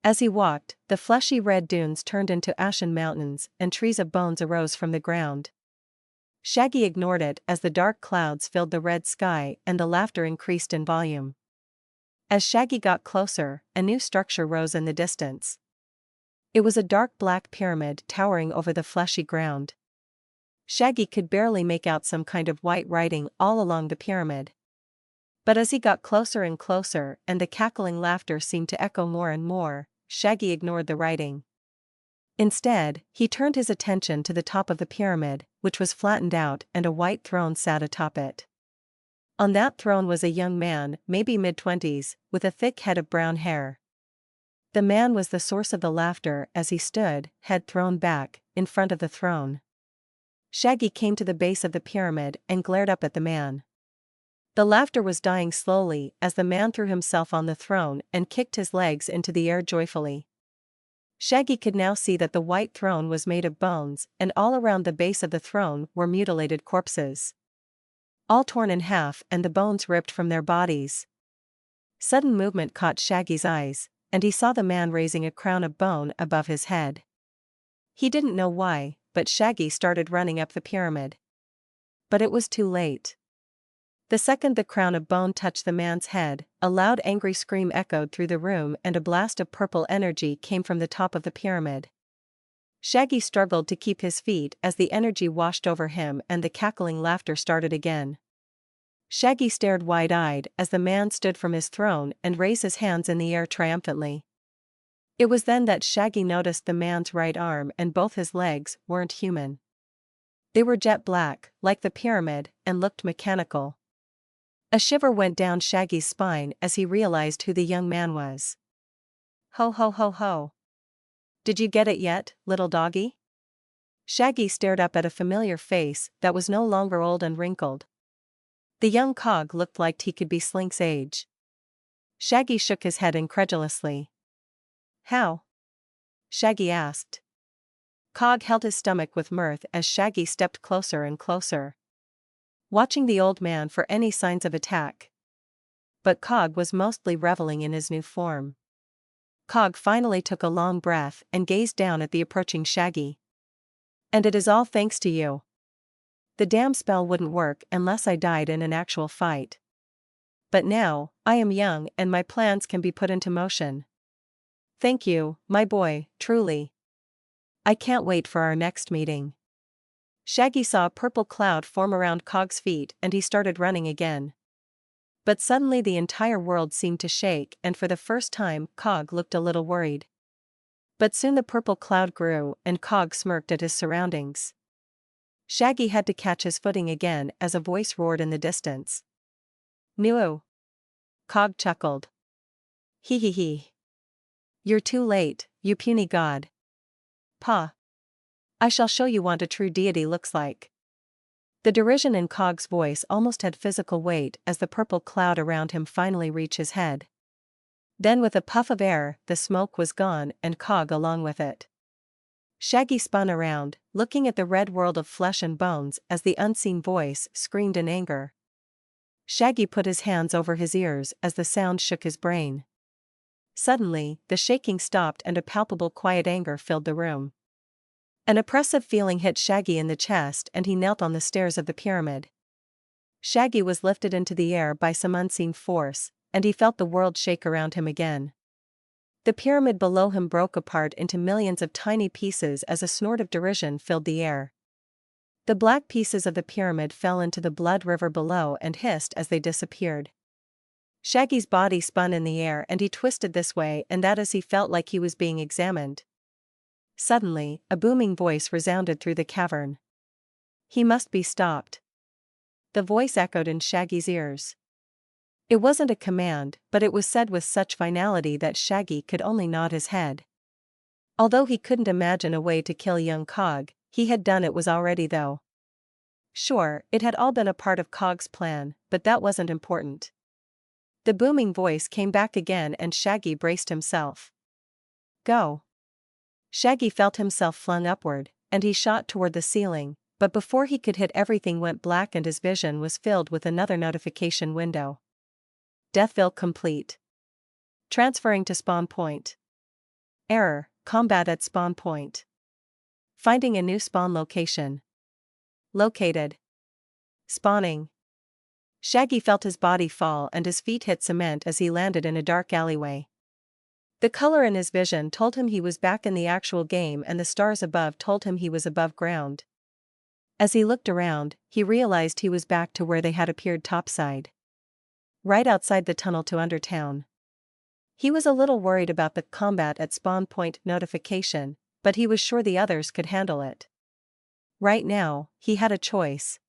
As he walked, the fleshy red dunes turned into ashen mountains and trees of bones arose from the ground. Shaggy ignored it as the dark clouds filled the red sky and the laughter increased in volume. As Shaggy got closer, a new structure rose in the distance. It was a dark black pyramid towering over the fleshy ground. Shaggy could barely make out some kind of white writing all along the pyramid. But as he got closer and closer and the cackling laughter seemed to echo more and more, Shaggy ignored the writing. Instead, he turned his attention to the top of the pyramid, which was flattened out and a white throne sat atop it. On that throne was a young man, maybe mid-20s, with a thick head of brown hair. The man was the source of the laughter as he stood, head thrown back, in front of the throne. Shaggy came to the base of the pyramid and glared up at the man. The laughter was dying slowly as the man threw himself on the throne and kicked his legs into the air joyfully. Shaggy could now see that the white throne was made of bones, and all around the base of the throne were mutilated corpses. All torn in half and the bones ripped from their bodies. Sudden movement caught Shaggy's eyes, and he saw the man raising a crown of bone above his head. He didn't know why, but Shaggy started running up the pyramid. But it was too late. The second the crown of bone touched the man's head, a loud angry scream echoed through the room and a blast of purple energy came from the top of the pyramid. Shaggy struggled to keep his feet as the energy washed over him and the cackling laughter started again. Shaggy stared wide-eyed as the man stood from his throne and raised his hands in the air triumphantly. It was then that Shaggy noticed the man's right arm and both his legs weren't human. They were jet black, like the pyramid, and looked mechanical. A shiver went down Shaggy's spine as he realized who the young man was. Ho ho ho ho. Did you get it yet, little doggy? Shaggy stared up at a familiar face that was no longer old and wrinkled. The young cog looked like he could be Slink's age. Shaggy shook his head incredulously. How? Shaggy asked. Cog held his stomach with mirth as Shaggy stepped closer and closer, watching the old man for any signs of attack. But Cog was mostly reveling in his new form. Cog finally took a long breath and gazed down at the approaching Shaggy. And it is all thanks to you. The damn spell wouldn't work unless I died in an actual fight. But now, I am young and my plans can be put into motion. Thank you, my boy, truly. I can't wait for our next meeting. Shaggy saw a purple cloud form around Cog's feet and he started running again. But suddenly the entire world seemed to shake and for the first time Cog looked a little worried. But soon the purple cloud grew and Cog smirked at his surroundings. Shaggy had to catch his footing again as a voice roared in the distance. "Nu." Cog chuckled. "Hee hee hee. You're too late, you puny god. Pa. I shall show you what a true deity looks like." The derision in Cog's voice almost had physical weight as the purple cloud around him finally reached his head. Then with a puff of air, the smoke was gone and Cog along with it. Shaggy spun around, looking at the red world of flesh and bones as the unseen voice screamed in anger. Shaggy put his hands over his ears as the sound shook his brain. Suddenly, the shaking stopped and a palpable quiet anger filled the room. An oppressive feeling hit Shaggy in the chest and he knelt on the stairs of the pyramid. Shaggy was lifted into the air by some unseen force, and he felt the world shake around him again. The pyramid below him broke apart into millions of tiny pieces as a snort of derision filled the air. The black pieces of the pyramid fell into the blood river below and hissed as they disappeared. Shaggy's body spun in the air and he twisted this way and that as he felt like he was being examined. Suddenly, a booming voice resounded through the cavern. He must be stopped. The voice echoed in Shaggy's ears. It wasn't a command, but it was said with such finality that Shaggy could only nod his head. Although he couldn't imagine a way to kill young Cog, he had done it was already though. Sure, it had all been a part of Cog's plan, but that wasn't important. The booming voice came back again and Shaggy braced himself. Go. Shaggy felt himself flung upward, and he shot toward the ceiling, but before he could hit everything went black and his vision was filled with another notification window. Deathville complete. Transferring to spawn point. Error, combat at spawn point. Finding a new spawn location. Located. Spawning. Shaggy felt his body fall and his feet hit cement as he landed in a dark alleyway. The color in his vision told him he was back in the actual game and the stars above told him he was above ground. As he looked around, he realized he was back to where they had appeared topside. Right outside the tunnel to Undertown. He was a little worried about the combat at spawn point notification, but he was sure the others could handle it. Right now, he had a choice.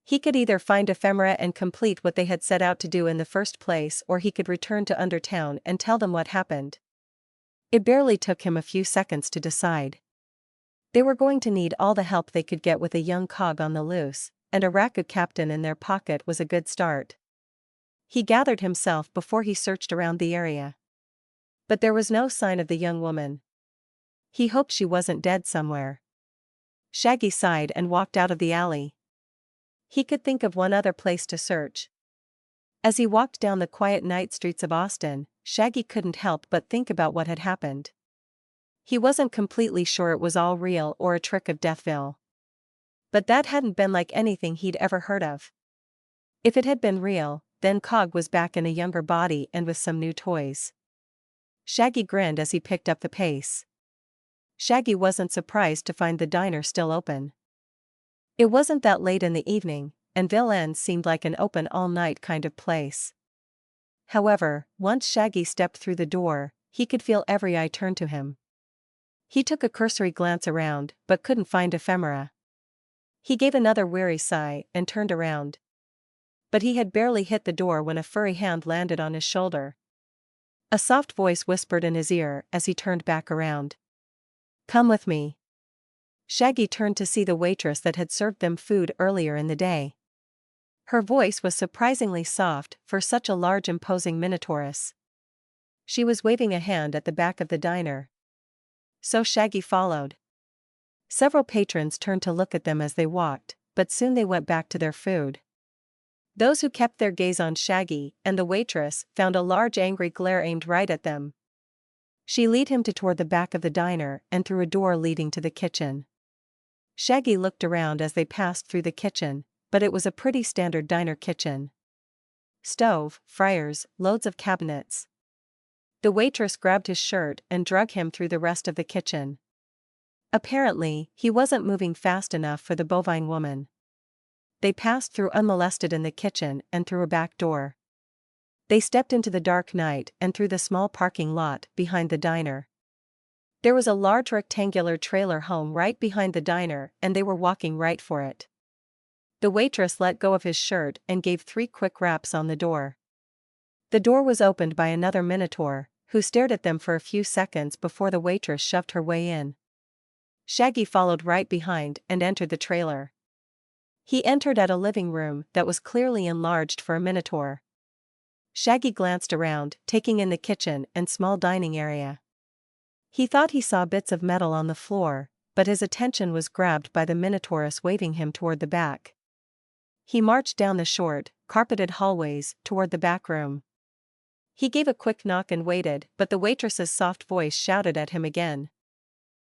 He could either find Ephemera and complete what they had set out to do in the first place or he could return to Undertown and tell them what happened. It barely took him a few seconds to decide. They were going to need all the help they could get with a young Cog on the loose, and a Raku captain in their pocket was a good start. He gathered himself before he searched around the area. But there was no sign of the young woman. He hoped she wasn't dead somewhere. Shaggy sighed and walked out of the alley. He could think of one other place to search. As he walked down the quiet night streets of Austin, Shaggy couldn't help but think about what had happened. He wasn't completely sure it was all real or a trick of Deathville. But that hadn't been like anything he'd ever heard of. If it had been real, then Cog was back in a younger body and with some new toys. Shaggy grinned as he picked up the pace. Shaggy wasn't surprised to find the diner still open. It wasn't that late in the evening, and Ville End seemed like an open all-night kind of place. However, once Shaggy stepped through the door, he could feel every eye turn to him. He took a cursory glance around, but couldn't find Ephemera. He gave another weary sigh and turned around. But he had barely hit the door when a furry hand landed on his shoulder. A soft voice whispered in his ear as he turned back around. "Come with me." Shaggy turned to see the waitress that had served them food earlier in the day. Her voice was surprisingly soft for such a large imposing minotauress. She was waving a hand at the back of the diner. So Shaggy followed. Several patrons turned to look at them as they walked, but soon they went back to their food. Those who kept their gaze on Shaggy and the waitress found a large angry glare aimed right at them. She led him toward the back of the diner and through a door leading to the kitchen. Shaggy looked around as they passed through the kitchen, but it was a pretty standard diner kitchen. Stove, fryers, loads of cabinets. The waitress grabbed his shirt and dragged him through the rest of the kitchen. Apparently, he wasn't moving fast enough for the bovine woman. They passed through unmolested in the kitchen and through a back door. They stepped into the dark night and through the small parking lot behind the diner. There was a large rectangular trailer home right behind the diner and they were walking right for it. The waitress let go of his shirt and gave 3 quick raps on the door. The door was opened by another minotaur, who stared at them for a few seconds before the waitress shoved her way in. Shaggy followed right behind and entered the trailer. He entered at a living room that was clearly enlarged for a minotaur. Shaggy glanced around, taking in the kitchen and small dining area. He thought he saw bits of metal on the floor, but his attention was grabbed by the minotauress waving him toward the back. He marched down the short, carpeted hallways toward the back room. He gave a quick knock and waited, but the waitress's soft voice shouted at him again.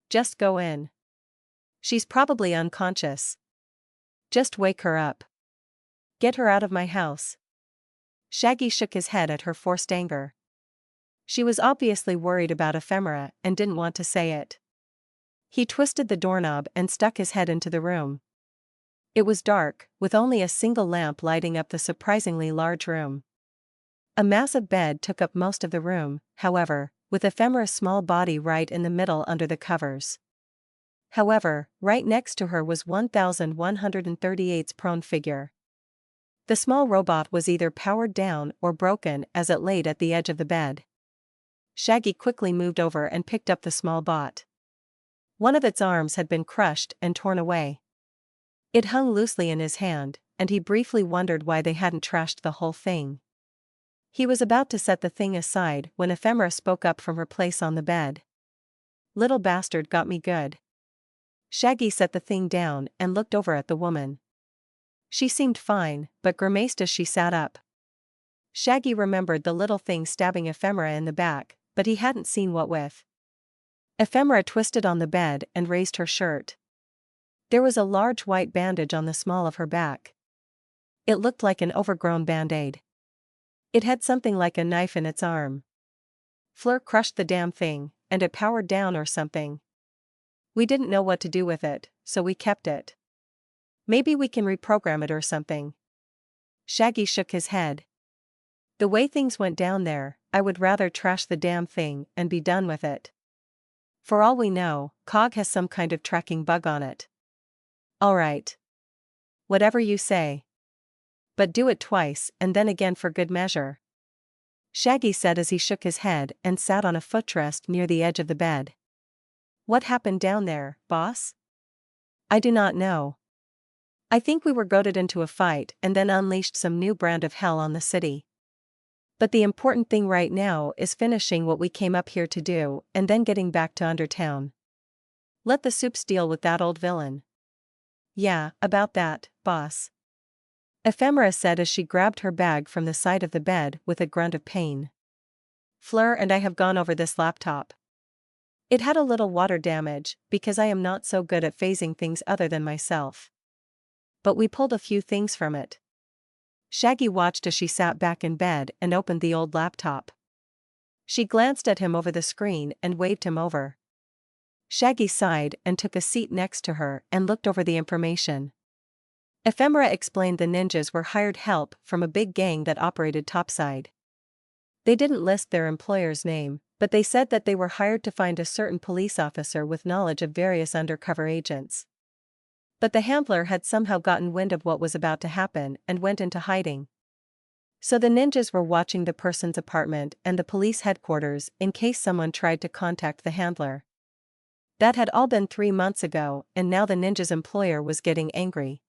"Just go in. She's probably unconscious. Just wake her up. Get her out of my house." Shaggy shook his head at her forced anger. She was obviously worried about Ephemera and didn't want to say it. He twisted the doorknob and stuck his head into the room. It was dark, with only a single lamp lighting up the surprisingly large room. A massive bed took up most of the room, however, with Ephemera's small body right in the middle under the covers. However, right next to her was 1138's prone figure. The small robot was either powered down or broken as it laid at the edge of the bed. Shaggy quickly moved over and picked up the small bot. One of its arms had been crushed and torn away. It hung loosely in his hand, and he briefly wondered why they hadn't trashed the whole thing. He was about to set the thing aside when Ephemera spoke up from her place on the bed. "Little bastard got me good." Shaggy set the thing down and looked over at the woman. She seemed fine, but grimaced as she sat up. Shaggy remembered the little thing stabbing Ephemera in the back, but he hadn't seen what with. Ephemera twisted on the bed and raised her shirt. There was a large white bandage on the small of her back. It looked like an overgrown band-aid. It had something like a knife in its arm. "Fleur crushed the damn thing, and it powered down or something. We didn't know what to do with it, so we kept it. Maybe we can reprogram it or something." Shaggy shook his head. "The way things went down there, I would rather trash the damn thing and be done with it. For all we know, Cog has some kind of tracking bug on it." "All right. Whatever you say. But do it twice and then again for good measure," Shaggy said as he shook his head and sat on a footrest near the edge of the bed. "What happened down there, boss?" "I do not know. I think we were goaded into a fight and then unleashed some new brand of hell on the city. But the important thing right now is finishing what we came up here to do and then getting back to Undertown." Let the soups deal with that old villain. Yeah, about that, boss. Ephemera said as she grabbed her bag from the side of the bed with a grunt of pain. Fleur and I have gone over this laptop. It had a little water damage, because I am not so good at phasing things other than myself. But we pulled a few things from it. Shaggy watched as she sat back in bed and opened the old laptop. She glanced at him over the screen and waved him over. Shaggy sighed and took a seat next to her and looked over the information. Ephemera explained the ninjas were hired help from a big gang that operated topside. They didn't list their employer's name, but they said that they were hired to find a certain police officer with knowledge of various undercover agents. But the handler had somehow gotten wind of what was about to happen and went into hiding. So the ninjas were watching the person's apartment and the police headquarters in case someone tried to contact the handler. That had all been 3 months ago, and now the ninja's employer was getting angry.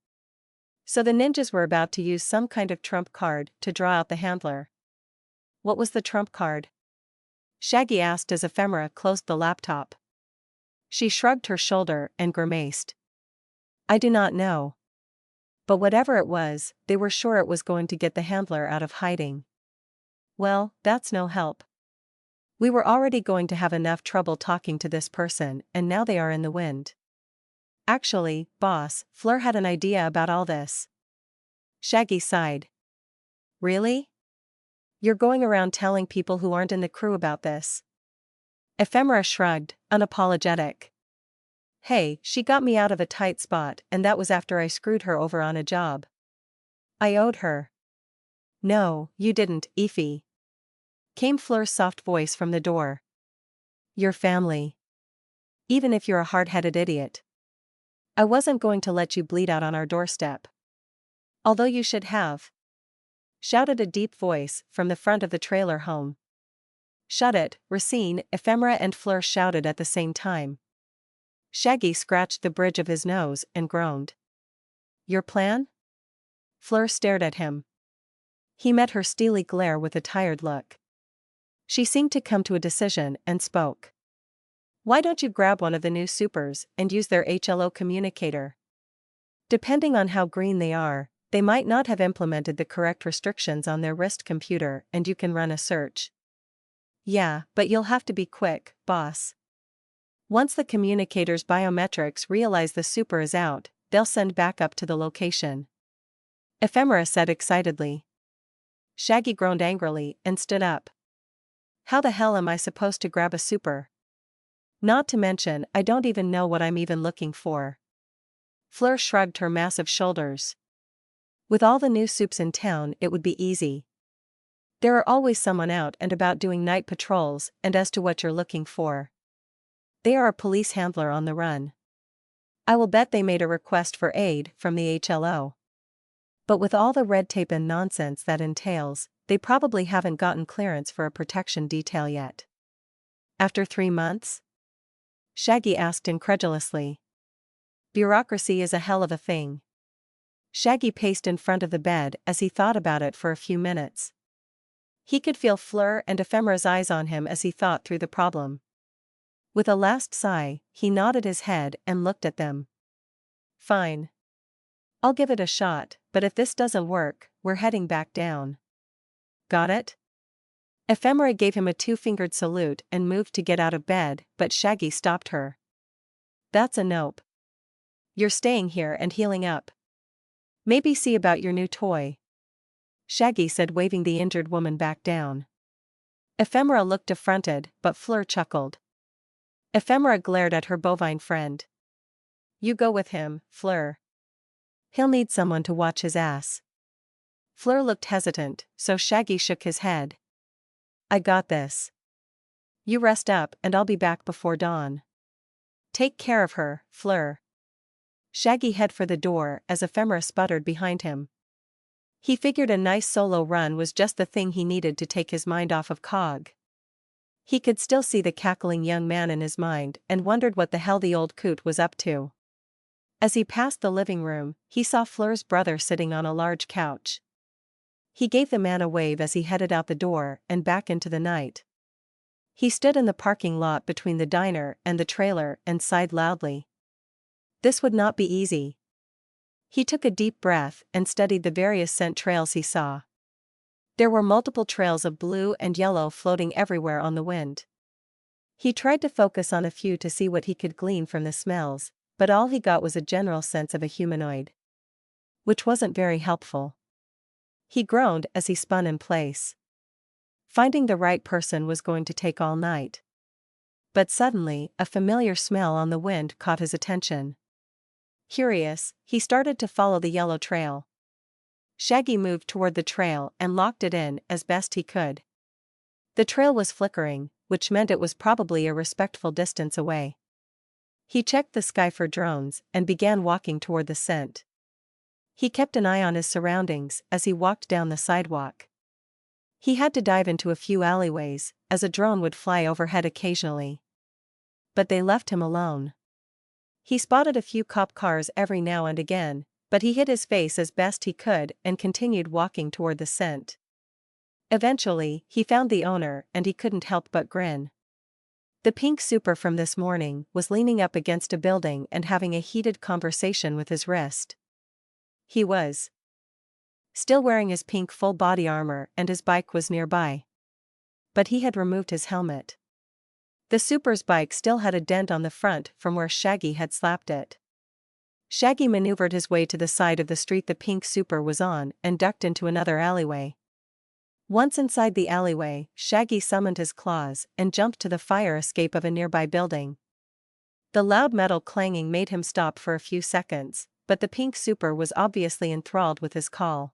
So the ninjas were about to use some kind of trump card to draw out the handler. What was the trump card? Shaggy asked as Ephemera closed the laptop. She shrugged her shoulder and grimaced. I do not know. But whatever it was, they were sure it was going to get the handler out of hiding. Well, that's no help. We were already going to have enough trouble talking to this person, and now they are in the wind. Actually, boss, Fleur had an idea about all this. Shaggy sighed. Really? You're going around telling people who aren't in the crew about this? Ephemera shrugged, unapologetic. Hey, she got me out of a tight spot, and that was after I screwed her over on a job. I owed her. No, you didn't, Effie. Came Fleur's soft voice from the door. Your family. Even if you're a hard-headed idiot. I wasn't going to let you bleed out on our doorstep. Although you should have. Shouted a deep voice from the front of the trailer home. Shut it, Racine, Ephemera and Fleur shouted at the same time. Shaggy scratched the bridge of his nose and groaned. Your plan? Fleur stared at him. He met her steely glare with a tired look. She seemed to come to a decision and spoke. Why don't you grab one of the new supers and use their HLO communicator? Depending on how green they are, they might not have implemented the correct restrictions on their wrist computer and you can run a search. Yeah, but you'll have to be quick, boss. Once the communicator's biometrics realize the super is out, they'll send backup to the location. Ephemera said excitedly. Shaggy groaned angrily and stood up. How the hell am I supposed to grab a super? Not to mention, I don't even know what I'm even looking for. Fleur shrugged her massive shoulders. With all the new soups in town, it would be easy. There are always someone out and about doing night patrols, and as to what you're looking for. They are a police handler on the run. I will bet they made a request for aid from the HLO. But with all the red tape and nonsense that entails, they probably haven't gotten clearance for a protection detail yet. After 3 months? Shaggy asked incredulously. Bureaucracy is a hell of a thing. Shaggy paced in front of the bed as he thought about it for a few minutes. He could feel Fleur and Ephemera's eyes on him as he thought through the problem. With a last sigh, he nodded his head and looked at them. Fine. I'll give it a shot, but if this doesn't work, we're heading back down. Got it? Ephemera gave him a 2-fingered salute and moved to get out of bed, but Shaggy stopped her. That's a nope. You're staying here and healing up. Maybe see about your new toy. Shaggy said, waving the injured woman back down. Ephemera looked affronted, but Fleur chuckled. Ephemera glared at her bovine friend. You go with him, Fleur. He'll need someone to watch his ass. Fleur looked hesitant, so Shaggy shook his head. I got this. You rest up and I'll be back before dawn. Take care of her, Fleur. Shaggy headed for the door as Ephemera sputtered behind him. He figured a nice solo run was just the thing he needed to take his mind off of Cog. He could still see the cackling young man in his mind and wondered what the hell the old coot was up to. As he passed the living room, he saw Fleur's brother sitting on a large couch. He gave the man a wave as he headed out the door and back into the night. He stood in the parking lot between the diner and the trailer and sighed loudly. This would not be easy. He took a deep breath and studied the various scent trails he saw. There were multiple trails of blue and yellow floating everywhere on the wind. He tried to focus on a few to see what he could glean from the smells, but all he got was a general sense of a humanoid. Which wasn't very helpful. He groaned as he spun in place. Finding the right person was going to take all night. But suddenly, a familiar smell on the wind caught his attention. Curious, he started to follow the yellow trail. Shaggy moved toward the trail and locked it in as best he could. The trail was flickering, which meant it was probably a respectful distance away. He checked the sky for drones and began walking toward the scent. He kept an eye on his surroundings as he walked down the sidewalk. He had to dive into a few alleyways, as a drone would fly overhead occasionally. But they left him alone. He spotted a few cop cars every now and again, but he hid his face as best he could and continued walking toward the scent. Eventually, he found the owner and he couldn't help but grin. The pink super from this morning was leaning up against a building and having a heated conversation with his wrist. He was still wearing his pink full body armor and his bike was nearby. But he had removed his helmet. The super's bike still had a dent on the front from where Shaggy had slapped it. Shaggy maneuvered his way to the side of the street the pink super was on and ducked into another alleyway. Once inside the alleyway, Shaggy summoned his claws and jumped to the fire escape of a nearby building. The loud metal clanging made him stop for a few seconds, but the pink super was obviously enthralled with his call.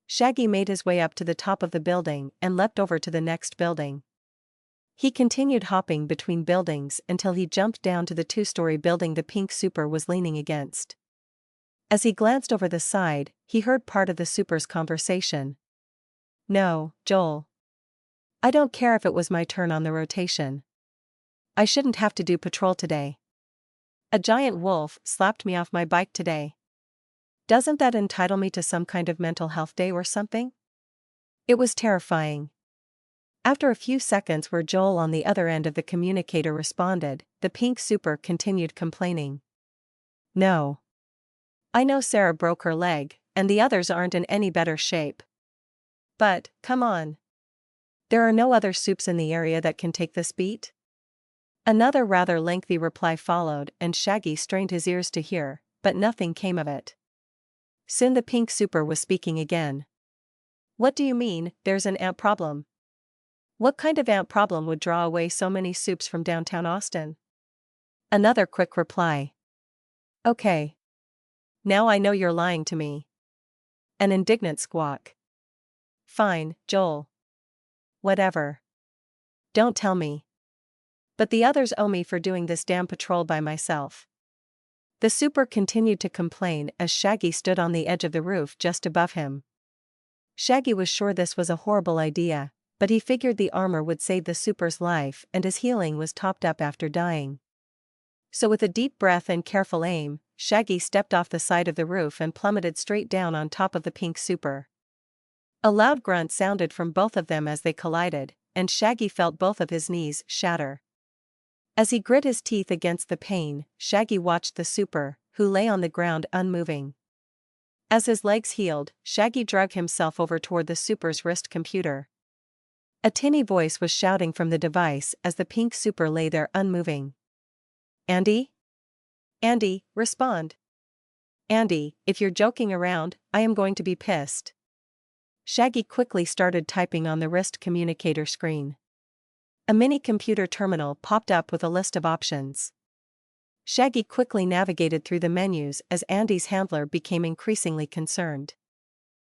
Shaggy made his way up to the top of the building and leapt over to the next building. He continued hopping between buildings until he jumped down to the two-story building the pink super was leaning against. As he glanced over the side, he heard part of the super's conversation. "No, Joel. I don't care if it was my turn on the rotation. I shouldn't have to do patrol today. A giant wolf slapped me off my bike today. Doesn't that entitle me to some kind of mental health day or something?" It was terrifying. After a few seconds where Joel on the other end of the communicator responded, the pink super continued complaining. "No. I know Sarah broke her leg, and the others aren't in any better shape. But, come on. There are no other soups in the area that can take this beat?" Another rather lengthy reply followed and Shaggy strained his ears to hear, but nothing came of it. Soon the pink super was speaking again. "What do you mean, there's an ant problem? What kind of ant problem would draw away so many soups from downtown Austin?" Another quick reply. "Okay. Now I know you're lying to me." An indignant squawk. "Fine, Joel. Whatever. Don't tell me. But the others owe me for doing this damn patrol by myself." The super continued to complain as Shaggy stood on the edge of the roof just above him. Shaggy was sure this was a horrible idea, but he figured the armor would save the super's life and his healing was topped up after dying. So with a deep breath and careful aim, Shaggy stepped off the side of the roof and plummeted straight down on top of the pink super. A loud grunt sounded from both of them as they collided, and Shaggy felt both of his knees shatter. As he grit his teeth against the pain, Shaggy watched the super, who lay on the ground unmoving. As his legs healed, Shaggy dragged himself over toward the super's wrist computer. A tinny voice was shouting from the device as the pink super lay there unmoving. "Andy? Andy, respond. Andy, if you're joking around, I am going to be pissed." Shaggy quickly started typing on the wrist communicator screen. A mini computer terminal popped up with a list of options. Shaggy quickly navigated through the menus as Andy's handler became increasingly concerned.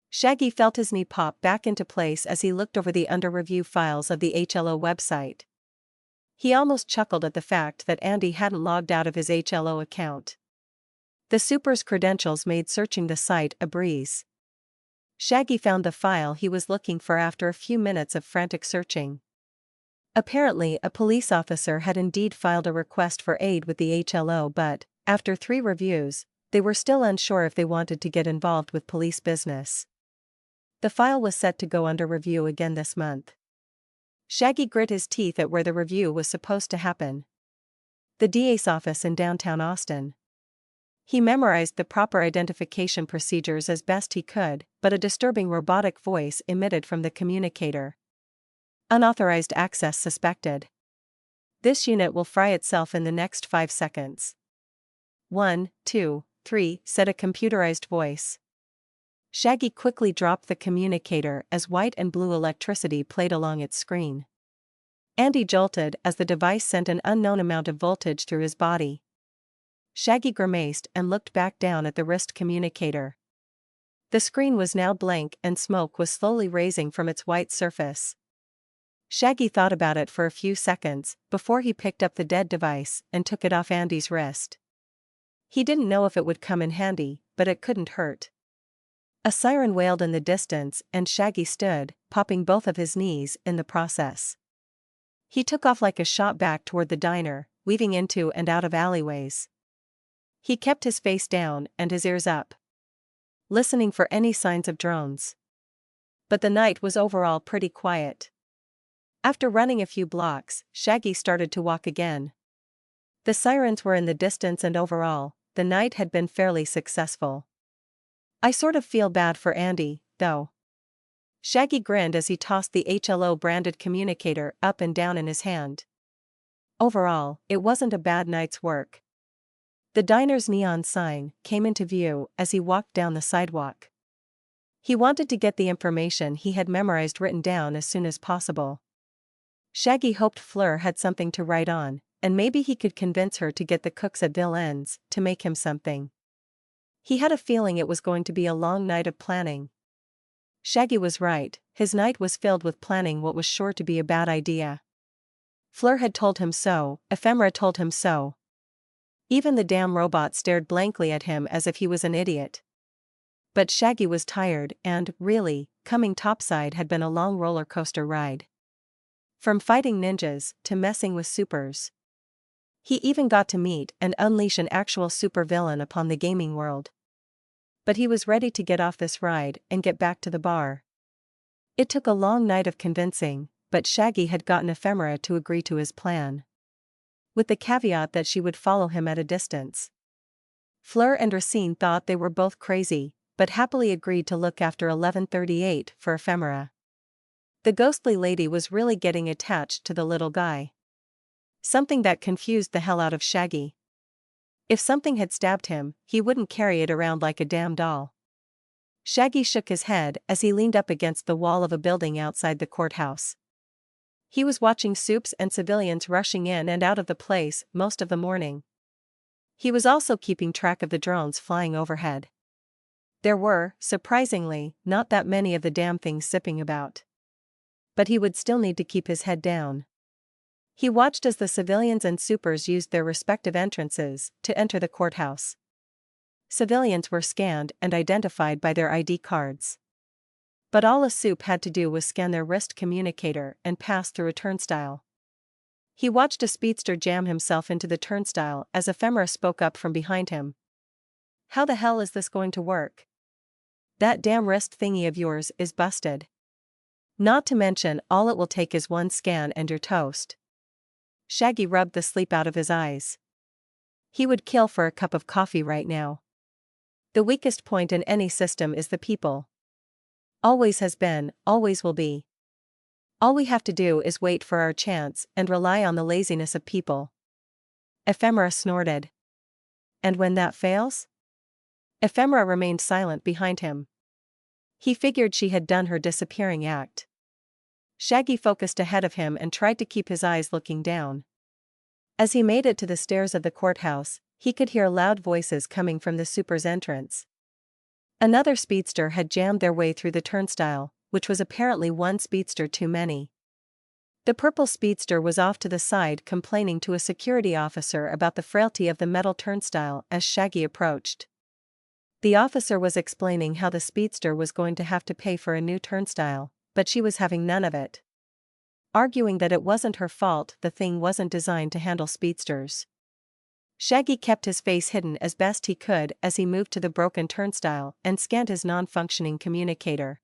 Shaggy felt his knee pop back into place as he looked over the under-review files of the HLO website. He almost chuckled at the fact that Andy hadn't logged out of his HLO account. The super's credentials made searching the site a breeze. Shaggy found the file he was looking for after a few minutes of frantic searching. Apparently, a police officer had indeed filed a request for aid with the HLO, but, after 3 reviews, they were still unsure if they wanted to get involved with police business. The file was set to go under review again this month. Shaggy grit his teeth at where the review was supposed to happen. The DA's office in downtown Austin. He memorized the proper identification procedures as best he could, but a disturbing robotic voice emitted from the communicator. Unauthorized access suspected. This unit will fry itself in the next 5 seconds. 1, 2, 3, said a computerized voice. Shaggy quickly dropped the communicator as white and blue electricity played along its screen. Andy jolted as the device sent an unknown amount of voltage through his body. Shaggy grimaced and looked back down at the wrist communicator. The screen was now blank and smoke was slowly raising from its white surface. Shaggy thought about it for a few seconds before he picked up the dead device and took it off Andy's wrist. He didn't know if it would come in handy, but it couldn't hurt. A siren wailed in the distance and Shaggy stood, popping both of his knees in the process. He took off like a shot back toward the diner, weaving into and out of alleyways. He kept his face down and his ears up, listening for any signs of drones. But the night was overall pretty quiet. After running a few blocks, Shaggy started to walk again. The sirens were in the distance and overall, the night had been fairly successful. I sort of feel bad for Andy, though. Shaggy grinned as he tossed the HLO-branded communicator up and down in his hand. Overall, it wasn't a bad night's work. The diner's neon sign came into view as he walked down the sidewalk. He wanted to get the information he had memorized written down as soon as possible. Shaggy hoped Fleur had something to write on, and maybe he could convince her to get the cooks at Bill Ends to make him something. He had a feeling it was going to be a long night of planning. Shaggy was right, his night was filled with planning what was sure to be a bad idea. Fleur had told him so, Ephemera told him so. Even the damn robot stared blankly at him as if he was an idiot. But Shaggy was tired and, really, coming topside had been a long roller coaster ride. From fighting ninjas to messing with supers. He even got to meet and unleash an actual supervillain upon the gaming world. But he was ready to get off this ride and get back to the bar. It took a long night of convincing, but Shaggy had gotten Ephemera to agree to his plan. With the caveat that she would follow him at a distance. Fleur and Racine thought they were both crazy, but happily agreed to look after 1138 for Ephemera. The ghostly lady was really getting attached to the little guy. Something that confused the hell out of Shaggy. If something had stabbed him, he wouldn't carry it around like a damn doll. Shaggy shook his head as he leaned up against the wall of a building outside the courthouse. He was watching supes and civilians rushing in and out of the place most of the morning. He was also keeping track of the drones flying overhead. There were, surprisingly, not that many of the damn things zipping about. But he would still need to keep his head down. He watched as the civilians and supers used their respective entrances to enter the courthouse. Civilians were scanned and identified by their ID cards. But all a supe had to do was scan their wrist communicator and pass through a turnstile. He watched a speedster jam himself into the turnstile as Ephemera spoke up from behind him. "How the hell is this going to work? That damn wrist thingy of yours is busted. Not to mention all it will take is one scan and you're toast." Shaggy rubbed the sleep out of his eyes. He would kill for a cup of coffee right now. The weakest point in any system is the people. Always has been, always will be. All we have to do is wait for our chance and rely on the laziness of people. Ephemera snorted. And when that fails? Ephemera remained silent behind him. He figured she had done her disappearing act. Shaggy focused ahead of him and tried to keep his eyes looking down. As he made it to the stairs of the courthouse, he could hear loud voices coming from the super's entrance. Another speedster had jammed their way through the turnstile, which was apparently one speedster too many. The purple speedster was off to the side complaining to a security officer about the frailty of the metal turnstile as Shaggy approached. The officer was explaining how the speedster was going to have to pay for a new turnstile, but she was having none of it. Arguing that it wasn't her fault the thing wasn't designed to handle speedsters. Shaggy kept his face hidden as best he could as he moved to the broken turnstile and scanned his non-functioning communicator.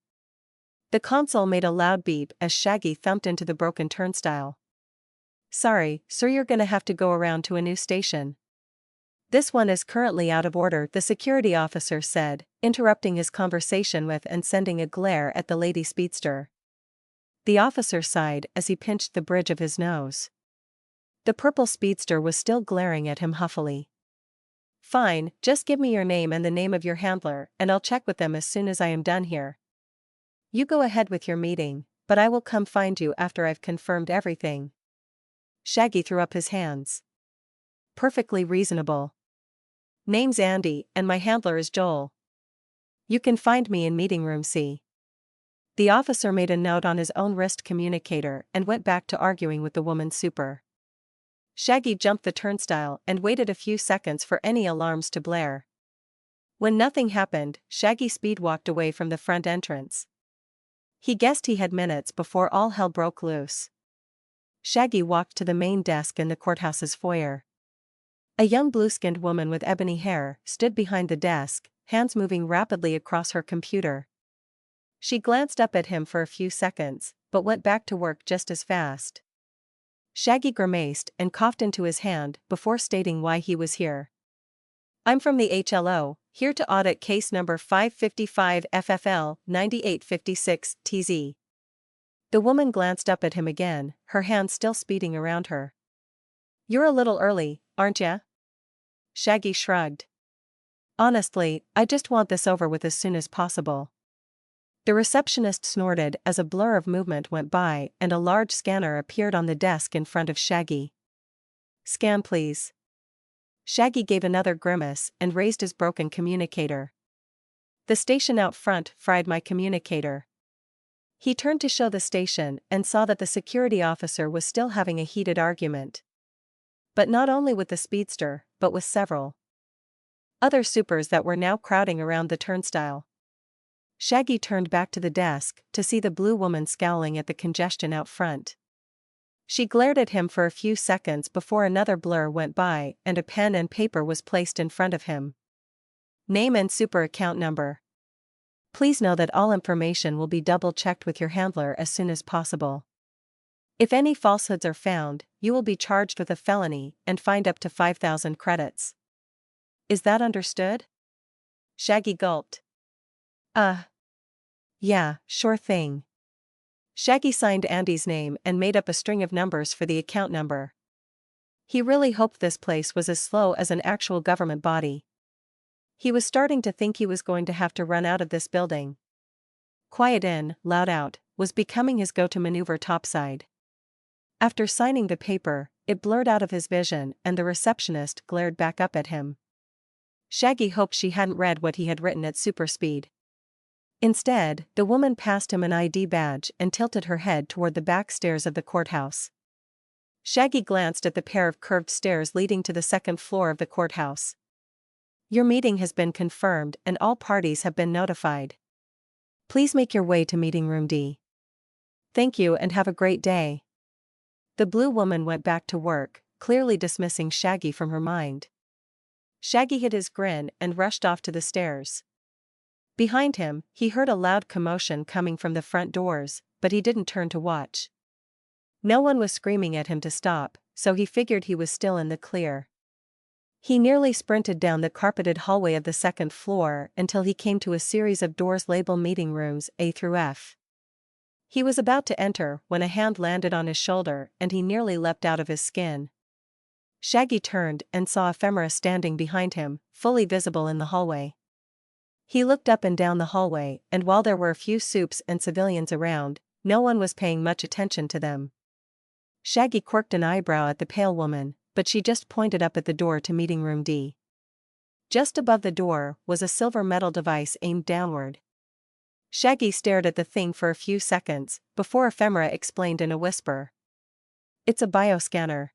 The console made a loud beep as Shaggy thumped into the broken turnstile. "Sorry, sir, you're gonna have to go around to a new station. This one is currently out of order," the security officer said, interrupting his conversation with and sending a glare at the lady speedster. The officer sighed as he pinched the bridge of his nose. The purple speedster was still glaring at him huffily. "Fine, just give me your name and the name of your handler, and I'll check with them as soon as I am done here. You go ahead with your meeting, but I will come find you after I've confirmed everything." Shaggy threw up his hands. "Perfectly reasonable. Name's Andy, and my handler is Joel. You can find me in meeting room C." The officer made a note on his own wrist communicator and went back to arguing with the woman super. Shaggy jumped the turnstile and waited a few seconds for any alarms to blare. When nothing happened, Shaggy speed-walked away from the front entrance. He guessed he had minutes before all hell broke loose. Shaggy walked to the main desk in the courthouse's foyer. A young blue-skinned woman with ebony hair stood behind the desk, hands moving rapidly across her computer. She glanced up at him for a few seconds, but went back to work just as fast. Shaggy grimaced and coughed into his hand before stating why he was here. "I'm from the HLO, here to audit case number 555 FFL 9856 TZ. The woman glanced up at him again, her hands still speeding around her. "You're a little early, aren't ya?" Shaggy shrugged. "Honestly, I just want this over with as soon as possible." The receptionist snorted as a blur of movement went by and a large scanner appeared on the desk in front of Shaggy. "Scan please." Shaggy gave another grimace and raised his broken communicator. "The station out front fried my communicator." He turned to show the station and saw that the security officer was still having a heated argument. But not only with the speedster, but with several other supers that were now crowding around the turnstile. Shaggy turned back to the desk to see the blue woman scowling at the congestion out front. She glared at him for a few seconds before another blur went by and a pen and paper was placed in front of him. "Name and super account number. Please know that all information will be double-checked with your handler as soon as possible. If any falsehoods are found, you will be charged with a felony and fined up to 5,000 credits. Is that understood?" Shaggy gulped. Yeah, sure thing." Shaggy signed Andy's name and made up a string of numbers for the account number. He really hoped this place was as slow as an actual government body. He was starting to think he was going to have to run out of this building. Quiet in, loud out, was becoming his go-to maneuver topside. After signing the paper, it blurred out of his vision and the receptionist glared back up at him. Shaggy hoped she hadn't read what he had written at super speed. Instead, the woman passed him an ID badge and tilted her head toward the back stairs of the courthouse. Shaggy glanced at the pair of curved stairs leading to the second floor of the courthouse. "Your meeting has been confirmed and all parties have been notified. Please make your way to meeting room D. Thank you and have a great day." The blue woman went back to work, clearly dismissing Shaggy from her mind. Shaggy hid his grin and rushed off to the stairs. Behind him, he heard a loud commotion coming from the front doors, but he didn't turn to watch. No one was screaming at him to stop, so he figured he was still in the clear. He nearly sprinted down the carpeted hallway of the second floor until he came to a series of doors labeled meeting rooms A through F. He was about to enter when a hand landed on his shoulder and he nearly leapt out of his skin. Shaggy turned and saw Ephemera standing behind him, fully visible in the hallway. He looked up and down the hallway, and while there were a few supes and civilians around, no one was paying much attention to them. Shaggy quirked an eyebrow at the pale woman, but she just pointed up at the door to meeting room D. Just above the door was a silver metal device aimed downward. Shaggy stared at the thing for a few seconds, before Ephemera explained in a whisper. "It's a bioscanner.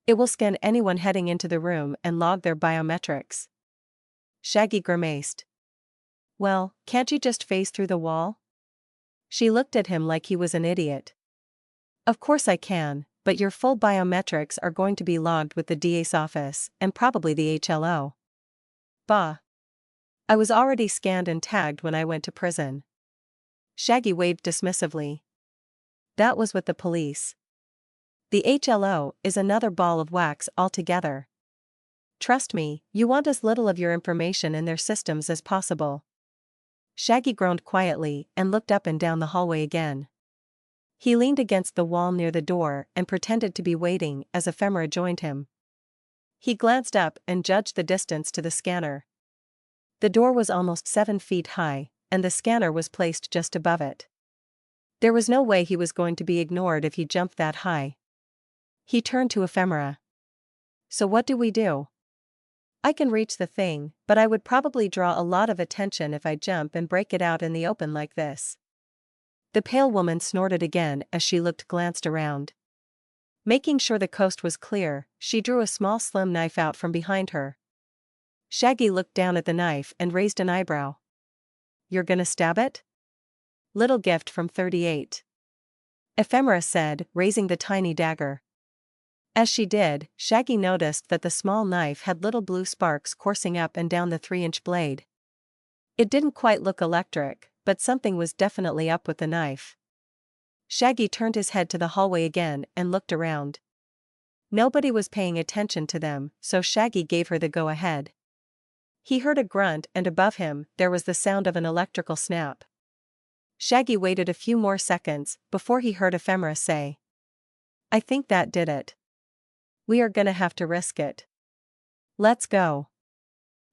It will scan anyone heading into the room and log their biometrics." Shaggy grimaced. "Well, can't you just phase through the wall?" She looked at him like he was an idiot. "Of course I can, but your full biometrics are going to be logged with the DA's office, and probably the HLO. Bah. I was already scanned and tagged when I went to prison." Shaggy waved dismissively. That was with the police. The HLO is another ball of wax altogether. Trust me, you want as little of your information in their systems as possible. Shaggy groaned quietly and looked up and down the hallway again. He leaned against the wall near the door and pretended to be waiting as Ephemera joined him. He glanced up and judged the distance to the scanner. The door was almost 7 feet high, and the scanner was placed just above it. There was no way he was going to be ignored if he jumped that high. He turned to Ephemera. So what do we do? I can reach the thing, but I would probably draw a lot of attention if I jump and break it out in the open like this. The pale woman snorted again as she glanced around. Making sure the coast was clear, she drew a small slim knife out from behind her. Shaggy looked down at the knife and raised an eyebrow. You're gonna stab it? Little gift from 38. Ephemera said, raising the tiny dagger. As she did, Shaggy noticed that the small knife had little blue sparks coursing up and down the 3-inch blade. It didn't quite look electric, but something was definitely up with the knife. Shaggy turned his head to the hallway again and looked around. Nobody was paying attention to them, so Shaggy gave her the go-ahead. He heard a grunt and above him there was the sound of an electrical snap. Shaggy waited a few more seconds before he heard Ephemera say, I think that did it. We are gonna have to risk it. Let's go.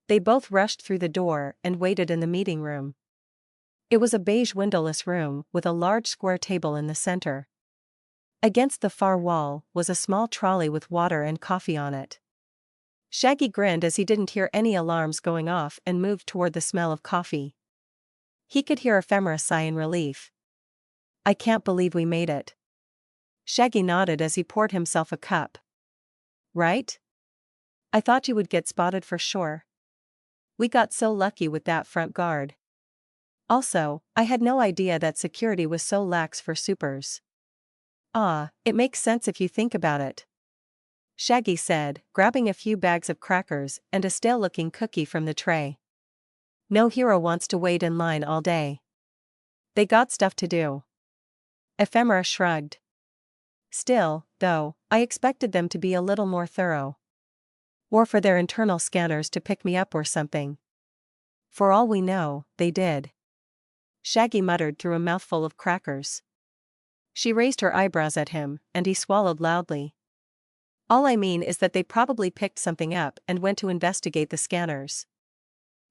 They both rushed through the door and waited in the meeting room. It was a beige windowless room with a large square table in the center. Against the far wall was a small trolley with water and coffee on it. Shaggy grinned as he didn't hear any alarms going off and moved toward the smell of coffee. He could hear Ephemera sigh in relief. I can't believe we made it. Shaggy nodded as he poured himself a cup. Right? I thought you would get spotted for sure. We got so lucky with that front guard. Also, I had no idea that security was so lax for supers. It makes sense if you think about it. Shaggy said, grabbing a few bags of crackers and a stale-looking cookie from the tray. No hero wants to wait in line all day. They got stuff to do. Ephemera shrugged. Still, though, I expected them to be a little more thorough. Or for their internal scanners to pick me up or something. For all we know, they did. Shaggy muttered through a mouthful of crackers. She raised her eyebrows at him, and he swallowed loudly. All I mean is that they probably picked something up and went to investigate the scanners.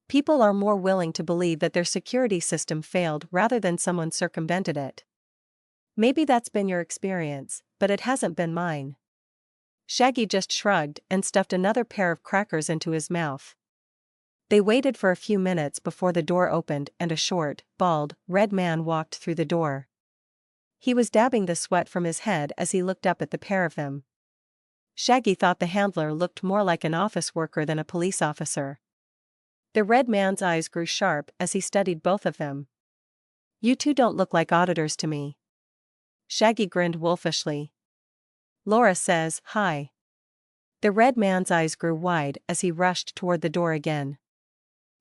People are more willing to believe that their security system failed rather than someone circumvented it. Maybe that's been your experience, but it hasn't been mine. Shaggy just shrugged and stuffed another pair of crackers into his mouth. They waited for a few minutes before the door opened and a short, bald, red man walked through the door. He was dabbing the sweat from his head as he looked up at the pair of them. Shaggy thought the handler looked more like an office worker than a police officer. The red man's eyes grew sharp as he studied both of them. You two don't look like auditors to me. Shaggy grinned wolfishly. Laura says, hi. The red man's eyes grew wide as he rushed toward the door again.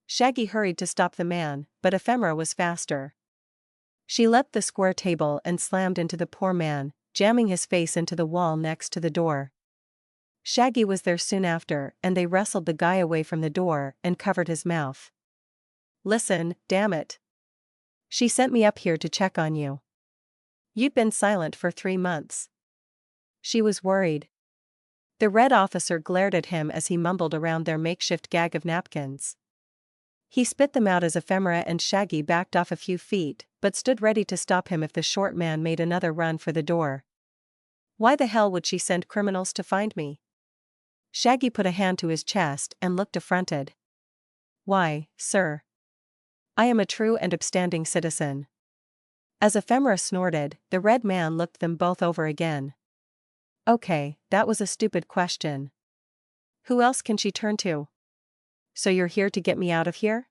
Shaggy hurried to stop the man, but Ephemera was faster. She leapt the square table and slammed into the poor man, jamming his face into the wall next to the door. Shaggy was there soon after, and they wrestled the guy away from the door and covered his mouth. Listen, damn it. She sent me up here to check on you. You'd been silent for 3 months. She was worried. The red officer glared at him as he mumbled around their makeshift gag of napkins. He spit them out as Ephemera and Shaggy backed off a few feet, but stood ready to stop him if the short man made another run for the door. Why the hell would she send criminals to find me? Shaggy put a hand to his chest and looked affronted. Why, sir. I am a true and upstanding citizen. As Ephemera snorted, the red man looked them both over again. Okay, that was a stupid question. Who else can she turn to? So you're here to get me out of here?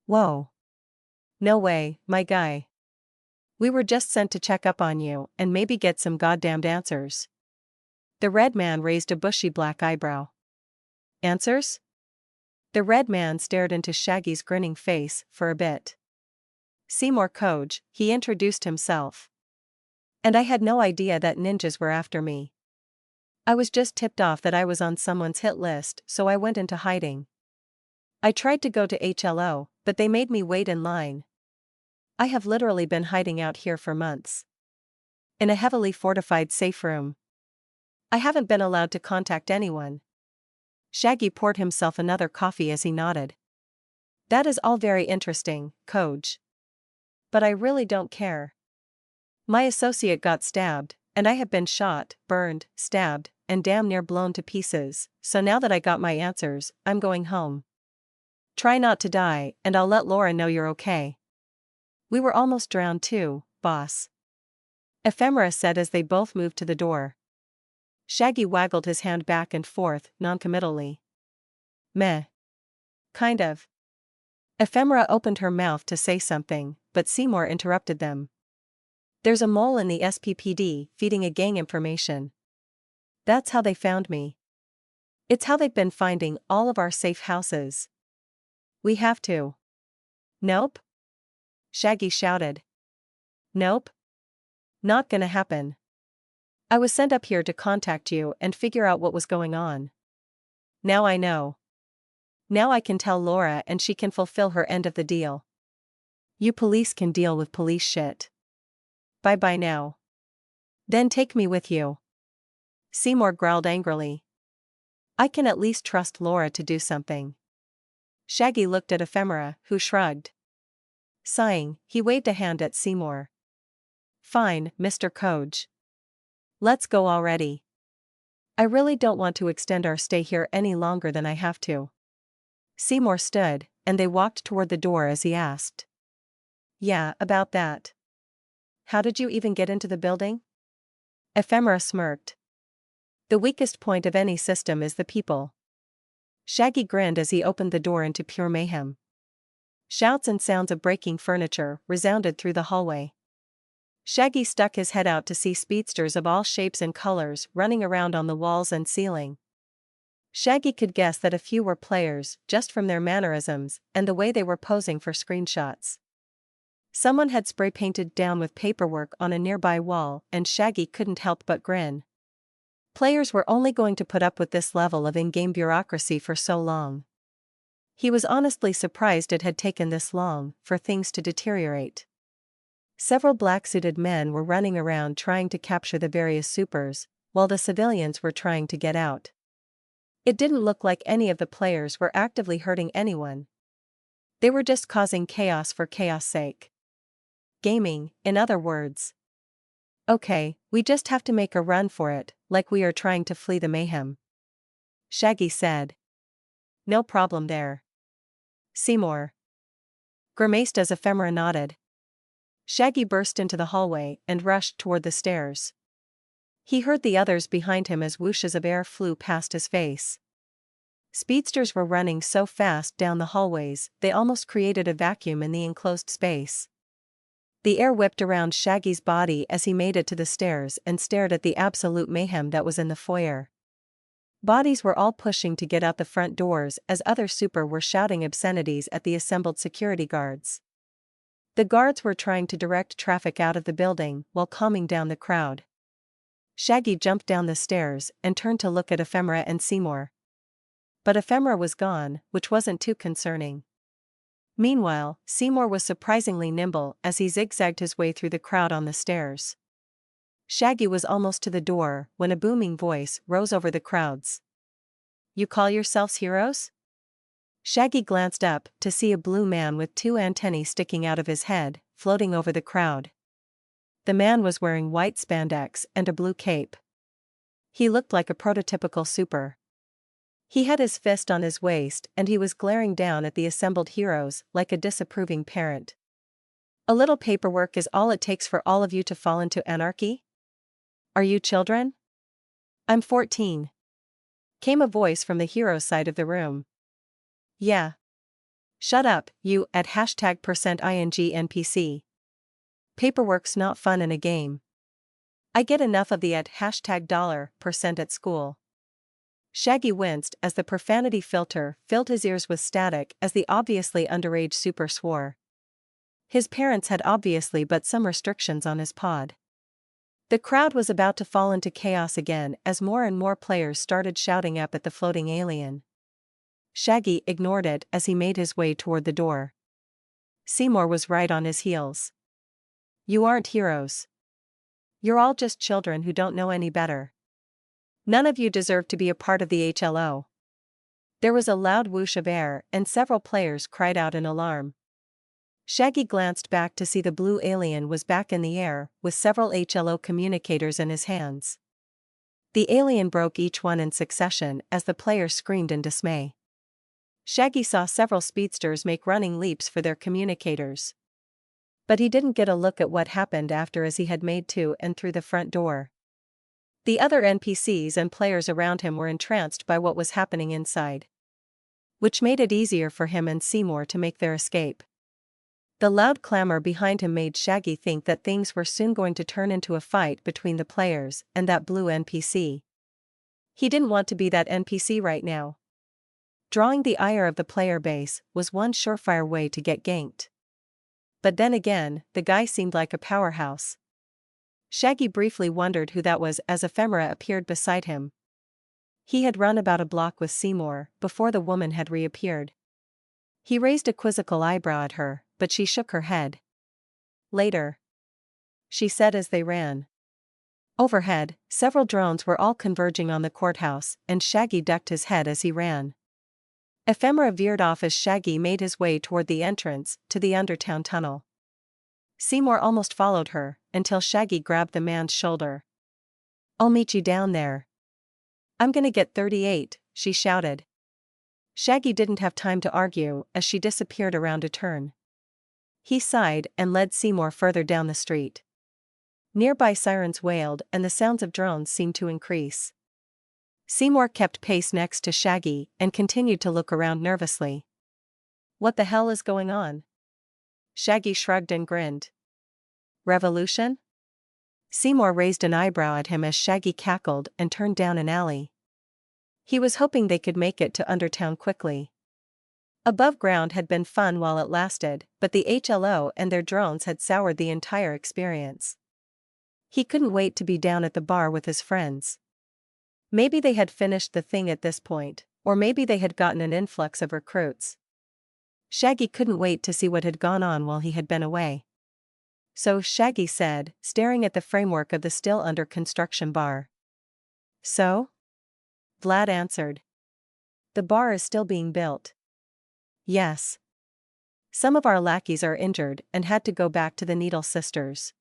Whoa. No way, my guy. We were just sent to check up on you and maybe get some goddamned answers. The red man raised a bushy black eyebrow. Answers? The red man stared into Shaggy's grinning face for a bit. Seymour Coge, he introduced himself. And I had no idea that ninjas were after me. I was just tipped off that I was on someone's hit list, so I went into hiding. I tried to go to HLO, but they made me wait in line. I have literally been hiding out here for months. In a heavily fortified safe room. I haven't been allowed to contact anyone. Shaggy poured himself another coffee as he nodded. That is all very interesting, Coge. But I really don't care. My associate got stabbed, and I have been shot, burned, stabbed, and damn near blown to pieces, so now that I got my answers, I'm going home. Try not to die, and I'll let Laura know you're okay. We were almost drowned too, boss. Ephemera said as they both moved to the door. Shaggy waggled his hand back and forth, noncommittally. Meh. Kind of. Ephemera opened her mouth to say something, but Seymour interrupted them. There's a mole in the SPPD feeding a gang information. That's how they found me. It's how they've been finding all of our safe houses. We have to. Nope? Shaggy shouted. Nope. Not gonna happen. I was sent up here to contact you and figure out what was going on. Now I know. Now I can tell Laura and she can fulfill her end of the deal. You police can deal with police shit. Bye-bye now. Then take me with you. Seymour growled angrily. I can at least trust Laura to do something. Shaggy looked at Ephemera, who shrugged. Sighing, he waved a hand at Seymour. Fine, Mr. Coge. Let's go already. I really don't want to extend our stay here any longer than I have to. Seymour stood, and they walked toward the door as he asked. Yeah, about that. How did you even get into the building? Ephemera smirked. The weakest point of any system is the people. Shaggy grinned as he opened the door into pure mayhem. Shouts and sounds of breaking furniture resounded through the hallway. Shaggy stuck his head out to see speedsters of all shapes and colors running around on the walls and ceiling. Shaggy could guess that a few were players just from their mannerisms and the way they were posing for screenshots. Someone had spray painted down with paperwork on a nearby wall, and Shaggy couldn't help but grin. Players were only going to put up with this level of in-game bureaucracy for so long. He was honestly surprised it had taken this long for things to deteriorate. Several black-suited men were running around trying to capture the various supers, while the civilians were trying to get out. It didn't look like any of the players were actively hurting anyone. They were just causing chaos for chaos' sake. Gaming, in other words. Okay, we just have to make a run for it, like we are trying to flee the mayhem. Shaggy said. No problem there. Seymour grimaced as Ephemera nodded. Shaggy burst into the hallway and rushed toward the stairs. He heard the others behind him as whooshes of air flew past his face. Speedsters were running so fast down the hallways they almost created a vacuum in the enclosed space. The air whipped around Shaggy's body as he made it to the stairs and stared at the absolute mayhem that was in the foyer. Bodies were all pushing to get out the front doors as other super were shouting obscenities at the assembled security guards. The guards were trying to direct traffic out of the building while calming down the crowd. Shaggy jumped down the stairs and turned to look at Ephemera and Seymour. But Ephemera was gone, which wasn't too concerning. Meanwhile, Seymour was surprisingly nimble as he zigzagged his way through the crowd on the stairs. Shaggy was almost to the door when a booming voice rose over the crowds. You call yourselves heroes? Shaggy glanced up to see a blue man with two antennae sticking out of his head, floating over the crowd. The man was wearing white spandex and a blue cape. He looked like a prototypical super. He had his fist on his waist and he was glaring down at the assembled heroes like a disapproving parent. A little paperwork is all it takes for all of you to fall into anarchy? Are you children? I'm 14. Came a voice from the hero's side of the room. Yeah. Shut up, you, at #%ing NPC. Paperwork's not fun in a game. I get enough of the at $% at school. Shaggy winced as the profanity filter filled his ears with static as the obviously underage super swore. His parents had obviously but some restrictions on his pod. The crowd was about to fall into chaos again as more and more players started shouting up at the floating alien. Shaggy ignored it as he made his way toward the door. Seymour was right on his heels. "You aren't heroes. You're all just children who don't know any better. None of you deserve to be a part of the HLO." There was a loud whoosh of air and several players cried out in alarm. Shaggy glanced back to see the blue alien was back in the air with several HLO communicators in his hands. The alien broke each one in succession as the players screamed in dismay. Shaggy saw several speedsters make running leaps for their communicators. But he didn't get a look at what happened after as he had made to and through the front door. The other NPCs and players around him were entranced by what was happening inside, which made it easier for him and Seymour to make their escape. The loud clamor behind him made Shaggy think that things were soon going to turn into a fight between the players and that blue NPC. He didn't want to be that NPC right now. Drawing the ire of the player base was one surefire way to get ganked. But then again, the guy seemed like a powerhouse. Shaggy briefly wondered who that was as Ephemera appeared beside him. He had run about a block with Seymour before the woman had reappeared. He raised a quizzical eyebrow at her, but she shook her head. "Later," she said as they ran. Overhead, several drones were all converging on the courthouse, and Shaggy ducked his head as he ran. Ephemera veered off as Shaggy made his way toward the entrance to the Undertown tunnel. Seymour almost followed her, until Shaggy grabbed the man's shoulder. "I'll meet you down there." "I'm gonna get 38, she shouted. Shaggy didn't have time to argue as she disappeared around a turn. He sighed and led Seymour further down the street. Nearby sirens wailed and the sounds of drones seemed to increase. Seymour kept pace next to Shaggy and continued to look around nervously. "What the hell is going on?" Shaggy shrugged and grinned. "Revolution?" Seymour raised an eyebrow at him as Shaggy cackled and turned down an alley. He was hoping they could make it to Undertown quickly. Above ground had been fun while it lasted, but the HLO and their drones had soured the entire experience. He couldn't wait to be down at the bar with his friends. Maybe they had finished the thing at this point, or maybe they had gotten an influx of recruits. Shaggy couldn't wait to see what had gone on while he had been away. "So," Shaggy said, staring at the framework of the still under construction bar. "So?" Vlad answered. "The bar is still being built." "Yes. Some of our lackeys are injured and had to go back to the Needle Sisters."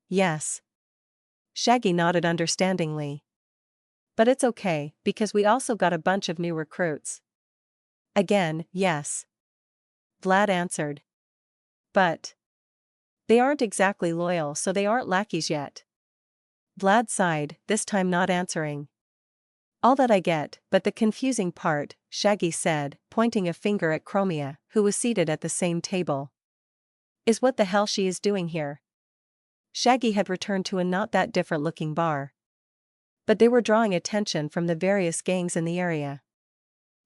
"Yes." Shaggy nodded understandingly. "But it's okay, because we also got a bunch of new recruits." Again, yes. Vlad answered. "But they aren't exactly loyal, so they aren't lackeys yet." Vlad sighed, this time not answering. "All that I get, but the confusing part," Shaggy said, pointing a finger at Chromia, who was seated at the same table, "is what the hell she is doing here." Shaggy had returned to a not that different looking bar. But they were drawing attention from the various gangs in the area.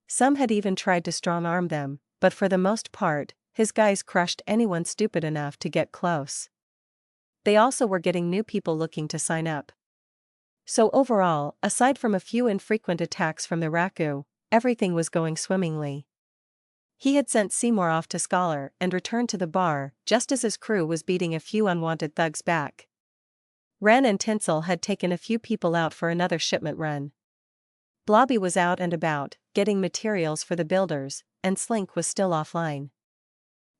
Some had even tried to strong-arm them, but for the most part, his guys crushed anyone stupid enough to get close. They also were getting new people looking to sign up. So overall, aside from a few infrequent attacks from the Raku, everything was going swimmingly. He had sent Seymour off to Scholar and returned to the bar just as his crew was beating a few unwanted thugs back. Ren and Tinsel had taken a few people out for another shipment run. Blobby was out and about, getting materials for the builders, and Slink was still offline.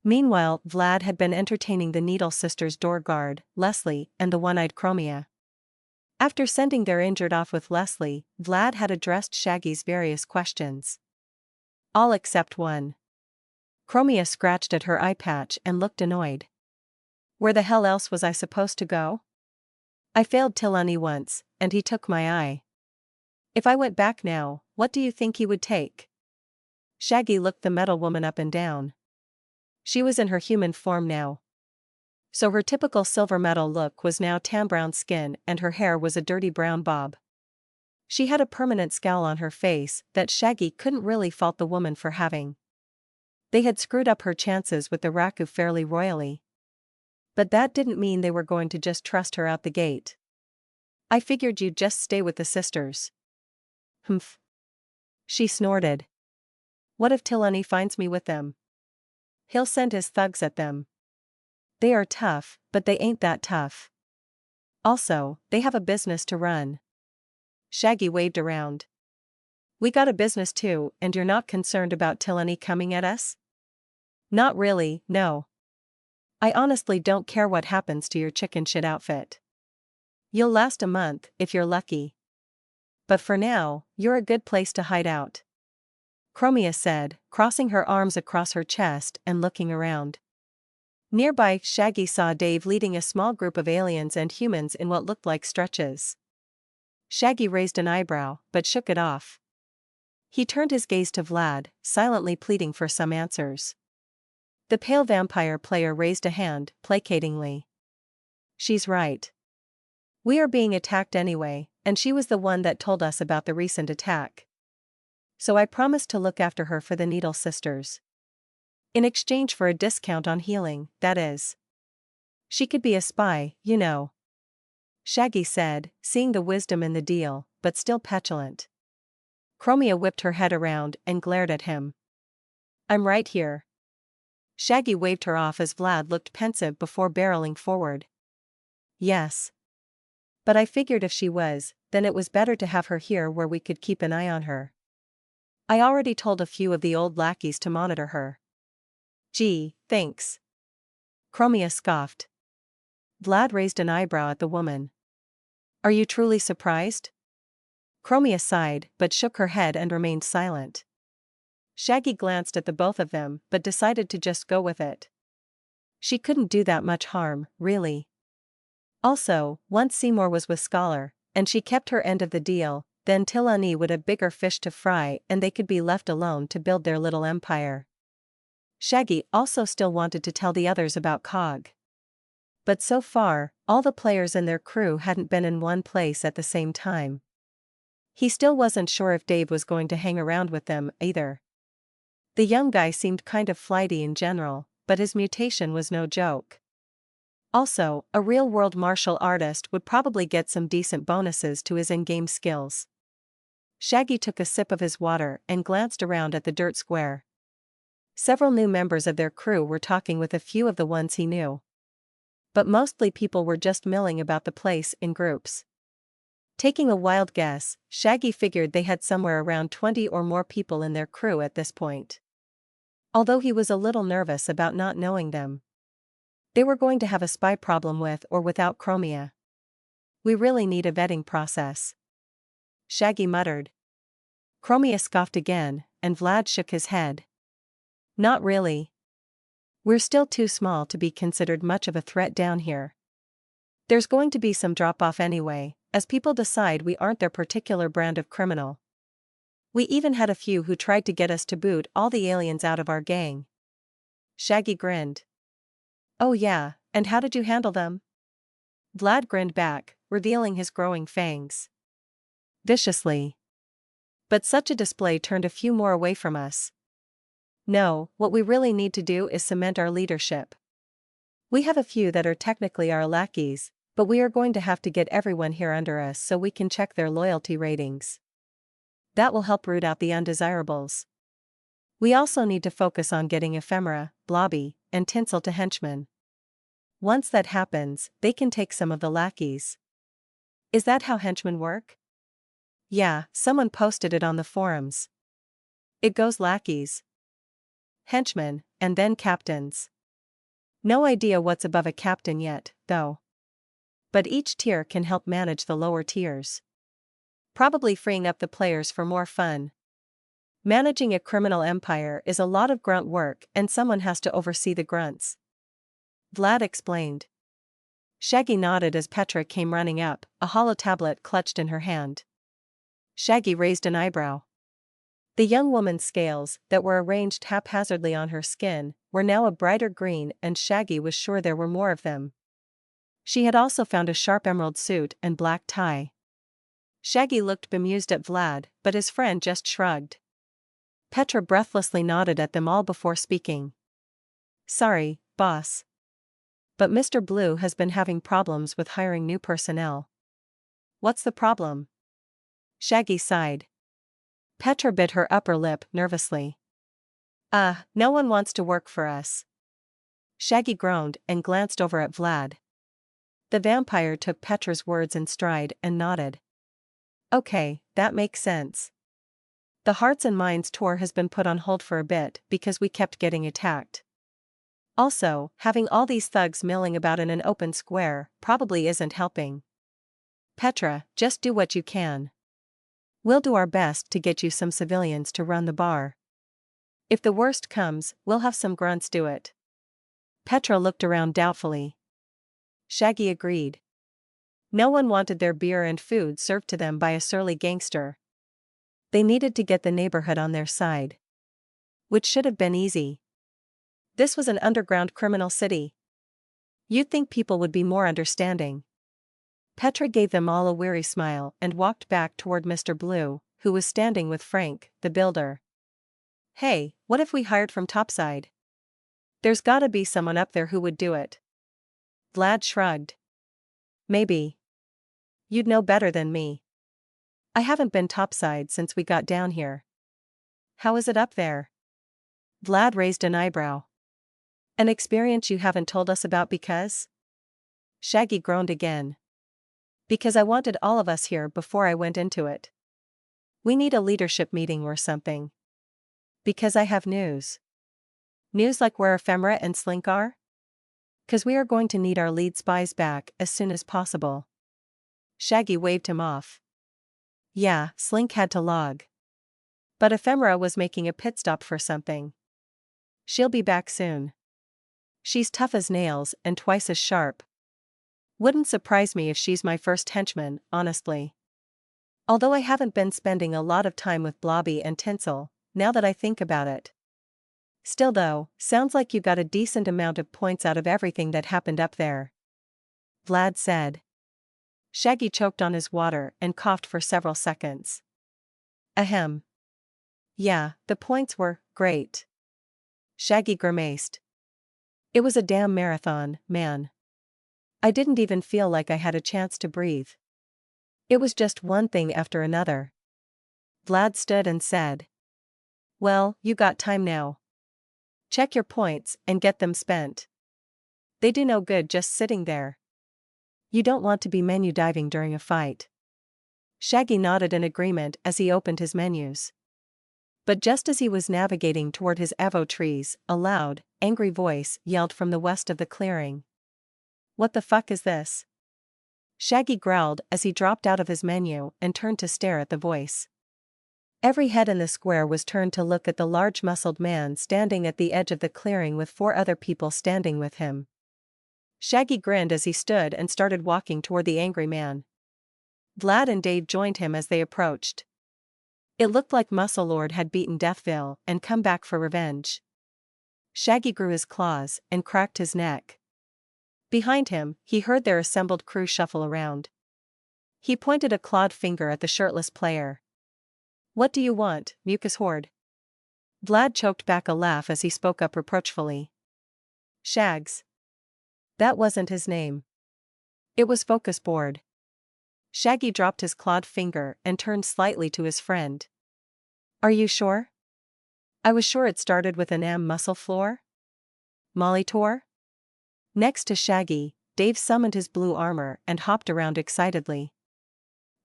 Meanwhile, Vlad had been entertaining the Needle Sisters' door guard, Leslie, and the one-eyed Chromia. After sending their injured off with Leslie, Vlad had addressed Shaggy's various questions. All except one. Chromia scratched at her eye patch and looked annoyed. "Where the hell else was I supposed to go? I failed Tilani once, and he took my eye. If I went back now, what do you think he would take?" Shaggy looked the metal woman up and down. She was in her human form now. So her typical silver metal look was now tan-brown skin and her hair was a dirty brown bob. She had a permanent scowl on her face that Shaggy couldn't really fault the woman for having. They had screwed up her chances with the Raku fairly royally. But that didn't mean they were going to just trust her out the gate. I figured you'd just stay with the sisters. Humph. She snorted. What if Tilani finds me with them? He'll send his thugs at them. They are tough, but they ain't that tough. Also, they have a business to run. Shaggy waved around. We got a business too, and you're not concerned about Tilani coming at us? Not really, no. I honestly don't care what happens to your chicken shit outfit. You'll last a month, if you're lucky. But for now, you're a good place to hide out. Chromia said, crossing her arms across her chest and looking around. Nearby, Shaggy saw Dave leading a small group of aliens and humans in what looked like stretches. Shaggy raised an eyebrow, but shook it off. He turned his gaze to Vlad, silently pleading for some answers. The pale vampire player raised a hand, placatingly. She's right. We are being attacked anyway, and she was the one that told us about the recent attack. So I promised to look after her for the Needle Sisters. In exchange for a discount on healing, that is. She could be a spy, you know. Shaggy said, seeing the wisdom in the deal, but still petulant. Chromia whipped her head around and glared at him. I'm right here. Shaggy waved her off as Vlad looked pensive before barreling forward. Yes. But I figured if she was, then it was better to have her here where we could keep an eye on her. I already told a few of the old lackeys to monitor her. Gee, thanks. Chromia scoffed. Vlad raised an eyebrow at the woman. Are you truly surprised? Chromia sighed, but shook her head and remained silent. Shaggy glanced at the both of them, but decided to just go with it. She couldn't do that much harm, really. Also, once Seymour was with Scholar, and she kept her end of the deal, then Tilani would have bigger fish to fry and they could be left alone to build their little empire. Shaggy also still wanted to tell the others about Cog. But so far, all the players and their crew hadn't been in one place at the same time. He still wasn't sure if Dave was going to hang around with them, either. The young guy seemed kind of flighty in general, but his mutation was no joke. Also, a real-world martial artist would probably get some decent bonuses to his in-game skills. Shaggy took a sip of his water and glanced around at the dirt square. Several new members of their crew were talking with a few of the ones he knew. But mostly people were just milling about the place in groups. Taking a wild guess, Shaggy figured they had somewhere around 20 or more people in their crew at this point. Although he was a little nervous about not knowing them. They were going to have a spy problem with or without Chromia. We really need a vetting process. Shaggy muttered. Chromia scoffed again, and Vlad shook his head. Not really. We're still too small to be considered much of a threat down here. There's going to be some drop-off anyway, as people decide we aren't their particular brand of criminal. We even had a few who tried to get us to boot all the aliens out of our gang. Shaggy grinned. Oh yeah, and how did you handle them? Vlad grinned back, revealing his growing fangs. Viciously. But such a display turned a few more away from us. No, what we really need to do is cement our leadership. We have a few that are technically our lackeys, but we are going to have to get everyone here under us so we can check their loyalty ratings. That will help root out the undesirables. We also need to focus on getting Ephemera, Blobby, and Tinsel to henchmen. Once that happens, they can take some of the lackeys. Is that how henchmen work? Yeah, someone posted it on the forums. It goes lackeys, henchmen, and then captains. No idea what's above a captain yet, though. But each tier can help manage the lower tiers. Probably freeing up the players for more fun. Managing a criminal empire is a lot of grunt work and someone has to oversee the grunts. Vlad explained. Shaggy nodded as Petra came running up, a hollow tablet clutched in her hand. Shaggy raised an eyebrow. The young woman's scales, that were arranged haphazardly on her skin, were now a brighter green and Shaggy was sure there were more of them. She had also found a sharp emerald suit and black tie. Shaggy looked bemused at Vlad, but his friend just shrugged. Petra breathlessly nodded at them all before speaking. Sorry, boss. But Mr. Blue has been having problems with hiring new personnel. What's the problem? Shaggy sighed. Petra bit her upper lip nervously. No one wants to work for us. Shaggy groaned and glanced over at Vlad. The vampire took Petra's words in stride and nodded. Okay, that makes sense. The Hearts and Minds tour has been put on hold for a bit because we kept getting attacked. Also, having all these thugs milling about in an open square probably isn't helping. Petra, just do what you can. We'll do our best to get you some civilians to run the bar. If the worst comes, we'll have some grunts do it. Petra looked around doubtfully. Shaggy agreed. No one wanted their beer and food served to them by a surly gangster. They needed to get the neighborhood on their side. Which should have been easy. This was an underground criminal city. You'd think people would be more understanding. Petra gave them all a weary smile and walked back toward Mr. Blue, who was standing with Frank, the builder. Hey, what if we hired from topside? There's gotta be someone up there who would do it. Vlad shrugged. Maybe. You'd know better than me. I haven't been topside since we got down here. How is it up there? Vlad raised an eyebrow. An experience you haven't told us about because? Shaggy groaned again. Because I wanted all of us here before I went into it. We need a leadership meeting or something. Because I have news. News like where Ephemera and Slink are? 'Cause we are going to need our lead spies back as soon as possible. Shaggy waved him off. Yeah, Slink had to log. But Ephemera was making a pit stop for something. She'll be back soon. She's tough as nails and twice as sharp. Wouldn't surprise me if she's my first henchman, honestly. Although I haven't been spending a lot of time with Blobby and Tinsel, now that I think about it. Still though, sounds like you got a decent amount of points out of everything that happened up there. Vlad said. Shaggy choked on his water and coughed for several seconds. Ahem. Yeah, the points were great. Shaggy grimaced. It was a damn marathon, man. I didn't even feel like I had a chance to breathe. It was just one thing after another. Vlad stood and said. Well, you got time now. Check your points and get them spent. They do no good just sitting there. You don't want to be menu diving during a fight. Shaggy nodded in agreement as he opened his menus. But just as he was navigating toward his Evo trees, a loud, angry voice yelled from the west of the clearing. What the fuck is this? Shaggy growled as he dropped out of his menu and turned to stare at the voice. Every head in the square was turned to look at the large-muscled man standing at the edge of the clearing with 4 other people standing with him. Shaggy grinned as he stood and started walking toward the angry man. Vlad and Dave joined him as they approached. It looked like Muscle Lord had beaten Deathville and come back for revenge. Shaggy grew his claws and cracked his neck. Behind him, he heard their assembled crew shuffle around. He pointed a clawed finger at the shirtless player. What do you want, mucus horde? Vlad choked back a laugh as he spoke up reproachfully. Shags. That wasn't his name. It was Focus Board. Shaggy dropped his clawed finger and turned slightly to his friend. Are you sure? I was sure it started with an M. Muscle Floor? Molitor? Next to Shaggy, Dave summoned his blue armor and hopped around excitedly.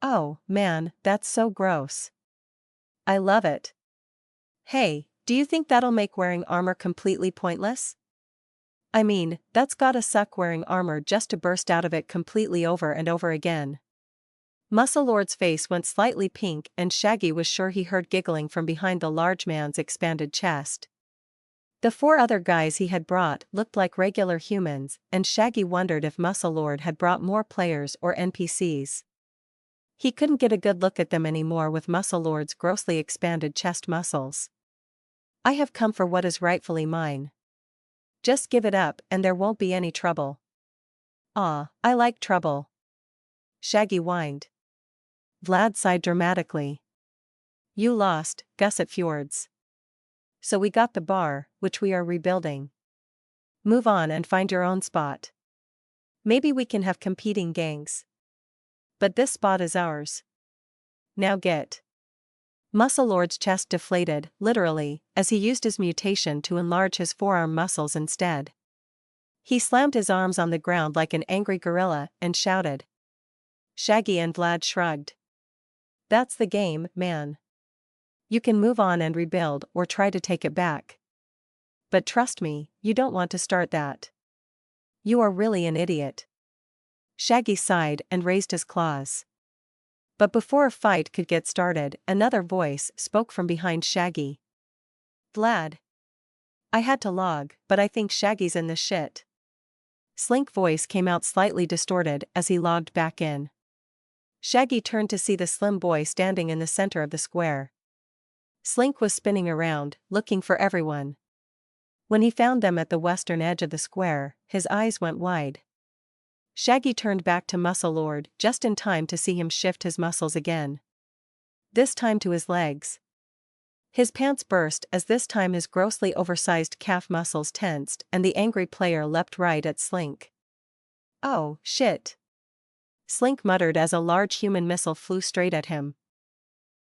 Oh, man, that's so gross. I love it. Hey, do you think that'll make wearing armor completely pointless? I mean, that's gotta suck wearing armor just to burst out of it completely over and over again. Muscle Lord's face went slightly pink and Shaggy was sure he heard giggling from behind the large man's expanded chest. The 4 other guys he had brought looked like regular humans, and Shaggy wondered if Muscle Lord had brought more players or NPCs. He couldn't get a good look at them anymore with Muscle Lord's grossly expanded chest muscles. I have come for what is rightfully mine. Just give it up and there won't be any trouble. Aw, I like trouble. Shaggy whined. Vlad sighed dramatically. You lost, Gusset Fjords. So we got the bar, which we are rebuilding. Move on and find your own spot. Maybe we can have competing gangs. But this spot is ours. Now get. Muscle Lord's chest deflated, literally, as he used his mutation to enlarge his forearm muscles instead. He slammed his arms on the ground like an angry gorilla and shouted. Shaggy and Vlad shrugged. That's the game, man. You can move on and rebuild or try to take it back. But trust me, you don't want to start that. You are really an idiot. Shaggy sighed and raised his claws. But before a fight could get started, another voice spoke from behind Shaggy. Vlad. I had to log, but I think Shaggy's in the shit. Slink's voice came out slightly distorted as he logged back in. Shaggy turned to see the slim boy standing in the center of the square. Slink was spinning around, looking for everyone. When he found them at the western edge of the square, his eyes went wide. Shaggy turned back to Muscle Lord just in time to see him shift his muscles again. This time to his legs. His pants burst as this time his grossly oversized calf muscles tensed and the angry player leapt right at Slink. Oh, shit. Slink muttered as a large human missile flew straight at him.